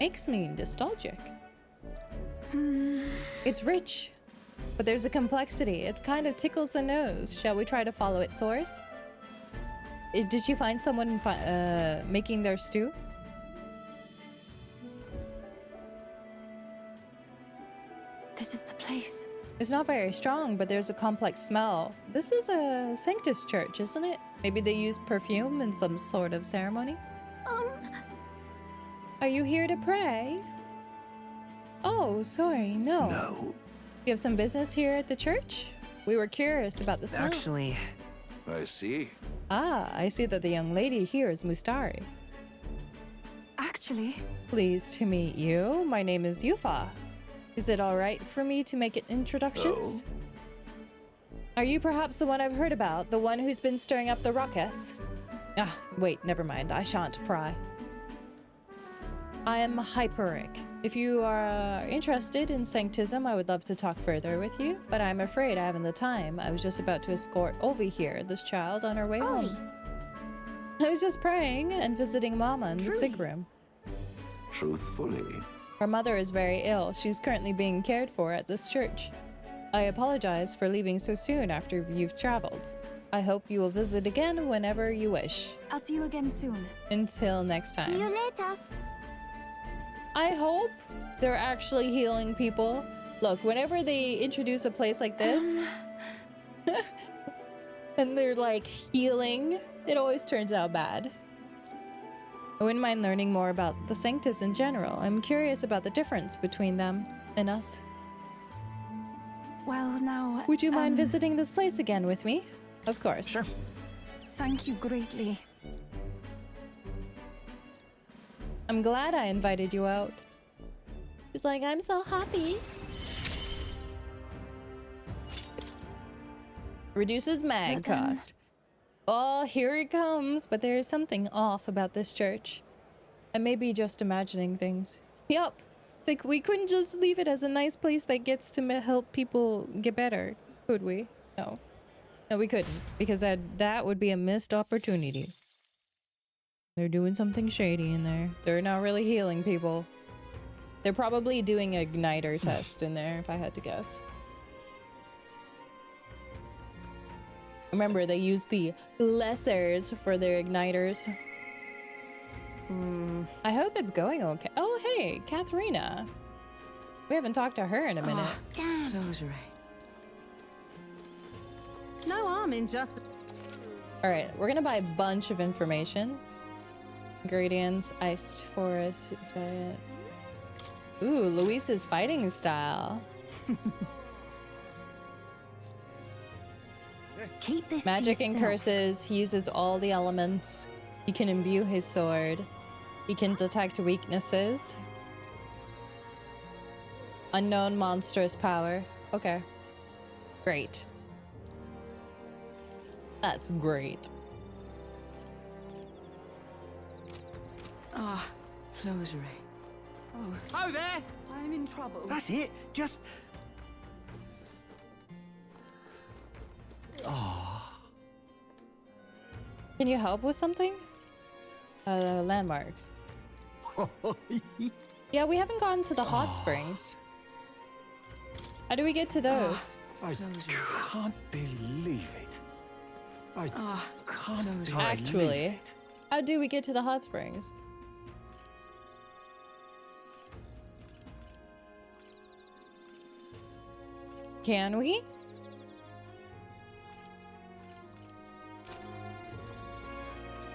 makes me nostalgic. It's rich, but there's a complexity. It kind of tickles the nose. Shall we try to follow its source? Did you find someone making their stew? This is the place. It's not very strong, but there's a complex smell. This is a Sanctus church, isn't it? Maybe they use perfume in some sort of ceremony? Are you here to pray? Oh, sorry, no. No. You have some business here at the church? We were curious about the smell. Actually... I see. Ah, I see that the young lady here is Mustari. Actually... Pleased to meet you. My name is Yufa. Is it all right for me to make introductions? Are you perhaps the one I've heard about? The one who's been stirring up the ruckus? Ah, wait, never mind. I shan't pry. I am Hyperic. If you are interested in Sanctism, I would love to talk further with you, but I'm afraid I haven't the time. I was just about to escort Ovi here, this child, on her way home. I was just praying and visiting Mama in the sick room. Truthfully. Her mother is very ill. She's currently being cared for at this church. I apologize for leaving so soon after you've traveled. I hope you will visit again whenever you wish. I'll see you again soon. Until next time. See you later. I hope they're actually healing people. Look, whenever they introduce a place like this and they're like healing, it always turns out bad. I wouldn't mind learning more about the Sanctus in general. I'm curious about the difference between them and us. Well, now... Would you mind visiting this place again with me? Of course. Sure. Thank you greatly. I'm glad I invited you out. She's like, I'm so happy. Reduces mag cost. Oh, here it comes. But there is something off about this church. I may be just imagining things. Yup. Like, we couldn't just leave it as a nice place that gets to help people get better, could we? No. No, we couldn't. Because that would be a missed opportunity. They're doing something shady in there. They're not really healing people. They're probably doing an igniter test in there, if I had to guess. Remember, they use the lessers for their igniters. I hope it's going okay. Oh, hey, Katharina. We haven't talked to her in a minute. Damn. Closure. No harm in just... Alright, we're gonna buy a bunch of information. Ingredients, iced forest, diet. Ooh, Luis's fighting style. Keep this Magic to and yourself. curses. He uses all the elements. He can imbue his sword. He can detect weaknesses. Unknown monstrous power. Okay. Great. That's great. Ah, closure. Oh. Oh, there! I'm in trouble. That's it. Just... Can you help with something? Landmarks. Yeah, we haven't gone to the hot springs. How do we get to those? I can't believe it. I can't believe Actually, it. how do we get to the hot springs? Can we?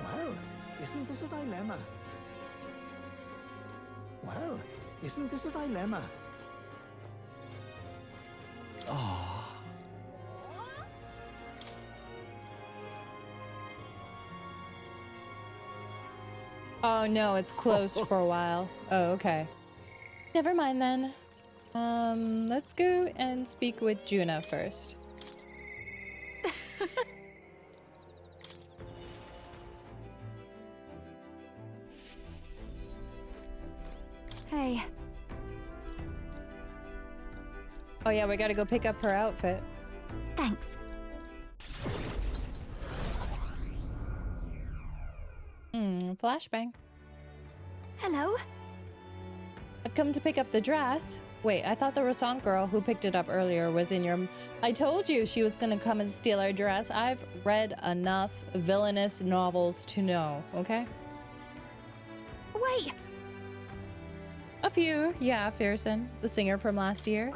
Well, isn't this a dilemma? Well, isn't this a dilemma? Oh. Oh no, it's closed for a while. Oh, okay. Never mind then. Let's go and speak with Juna first. Hey. Oh yeah, we gotta go pick up her outfit. Thanks. Flashbang. Hello. I've come to pick up the dress. Wait, I thought the Rasant girl who picked it up earlier was in your... I told you she was gonna come and steal our dress. I've read enough villainous novels to know, okay? Wait. A few, yeah, Fearson, the singer from last year.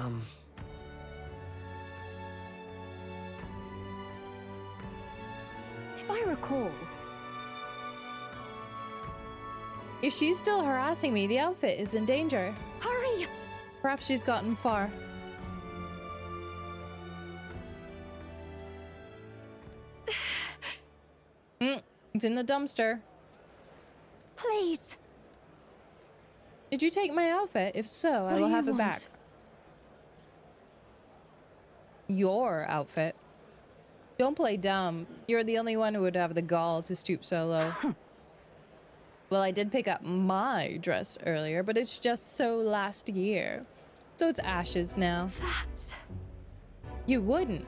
If I recall... If she's still harassing me, the outfit is in danger. Hurry! Perhaps she's gotten far. It's in the dumpster. Please. Did you take my outfit? If so, I will have it back. Your outfit? Don't play dumb. You're the only one who would have the gall to stoop so low. Well, I did pick up my dress earlier, but it's just so last year. So it's ashes now. That's... You wouldn't.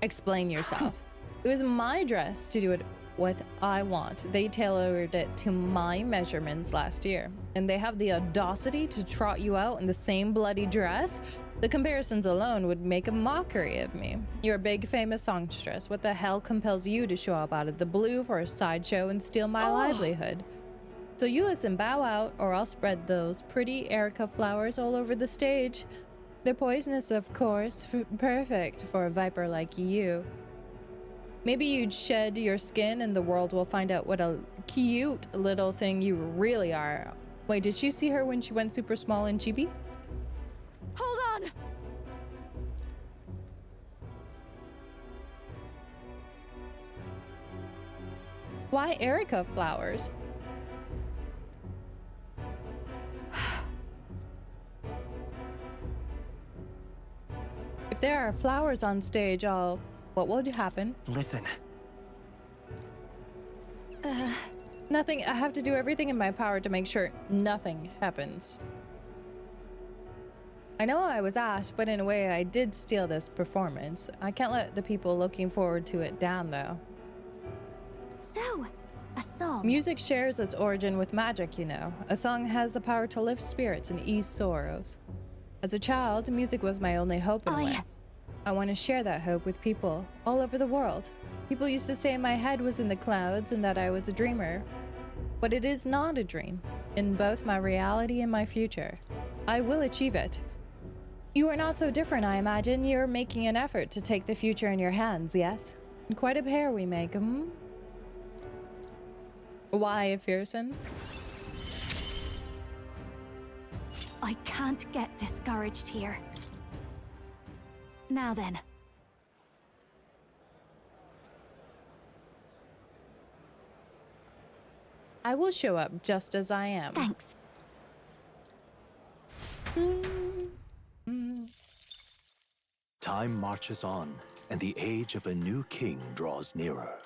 Explain yourself. It was my dress to do it what I want. They tailored it to my measurements last year. And they have the audacity to trot you out in the same bloody dress? The comparisons alone would make a mockery of me. You're a big famous songstress. What the hell compels you to show up out of the blue for a sideshow and steal my livelihood? So you listen, bow out, or I'll spread those pretty Erica flowers all over the stage. They're poisonous, of course, perfect for a viper like you. Maybe you'd shed your skin and the world will find out what a cute little thing you really are. Wait, did she see her when she went super small and chibi? Hold on! Why Erica flowers? If there are flowers on stage, what will happen? Listen. Nothing. I have to do everything in my power to make sure nothing happens. I know I was asked, but in a way I did steal this performance. I can't let the people looking forward to it down, though. So, a song. Music shares its origin with magic, you know. A song has the power to lift spirits and ease sorrows. As a child, music was my only hope in a way. I want to share that hope with people all over the world. People used to say my head was in the clouds and that I was a dreamer. But it is not a dream. In both my reality and my future, I will achieve it. You are not so different, I imagine. You're making an effort to take the future in your hands, yes? Quite a pair we make, Why, Fearson? I can't get discouraged here. Now then. I will show up just as I am. Thanks. Time marches on, and the age of a new king draws nearer.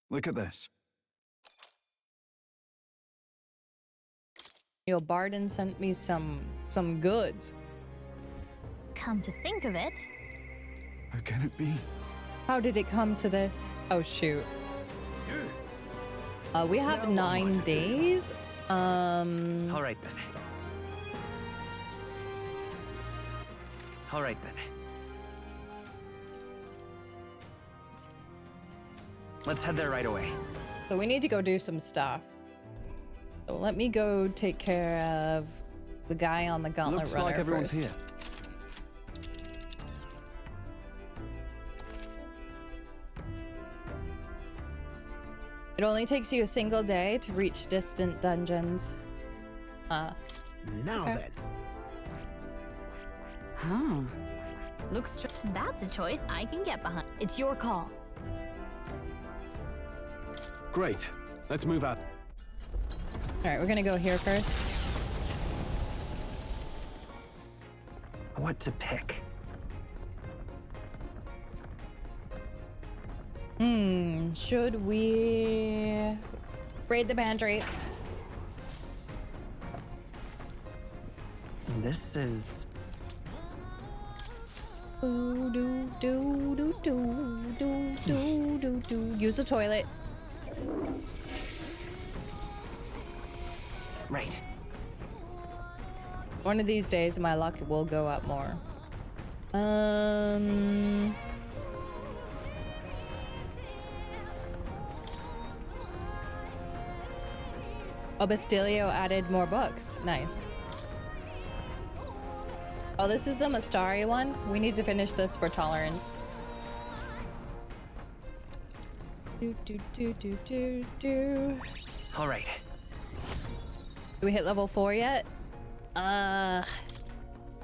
Look at this. Yo, Barden sent me some goods. Come to think of it. How can it be? How did it come to this? Oh, shoot. We have 9 days. All right then. All right then. Let's head there right away. So we need to go do some stuff. So let me go take care of the guy on the gauntlet Looks runner like everyone's first. here. It only takes you a single day to reach distant dungeons. Now then. Huh. Looks That's a choice I can get behind. It's your call. Great. Let's move out. All right, we're gonna go here first. What to pick? Should we raid the pantry? This is... Use the toilet. Right. One of these days, my luck will go up more. Oh, Bastilio added more books. Nice. Oh, this is the Mastari one. We need to finish this for tolerance. All right. Do we hit level 4 yet?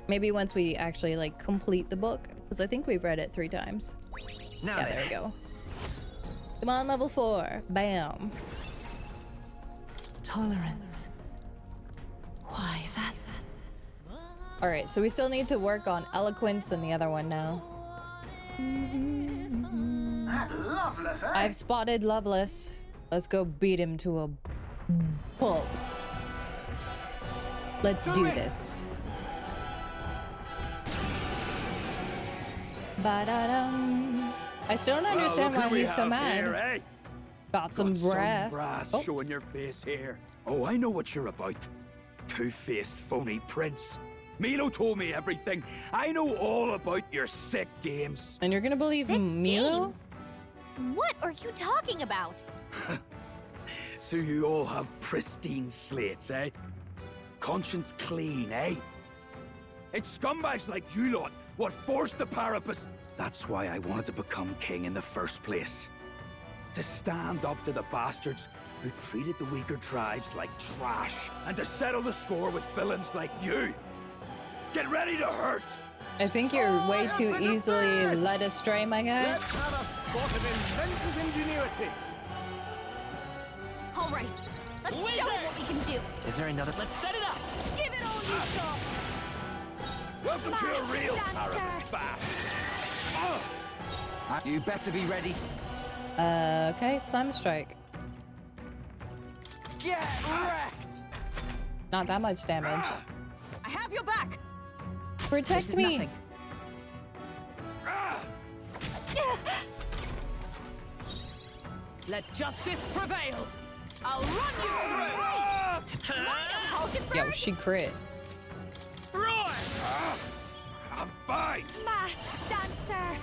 Maybe once we actually like complete the book, because I think we've read it 3 times. Now yeah, then. there we go. Come on, level 4. Bam. Tolerance. Why, that's... All right, so we still need to work on eloquence and the other one now. Loveless, eh? I've spotted Loveless. Let's go beat him to a pulp. Let's do this. Ba-da-dum. I still don't understand why he's so mad. Here, eh? Got some brass. Brass showing your face here. Oh, I know what you're about. Two-faced phony prince. Milo told me everything. I know all about your sick games. And you're gonna believe Milo? Games? What are you talking about? So you all have pristine slates, eh? Conscience clean, eh? It's scumbags like you lot what forced the Parapus. That's why I wanted to become king in the first place. To stand up to the bastards who treated the weaker tribes like trash, and to settle the score with villains like you. Get ready to hurt! I think you're way too easily led astray, my guy. Let's have a spot of inventor's ingenuity. All right, let's show them what we can do. Is there another? Let's set it up. Give it all you've got. Welcome to a real Dancer. Parapus bash. You better be ready. Okay, Slime Strike. Get wrecked! Not that much damage. I have your back. Protect This is me. nothing. Let justice prevail. I'll run you through. Yo, she crit. I'm fine. Masked dancer.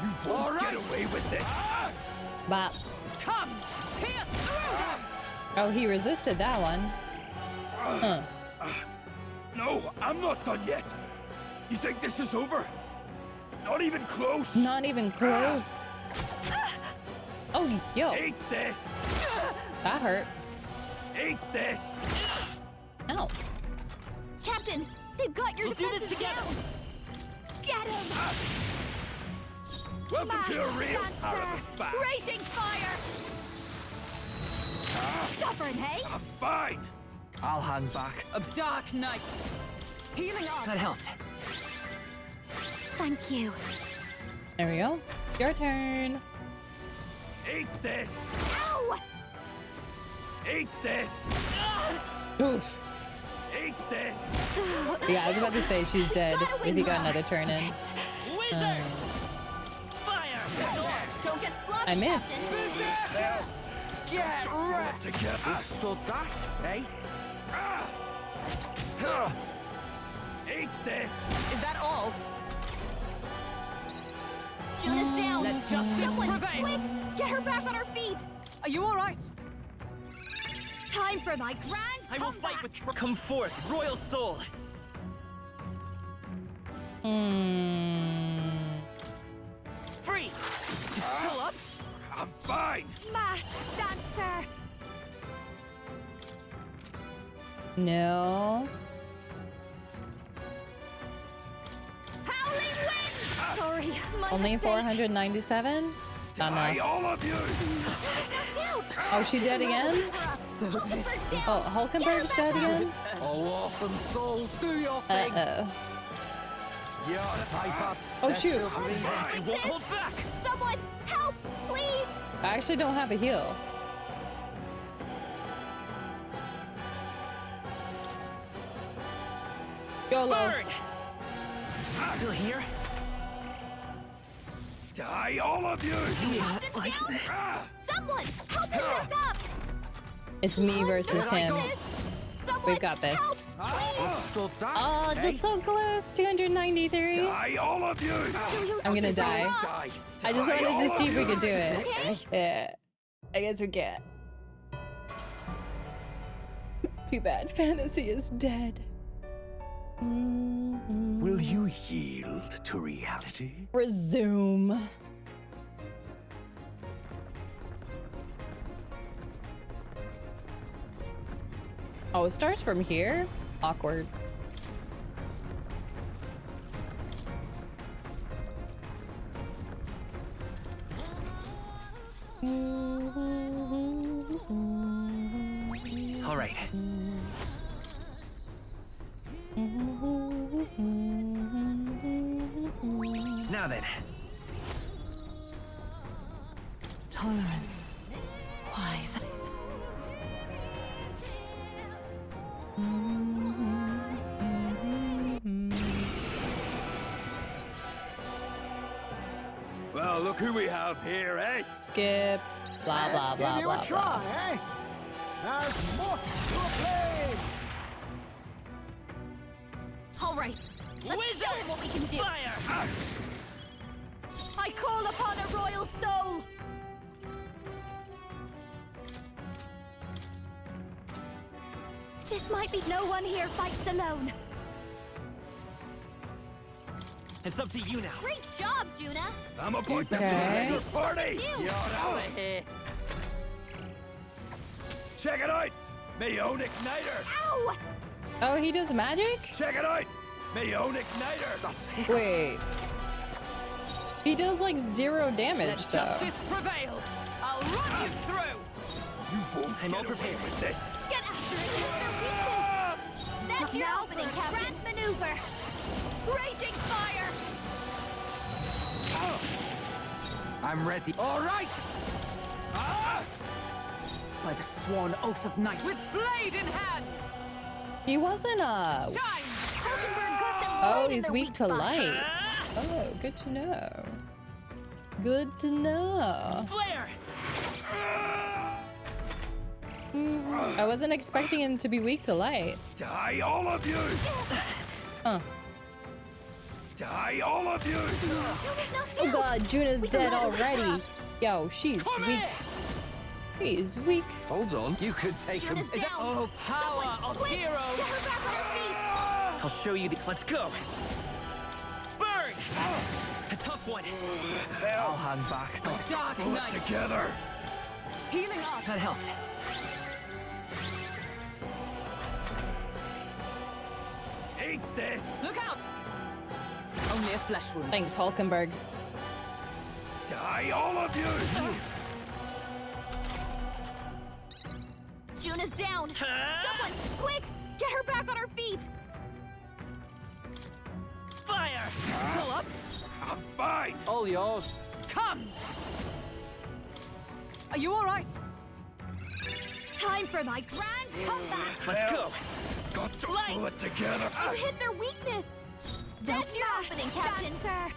You won't get away with this. Bop. Come, pierce through them. Oh, he resisted that one. Huh. No, I'm not done yet. You think this is over? Not even close. Not even close. Oh, yo. Eat this. That hurt. Eat this. Ow. Captain, they've got your defenses down. Get him. Welcome to a real Parapus bash. Raging fire. Stubborn, hey? I'm fine. I'll hang back. Dark Knight. Healing up. That helped. Thank you. There we go. Your turn. Eat this. Ow! Eat this. Oof. Eat this. Yeah, I was about to say she's dead if you got another turn in. Don't get sloppy, I missed. Captain. Get wrecked. Together. Stood that, eh? Eat this. Is that all? Jonah's down. Let justice Someone, prevail. quick, get her back on her feet. Are you all right? Time for my grand I will fight with. Come forth, royal soul. Free. You still up? I'm fine. Masked dancer. No. Howling wind. Sorry, my Only mistake. 497? Not Die, enough. all of you. Oh, she dead again? Oh, Hulkenberg's dead again? Oh, awesome souls, do your thing. Uh-oh. You're iPad. Oh, shoot. You won't hold back. Someone, help, please. I actually don't have a heal. Go low. Burn. Still here? Die, all of you. Captain like down. this. Someone, help him back up. It's me versus him. Someone, We've got this. Stood that. Oh, just so close. 293. Die, all of you. I'm gonna die. Die. I just Die, wanted all to of see if we you. could do it. Okay. Yeah. I guess we can't. Too bad. Fantasy is dead. Will you yield to reality? Resume. Oh, it starts from here? Awkward. All right. Now then. Tolerance. Why? Well, look who we have here, eh? Skip. Blah, blah, Let's blah, give you blah, a try, eh? As moth to a flame! All right, let's show him what we can do. Fire! I call upon a royal soul. This might be no one here fights alone. It's up to you now. Great job, Juna. I'm a point Okay. that's your party! You're out of here. Check it out! Me own igniter! Ow! Oh, he does magic? Check it out! Me own igniter! That's it! Wait. He does like 0 damage Let though. justice prevail. I'll run you through. I'm all prepared with this. Get after it. Their weakness. That's your opening, Captain. Grand maneuver. Raging fire. I'm ready. All right. By the sworn oath of night, with blade in hand. He wasn't Shine. Oh, he's weak to light. Oh, good to know. Good to know. Flare. I wasn't expecting him to be weak to light. Die, all of you! Huh. Die, all of you! Oh god, Juna's dead already. Yo, she's weak. She is weak. Hold on. You could take him. Juna's down. Oh, power of Quick, heroes. get her back on her feet. I'll show you the. Let's go. Burn. A tough one. I'll hang back. Dark Pull it night. together! Healing up. That helped. Eat this! Look out. Only a flesh wound. Thanks, Hulkenberg. Die, all of you! Juna's down. Someone, quick, get her back on her feet. Fire. Pull up. I'm fine! All yours. Come. Are you all right? Time for my grand comeback. Let's go. Got to pull it together! You hit their weakness. That's your opening, Captain. Sir.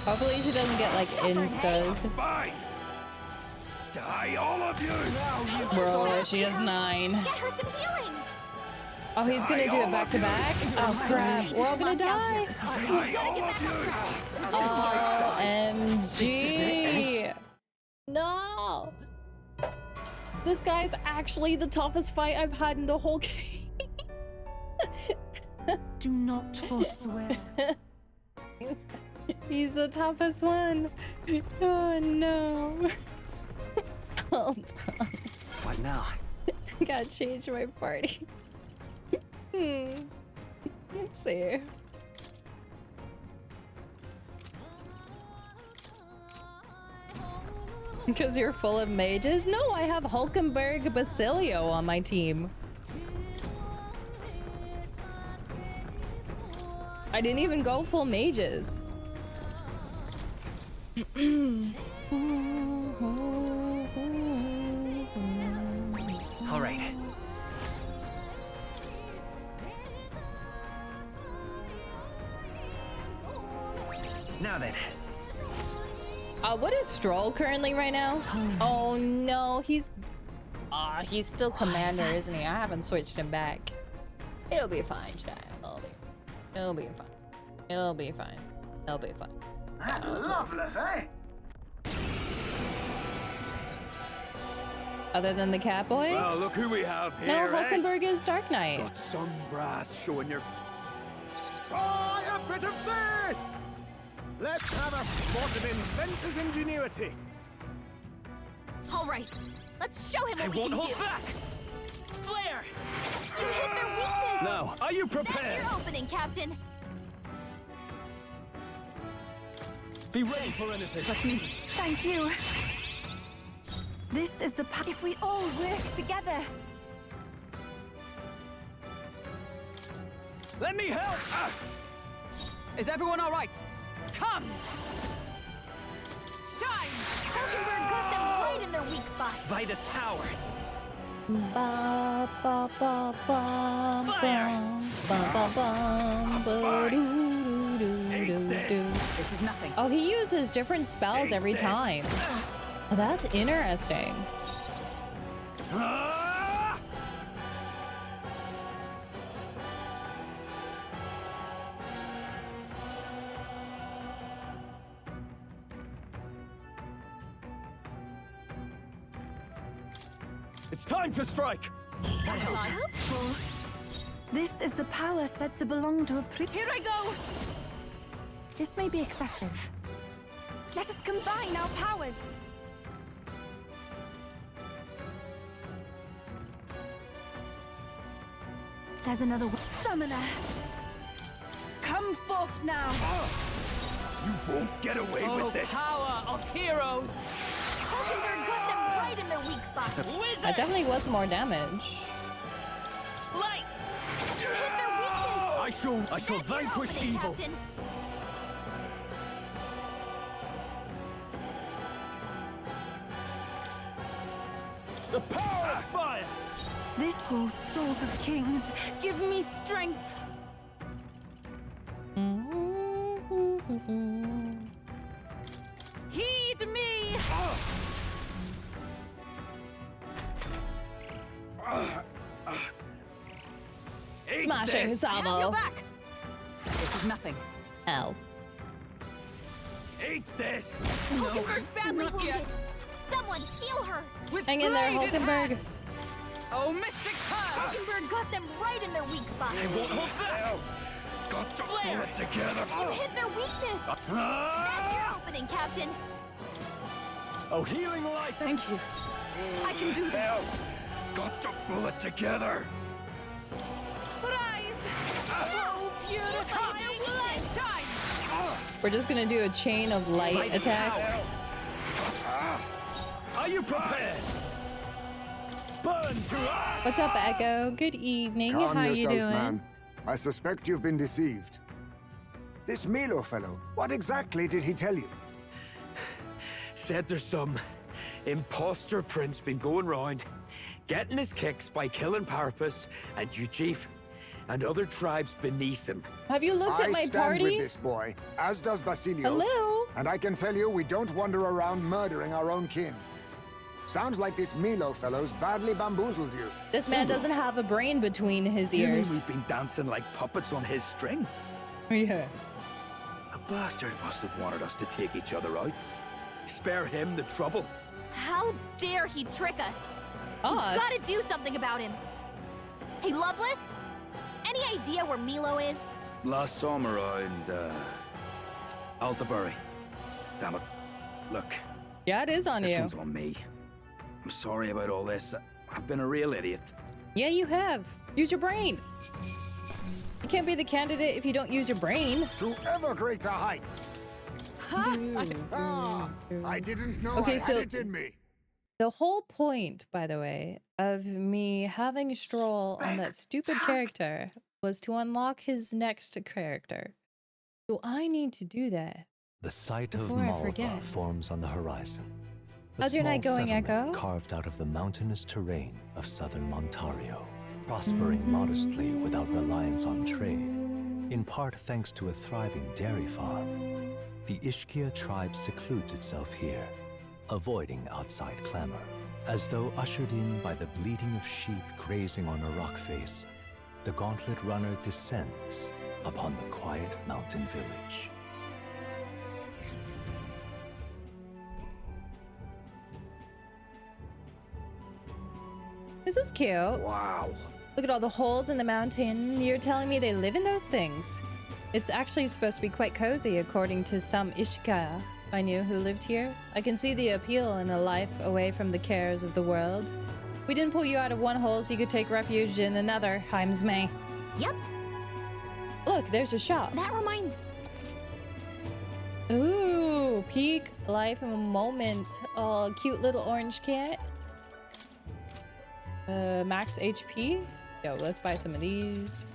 Hopefully she doesn't get like insta'd. Fine! Die, all of you! Bro, she has 9. Get her some healing. Oh, he's gonna do it back to back? Oh crap, we're all gonna die. Die, all of you! OMG. No. This guy's actually the toughest fight I've had in the whole game. Do not forswear. He's the toughest one. Oh no. Hold on. What now? Gotta change my party. Let's see. Because you're full of mages? No, I have Hulkenberg Basilio on my team. I didn't even go full mages. All right. Now then. What is Stroll currently right now? Oh no, he's still commander, isn't he? I haven't switched him back. It'll be fine, child. It'll be fine. It'll be fine. It'll be fine. That's loveless, eh? Other than the Catboy? Well, look who we have No, here, Hulkenberg is Dark Knight. Got some brass showing your... Try a bit of this! Let's have a spot of inventor's ingenuity. All right, let's show him what we won't can hold do. back! Flare! You hit their weakness! Now, are you That's prepared? your opening, Captain. Be ready for anything. Thank you. This is the if we all work together. Let me help! Is everyone all right? Come! Shine! Hulkenberg got them right in their weak spot. By this power. Ba ba ba bum bum bum bum ba doo doo doo doo. This is nothing. Oh, he uses different spells every time. Oh, that's interesting. It's time to strike! This is the power said to belong to a Here I go! This may be excessive. Let us combine our powers. There's another summoner. Come forth now. You won't get away with this! Power of heroes! Hulkenberg got them right in their weak spot. That definitely was more damage. Light! You hit their weakness. I shall That's your vanquish opening, evil. Captain. The power of fire! This calls souls of kings. Give me strength. Heed me! Smashing Have your salvo. back! This is nothing. Hell. Eat this! Hulkenberg's badly not wounded. yet. Someone heal her. With Hang in there, bladed Hulkenberg. hand. Oh, Mystic Curse! Hulkenberg got them right in their weak spot. Won't hold back! Got to pull Flare. it together! You hit their weakness. That's your opening, Captain. Oh, healing light! Thank you. I can do this. Got to pull it together! Rise! Oh, beautiful. We're just gonna do a chain of light attacks. Are you prepared? Burn to us! What's up, Echo? Good evening. Calm How you yourself, doing? man. I suspect you've been deceived. This Milo fellow, what exactly did he tell you? Said there's some imposter prince been going round, getting his kicks by killing Parapus and Ujif and other tribes beneath him. Have you looked at I my stand party? with this boy, as does Basilio. Hello? And I can tell you we don't wander around murdering our own kin. Sounds like this Milo fellow's badly bamboozled you. This man doesn't have a brain between his You mean ears. we've been dancing like puppets on his string? Yeah. The bastard must have wanted us to take each other out. Spare him the trouble. How dare he trick us? Us? We've gotta do something about him. Hey, Loveless? Any idea where Milo is? Last saw him around, Altabury. Damn it. Look, Yeah, it is on this you. one's on me. I'm sorry about all this. I've been a real idiot. Yeah, you have. Use your brain. You can't be the candidate if you don't use your brain. To ever greater heights. I didn't know Okay, I so- had it in me. The whole point, by the way, of me having Stroll on that stupid character was to unlock his next character. So I need to do that. The site of Before I Malva forget. forms on the horizon. A How's your night small going, settlement Echo? carved out of the mountainous terrain of southern Ontario, prospering modestly without reliance on trade, in part thanks to a thriving dairy farm. The Ishkia tribe secludes itself here, avoiding outside clamor, as though ushered in by the bleating of sheep grazing on a rock face. The gauntlet runner descends upon the quiet mountain village. This is cute. Wow. Look at all the holes in the mountain. You're telling me they live in those things? It's actually supposed to be quite cozy, according to some Ishka I knew who lived here. I can see the appeal in a life away from the cares of the world. We didn't pull you out of one hole so you could take refuge in another, Heimsmay. Yep. Look, there's a shop. That reminds... Ooh, peak life in a moment. Oh, cute little orange cat. Max HP. Yo, let's buy some of these.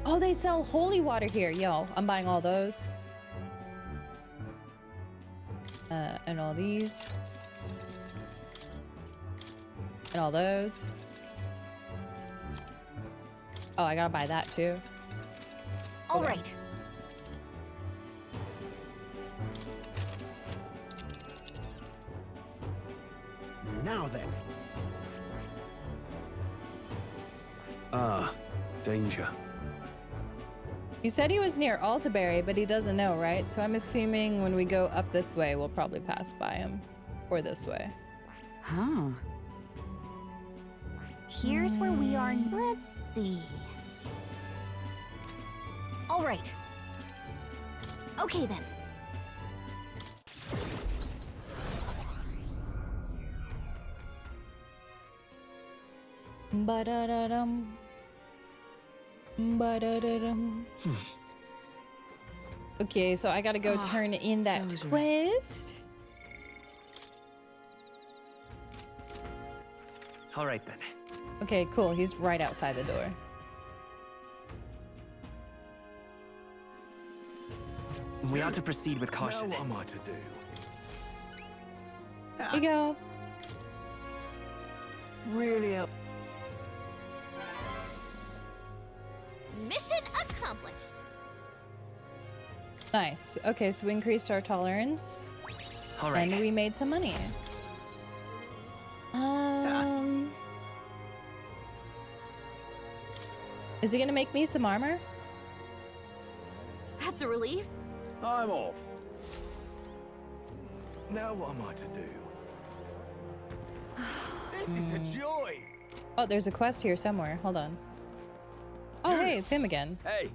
Oh, they sell holy water here. Yo, I'm buying all those. And all these. And all those. Oh, I gotta buy that too. All Okay. right. Now then. Ah, danger. He said he was near Altaberry, but he doesn't know, right? So I'm assuming when we go up this way, we'll probably pass by him. Or this way. Huh. Here's where we are. Let's see. All right. Okay then. Ba-da-da-dum. Ba-da-da-dum. Okay, so I gotta go turn in that quest. All right then. Okay, cool. He's right outside the door. We ought to proceed with caution. Now what am I to do? Here you go. Really? Mission accomplished. Nice. Okay, so we increased our tolerance. All right. And we made some money. Is he gonna make me some armor? That's a relief. I'm off. Now what am I to do? This is a joy. Oh, there's a quest here somewhere. Hold on. Oh, hey, it's him again. Hey.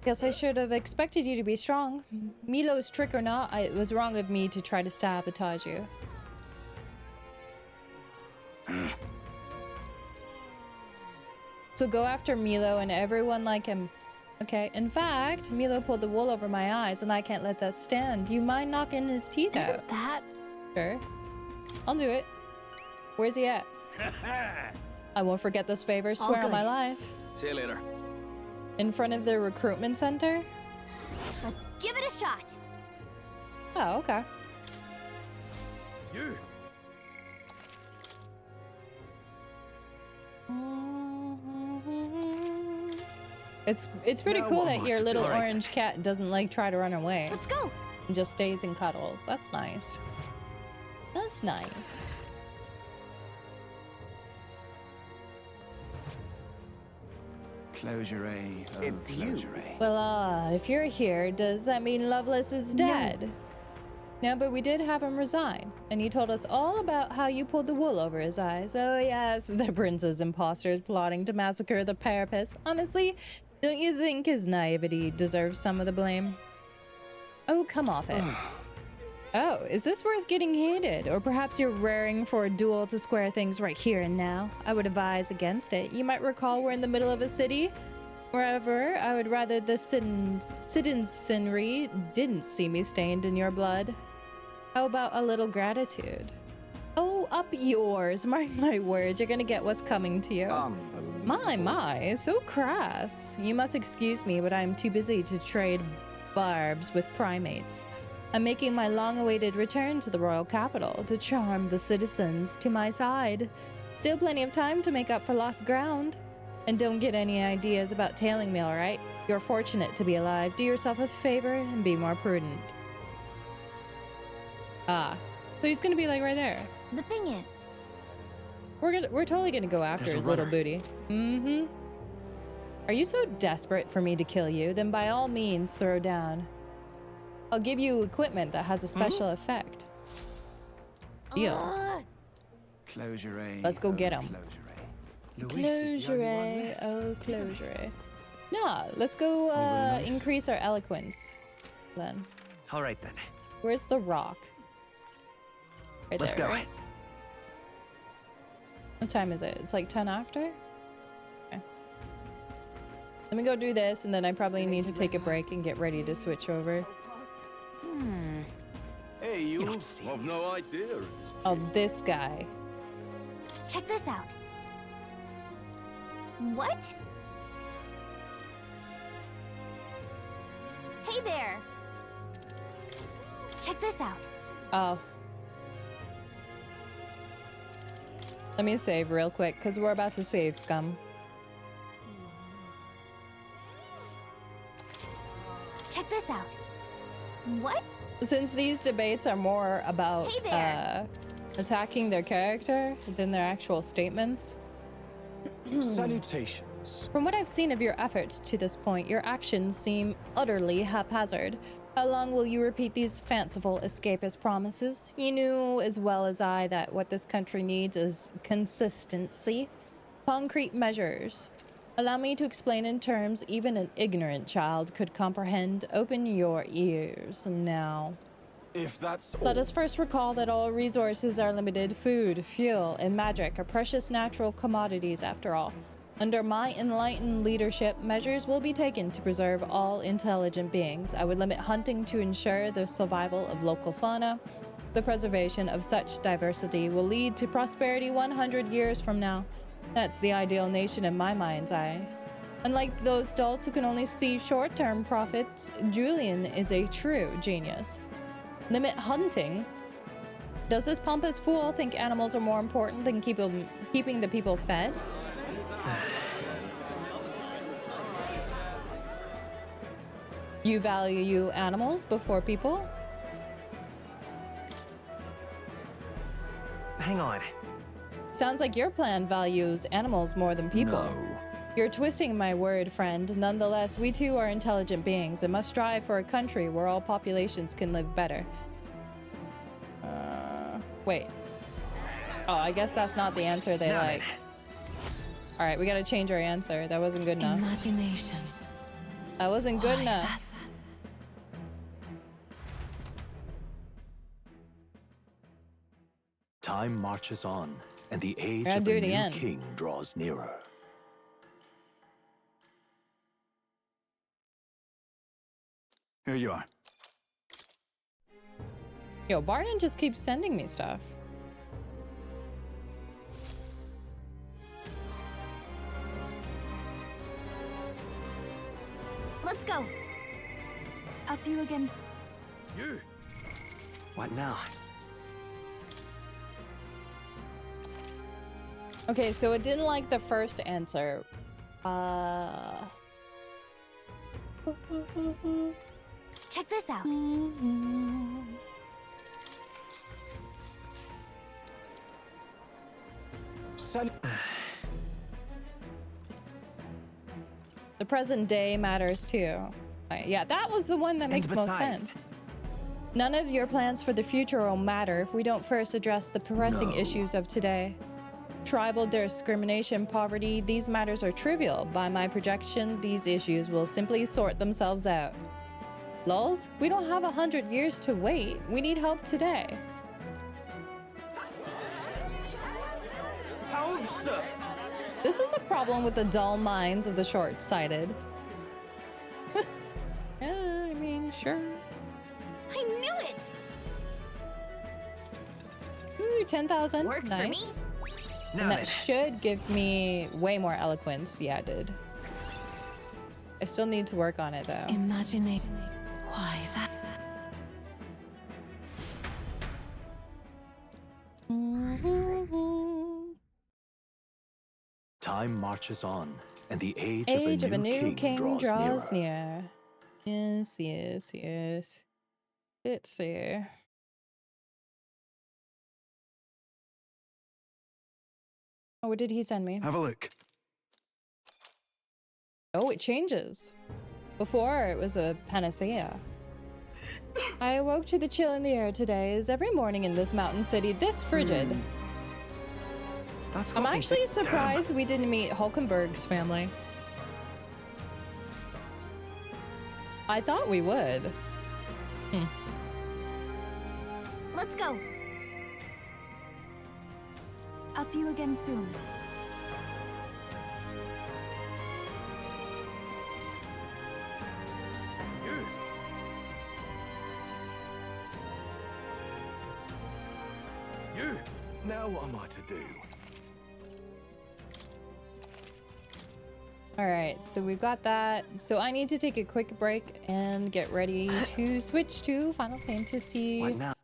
Guess I should have expected you to be strong. Milo's trick or not, it was wrong of me to try to sabotage you. So go after Milo and everyone like him. Okay, in fact, Milo pulled the wool over my eyes and I can't let that stand. You mind knocking his teeth out? Isn't that... Sure. I'll do it. Where's he at? I won't forget this favor, swear on my life. See you later. In front of the recruitment center? Let's give it a shot. Oh, okay. You. It's pretty Now cool what am that I your to little do? orange cat doesn't like try to run away. Let's go. And just stays in cuddles. That's nice. That's nice. Closure. It's you. Well, if you're here, does that mean Lovelace is dead? No, but we did have him resign, and he told us all about how you pulled the wool over his eyes. Oh yes, the prince's imposters plotting to massacre the Parapets. Honestly, don't you think his naivety deserves some of the blame? Oh, come off it. Oh, is this worth getting heated? Or perhaps you're raring for a duel to square things right here and now? I would advise against it. You might recall we're in the middle of a city. Wherever, I would rather the citizenry didn't see me stained in your blood. How about a little gratitude? Oh, up yours. Mark my words, you're gonna get what's coming to you. My, so crass. You must excuse me, but I'm too busy to trade barbs with primates. I'm making my long-awaited return to the royal capital to charm the citizens to my side. Still plenty of time to make up for lost ground. And don't get any ideas about tailing me, alright? You're fortunate to be alive. Do yourself a favor and be more prudent. Ah, so he's gonna be like right there. The thing is, we're totally gonna go after his little booty. Are you so desperate for me to kill you? Then by all means throw down. I'll give you equipment that has a special effect. Deal. Closure. Let's go get him. Closure. Oh, closure. Nah, let's go increase our eloquence then. All right then. Where's the rock? Right Let's there, go. right? What time is it? It's like 10 after? Okay. Let me go do this, and then I probably need to take a break and get ready to switch over. Hey, you have no idea. Oh, this guy. Check this out. What? Hey there. Check this out. Oh. Let me save real quick, because we're about to save, scum. Check this out. What? Since these debates are more about Hey there. attacking their character than their actual statements. Salutations. From what I've seen of your efforts to this point, your actions seem utterly haphazard. How long will you repeat these fanciful escapist promises? You knew as well as I that what this country needs is consistency, concrete measures. Allow me to explain in terms even an ignorant child could comprehend. Open your ears now. If that's Let us first recall that all resources are limited. Food, fuel, and magic are precious natural commodities after all. Under my enlightened leadership, measures will be taken to preserve all intelligent beings. I would limit hunting to ensure the survival of local fauna. The preservation of such diversity will lead to prosperity 100 years from now. That's the ideal nation in my mind's eye. Unlike those adults who can only see short-term profits, Julian is a true genius. Limit hunting? Does this pompous fool think animals are more important than keeping the people fed? You value animals before people? Hang on. Sounds like your plan values animals more than people. No. You're twisting my word, friend. Nonetheless, we too are intelligent beings and must strive for a country where all populations can live better. Wait. Oh, I guess that's not the answer they liked. All right, we gotta change our answer. That wasn't good enough. Imagination. That wasn't good enough. Time marches on, and the age Gotta of do the it new again. king draws nearer. Here you are. Yo, Barton just keeps sending me stuff. Let's go. I'll see you again. You. What now? Okay, so it didn't like the first answer. Check this out. The present day matters too. Yeah, that was the one that makes most besides- sense. None of your plans for the future will matter if we don't first address the pressing issues of today. Tribal discrimination, poverty, these matters are trivial. By my projection, these issues will simply sort themselves out. Lulz, we don't have 100 years to wait. We need help today. How absurd! This is the problem with the dull minds of the short-sighted. Yeah, I mean, sure. I knew it! Ooh, 10,000. Works for Nice. me. And Now that then. should give me way more eloquence. Yeah, it did. I still need to work on it, though. Imagination. Why that? Time marches on, and the age, Age of a new king, draws nearer. near. Yes, yes, yes. Let's see. Oh, what did he send me? Have a look. Oh, it changes. Before, it was a panacea. I awoke to the chill in the air today, as every morning in this mountain city this frigid. I'm actually surprised we didn't meet Hulkenberg's family. I thought we would. Let's go. I'll see you again soon. You! Now what am I to do? All right, so we've got that. So I need to take a quick break and get ready to switch to Final Fantasy What now?